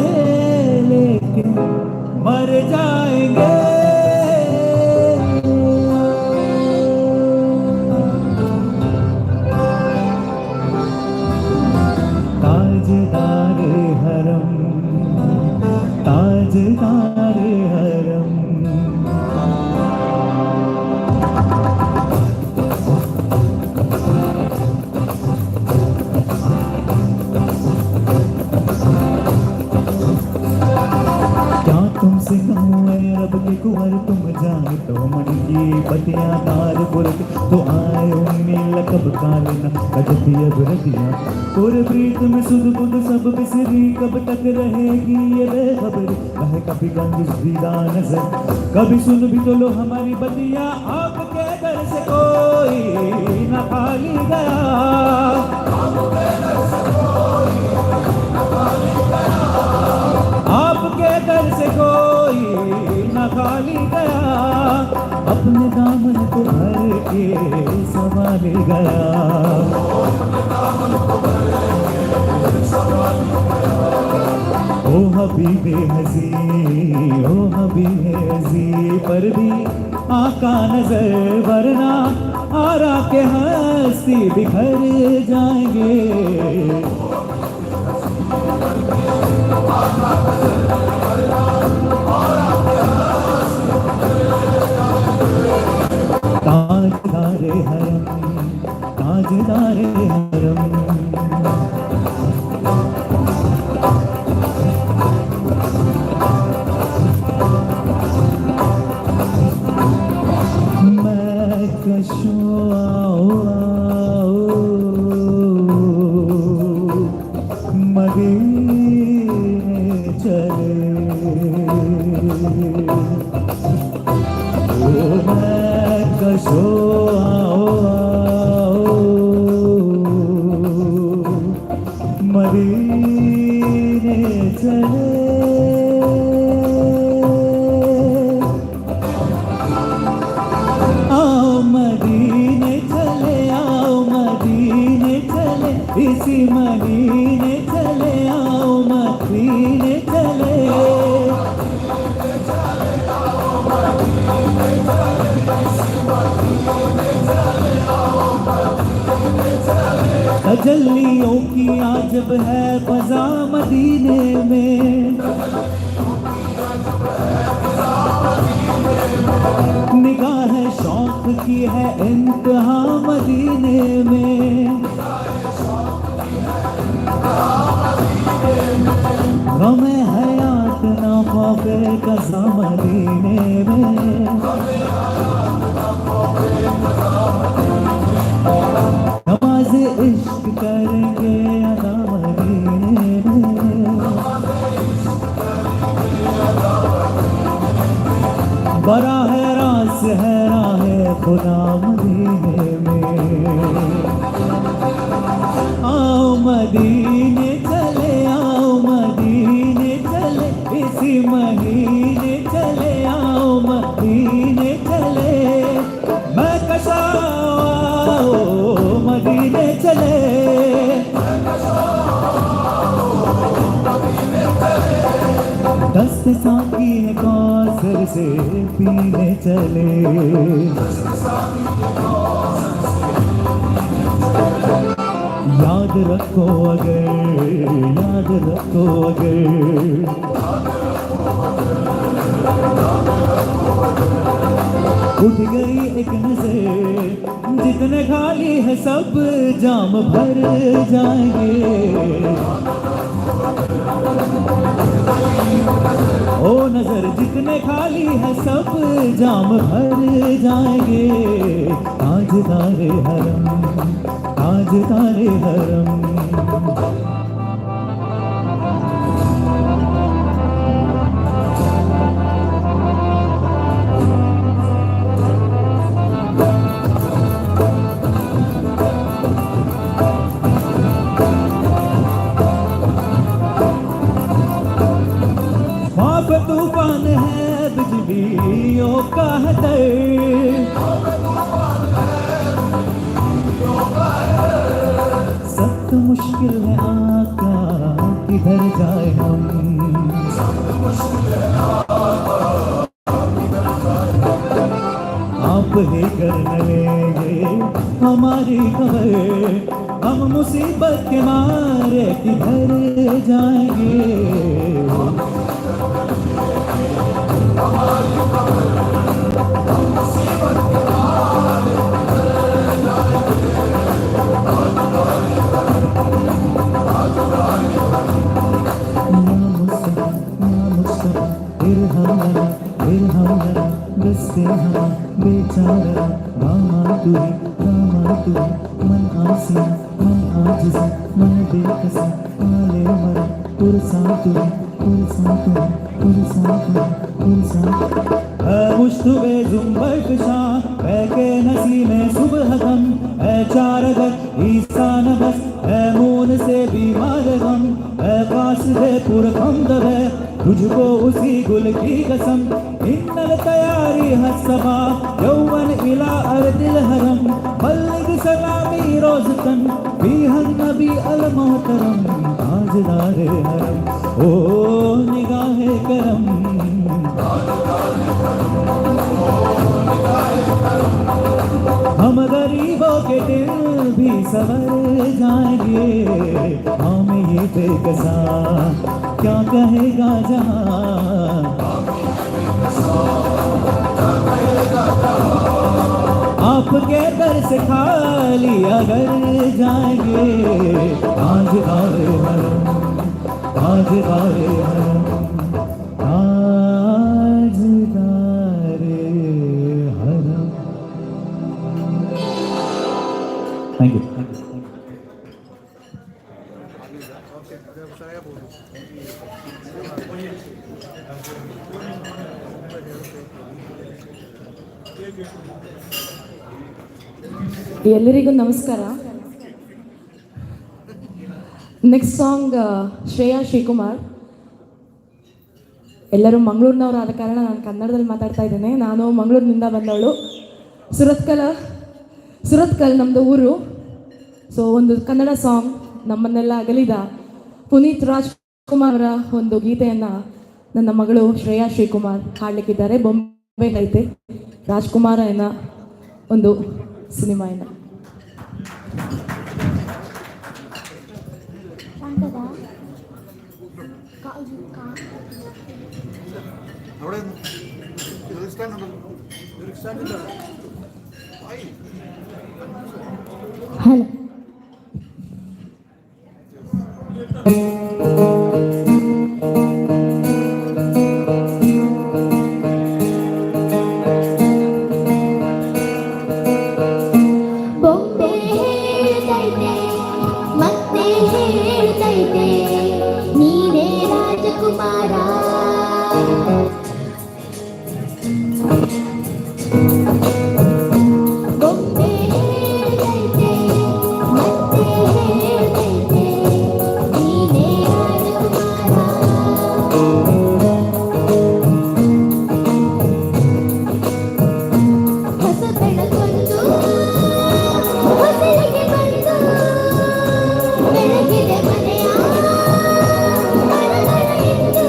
लेके मर जाएंगे, ताजदारे हरम ताजदारे हरम। क्या तुमसे कहूँ ऐ रब के कुंवर तुम जाने तो मन की बतियाँ तार बुरक तो आए उनमें लकब कालना कटती अब रतियाँ पूरे प्रीत में सुध बुध सब बिसरी कब तक रहेगी ये बेखबरी। कहे कभी गंज दीदा नजर कभी सुन भी तो लो हमारी बतियाँ, आपके दर से कोई न खाली गया, आपके दर से कोई न खाली गया। अपने दामन को भर के संभाले गया, ओ हबीबे हजी ओ हबीबे हजी पर भी आका नजर वरना आरा के हस्ती बिखर जाएंगे। ताजदारे हरम ताजदारे हरम। मैं कशो आओ मदीने चले, ओ मैं कशो आओ मदीने चले। इसी महीने चले आओ मदीने चले तजल्लियों की आजब है फज़ा मदीने में निगाह शौक की है इंतहा मदीने में गमे हयात ना खौफे कज़ा मदीने में नमाज इश्क करेंगे अदा मदीने में बड़ा है रास है राह खुदा मदीने में आओ मदीने चले आओ मदीने चले इसी महीने चले आओ मदीने चले मैं कशा मदीने चले दस्त साकी है कौसर से पीने चले याद रखो अगर उठ गई एक नजर जितने खाली है सब जाम भर जाएंगे ओ नजर जितने खाली है सब जाम भर जाएंगे ताजदारे हरम तूफान है बिजलियों का हतर सख्त मुश्किल है आका किधर जाए हम आप ही कर न लेंगे हमारी खबर हम मुसीबत के मारे किधर जाएंगे बेचारा मन आसी मन आजिज मन बेकसी आले मरा पुरसा मुश्तबे जुम्बर फिशा के नसी में सुबह गम चारगत ईसा नबस मून से बीमार गम कासिदे पुरखम दबे तुझको उसी गुल की कसम इन्नल तैयारी हसबा यौवन इला अर्दिल हरम बल्लिग सलामी रोज़तन बीहन नबी अल मोहतरम ताजदारे हरम ओ निगाहे करम हम गरीबों के दिल भी संवर जाएंगे हमें ये बेकसा क्या कहेगा जहां आपके दर से खाली अगर जाएंगे ताजदारे हरम ताजदारे हरम Thank you. ಎಲ್ಲರಿಗೂ ನಮಸ್ಕಾರ. Next song Shreya Srikumar. ಎಲ್ಲರೂ ಮಂಗಳೂರಿನವರು ಆದ ಕಾರಣ ನಾನು ಕನ್ನಡದಲ್ಲಿ ಮಾತಾಡ್ತಾ ಇದ್ದೇನೆ. ನಾನು ಮಂಗಳೂರಿನಿಂದ ಬಂದವಳು. ಸುರತ್ಕಲ್ ನಮ್ಮದು ಊರು. ಸೊ ಒಂದು ಕನ್ನಡ ಸಾಂಗ್ ನಮ್ಮನ್ನೆಲ್ಲ ಅಗಲಿದ ಪುನೀತ್ ರಾಜ್ಕುಮಾರ್ ಅವರ ಒಂದು ಗೀತೆಯನ್ನು ನನ್ನ ಮಗಳು ಶ್ರೇಯಾ ಶ್ರೀಕುಮಾರ್ ಹಾಡಲಿಕ್ಕಿದ್ದಾರೆ. ಬೊಂಬೆ ಐತೆ ರಾಜ್ಕುಮಾರ ಎನ್ನ ಒಂದು ಸಿನಿಮಾ ಏನ ಹಲೋ ಬೊಂಬೆ ಹೇಳ್ತೈತೆ ಮತ್ತೆ ಹೇಳ್ತೈತೆ ನೀನೇ ರಾಜಕುಮಾರ. ಬೊಂಬೆ ಹೇಳ್ತೈತೆ ಮತ್ತೆ ಹೇಳ್ತೈತೆ ನೀನೇ ರಾಜಕುಮಾರ. ಹೊಸ ಬೆಳಕೊಂದು ಹೊಸಲಿಗೆ ಬಂದು ಬೆಳಗಿದೆ ಮನೆಯ ಮನಗಳ ಎಂದು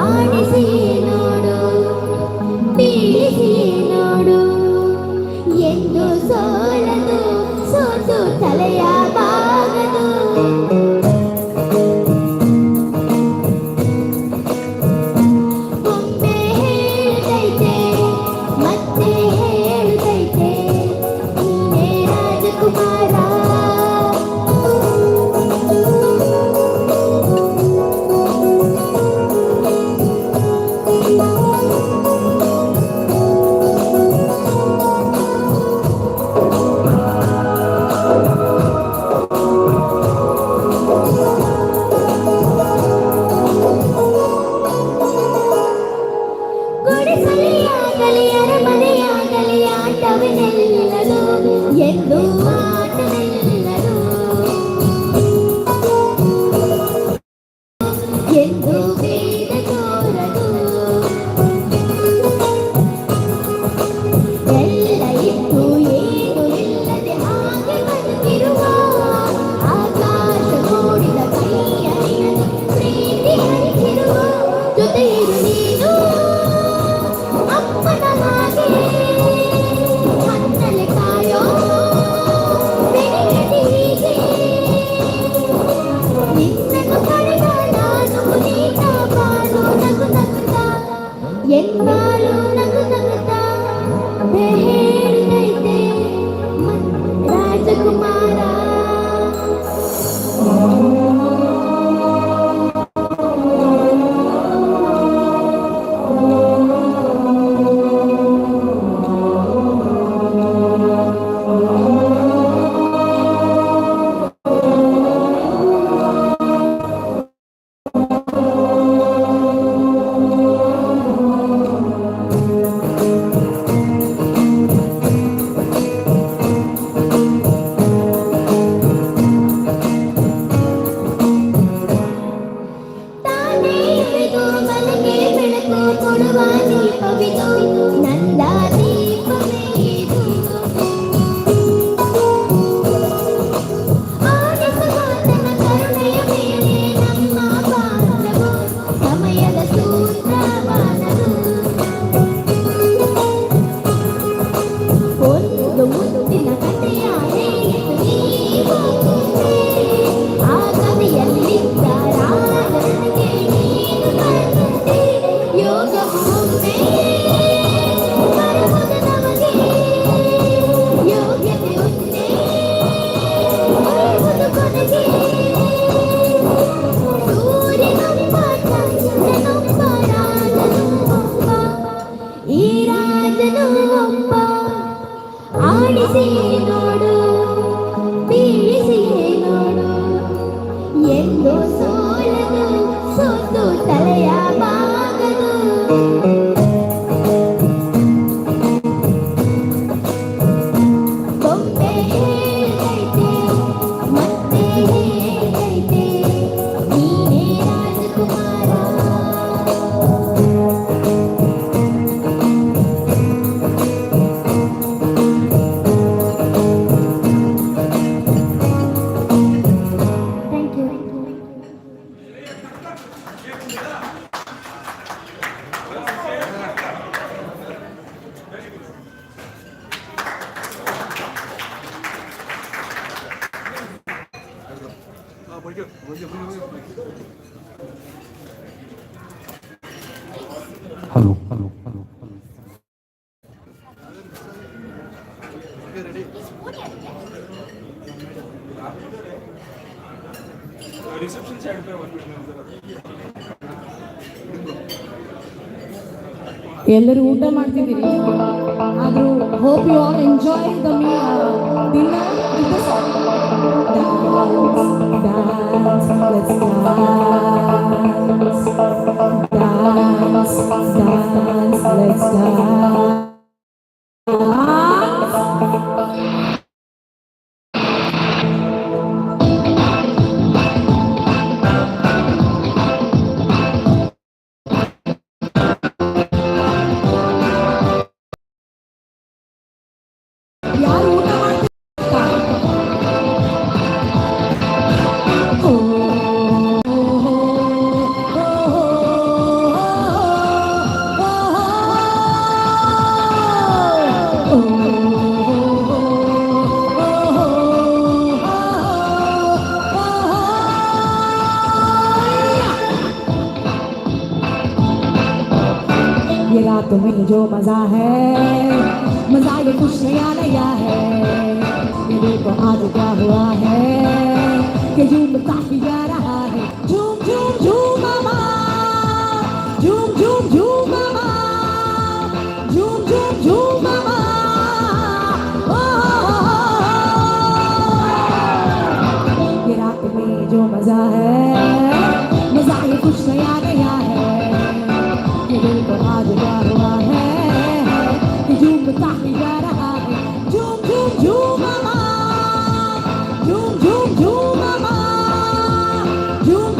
ಆಡಿಸಿ ನೋಡು ಬೀಳಿಸಿ ನೋಡು ಎಂದು ಸೋಲದು ಸೋತು ತಲೆಯ ಬಾಗದು. ಬೊಂಬೆ ಹೇಳ್ತೈತೆ ಮತ್ತೆ ಹೇಳ್ತೈತೆ ನೀನೇ ರಾಜಕುಮಾರ. ಗುಡಿಸಲೆಯಾಗಲಿ ಅರಮನೆಯಾಗಲಿ ಆಟವೇ ನಿಲ್ಲದು ಎಂದು ಆಟ ನಿಲ್ಲದು ಎಂದು ಬೇಡ ತೋರದು. ಎಲ್ಲ ಇತ್ತು ಏನು ಇಲ್ಲದೆ ಹಾಗೆ ಬದುಕಿರುವ ಆಕಾಶ ಮೂಡಿದ ಕೈಯ ನಿನಗೆ ಪ್ರೀತಿ ಹರಿಸಿರುವ ಜೊತೆ ಇರು ನೀನು ಅಪ್ಪನ ಹಾಗೆ ಮನ್ನಲೆ ಕಾಯೋ ಬೆಳೆಯಲಿ ಹೀಗೆ ನಿನ್ನನ್ನು ಪಡೆದ ನಾನು ಪುನೀತ ಬಾಳು ನಗು ನಗುತ್ತಾ ಎನ್ನಾಳು ನಗು ನಗುತ್ತಾ ಹೇಳ್ತೈತೆ ರಾಜಕುಮಾರ. Hello, hello, hello, hello. Reception side पे ಎಲ್ಲರೂ ಊಟ ಮಾಡ್ತಿದ್ದೀರಿ ಆದರೂ hope you all enjoy the dinner with the song dance let's dance dance let's dance ಯಾರು ಊಟ ये रात में जो मजा है मजा ये कुछ नया नया है ये देखो आज क्या हुआ है कि झूमता पिया रहा है झूम झूम झूम मामा झूम झूम झूम मामा झूम झूम झूम मामा ये रात में जो मजा है मजा ये कुछ नया नया है ये दिल को आज क्या हुआ है कि झूमता ही जा रहा है झूम झूम झूम मामा झूम झूम झूम मामा झूम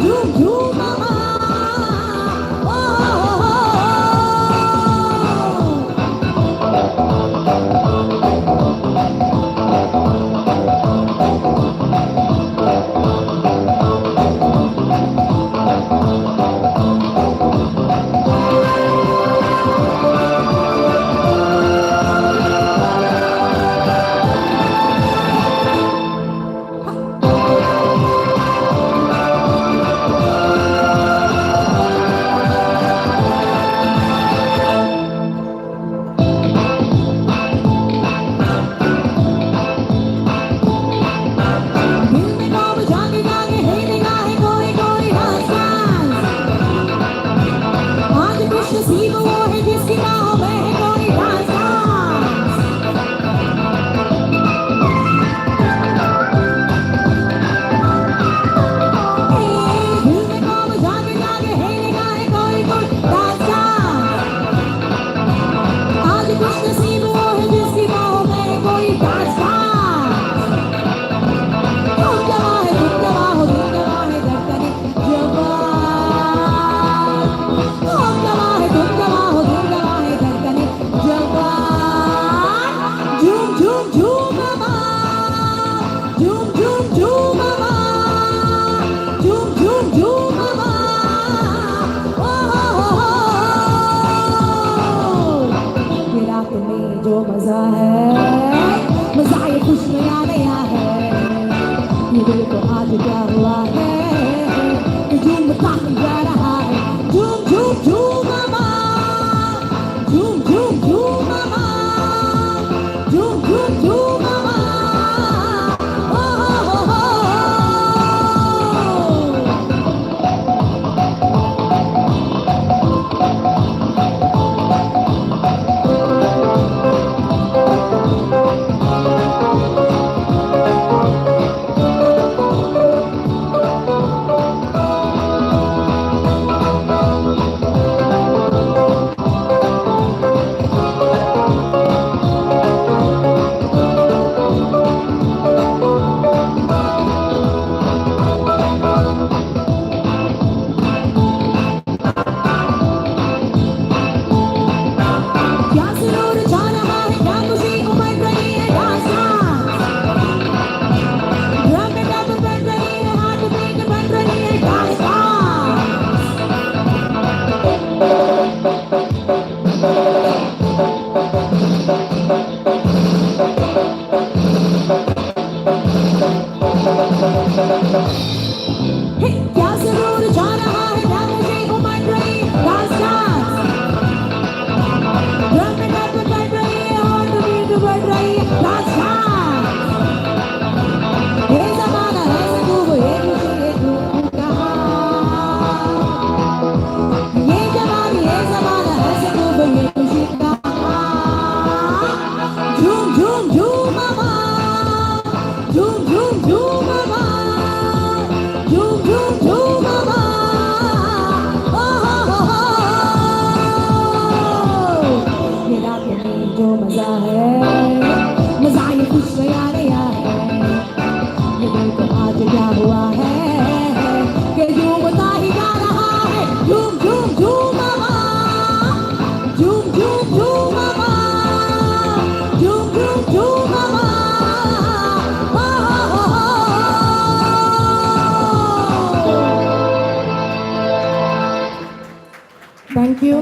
you.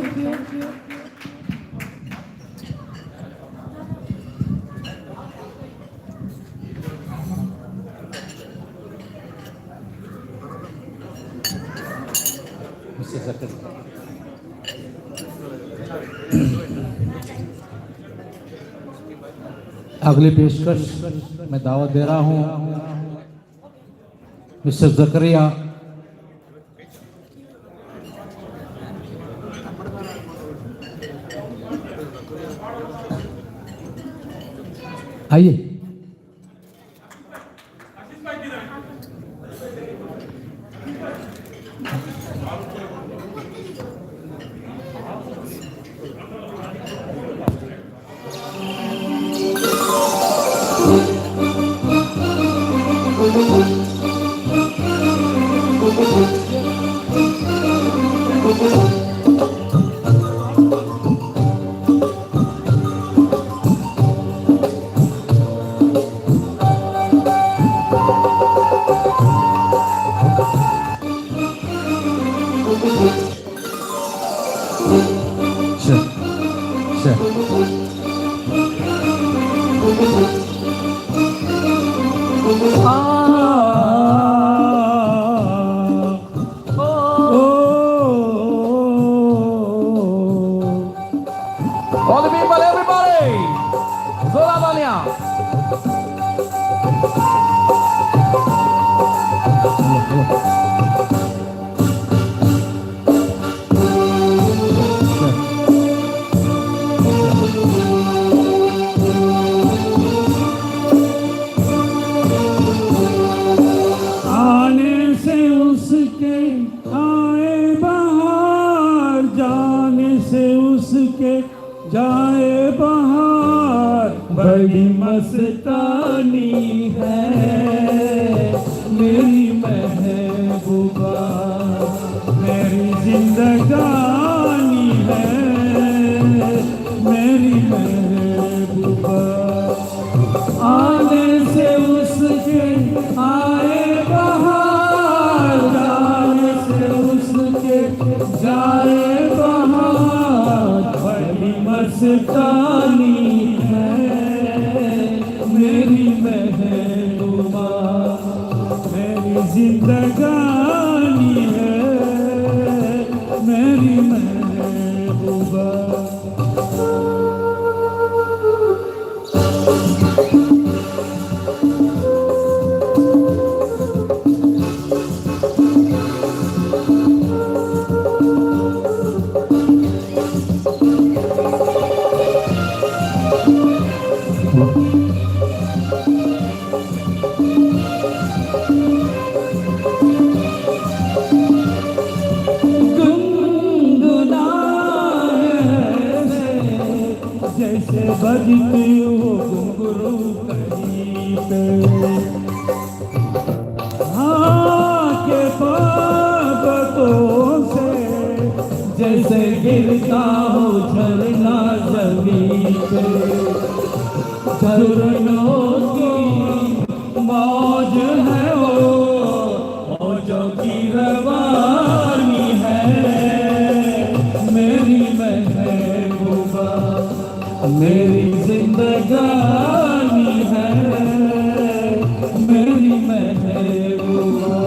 Mr. Zakaria. अगली पेशकश मैं दावत दे रहा हूं मिस्टर जकरिया आइए। All the people, everybody! Zola Bania! आने से उसके आए बाहर, जाने से उसके जाए बाहर, बड़ी मस्तानी है मेरी महबूबा, मेरी जिंदगानी है मेरी महबूबा। आने से उसके आए बाहर, जाने से उसके जाए बाहर, बड़ी मस्तानी है मेरी महबूबा, मेरी जिंदगानी है मेरी महबूबा। जैसे बजती हो घुंघरू कहीं पे, हाँ के पर्वतों से जैसे गिरता हो झरना जमीन पे, झरनों की मौज है वो मौजों की रवानी है मेरी महबूबा, मेरी जिंदगानी है मेरी महबूबा।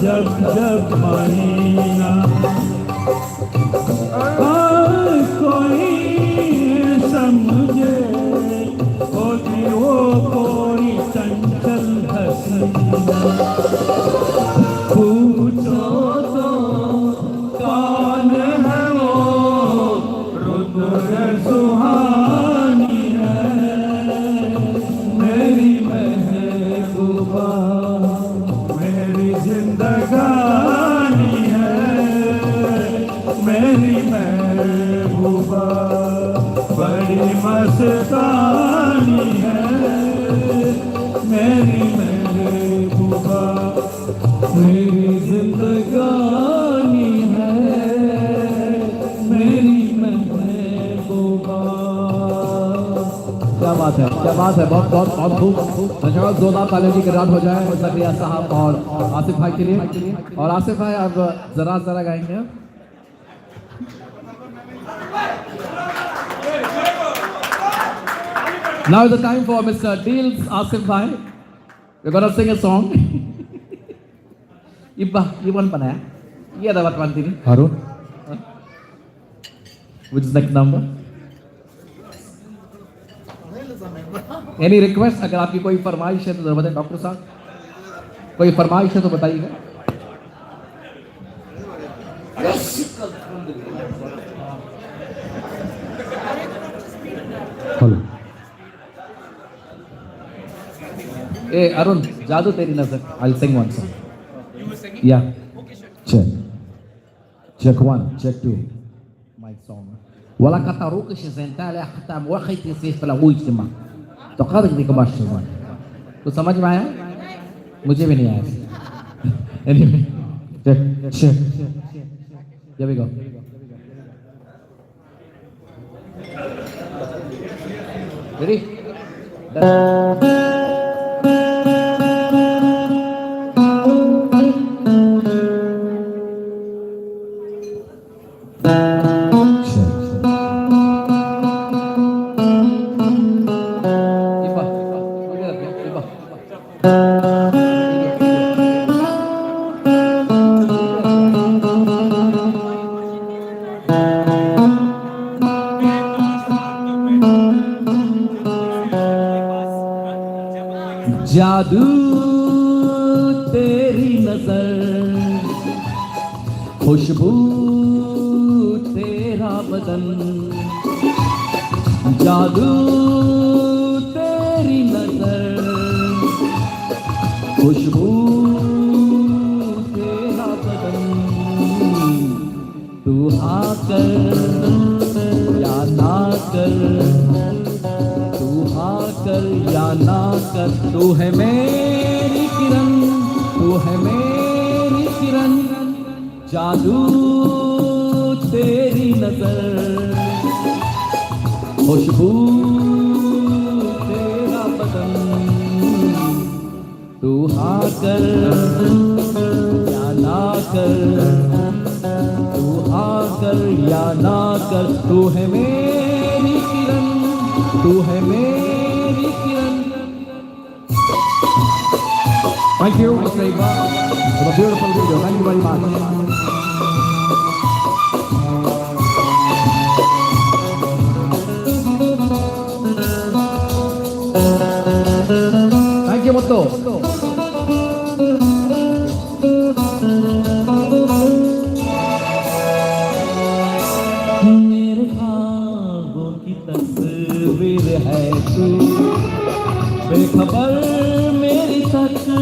जब जब महीना कोई समझे होती वो कोई चंचल हसीना, पूछो तो कौन है वो रुद्र सुहानी है मेरी महबूबा, मेरी जिंदगानी है मस्तानी है मेरी महबूबा मेरी जिंदगानी है मेरी महबूबा। क्या बात है, क्या बात है, बहुत बहुत बहुत खूब। धन्यवाद, जोरदार तालियों की गिराट हो जाए ज़करिया साहब और आसिफ भाई के लिए। और आसिफ भाई अब जरा जरा गाएंगे। Now is the time for Mr. Deals Asif Bhai. We're gonna sing a song. Ibba, you want panaya? Yeah, the one thing. Harun, Which is next number? Any request? अगर आपकी कोई फरमाइश है तो जरा बताएं डॉक्टर साहब। कोई फरमाइश है तो बताइएगा। hello. ए अरुण, जादू तेरी नजर। I'll sing one song. Yeah. Check. Check 1, check 2. My song. ولا كتروكش زنتالي حتى موخيت يسيف لا ويجتمع. تقارن دي كباش زمان. तो समझ में आया? मुझे भी नहीं आया। Anyway, check, check. Here we go. Ready? जादू तेरी नजर, खुशबू तेरा बदन, जादू तेरी नजर, खुशबू तेरा बदन, तू हाँ कर या ना कर, तू हाँ कर या ना कर, तू है मेरी किरण, तू है मेरी किरण, जादू तेरी नजर, खुशबू तेरा बदन, तू हाँ कर या ना कर, तू हाँ कर या ना कर, तू है मेरी किरण, तू है मेरी किरण। Thank you, Mr. Iqbal, for the beautiful video. Thank you very much. Thank you, Muttu.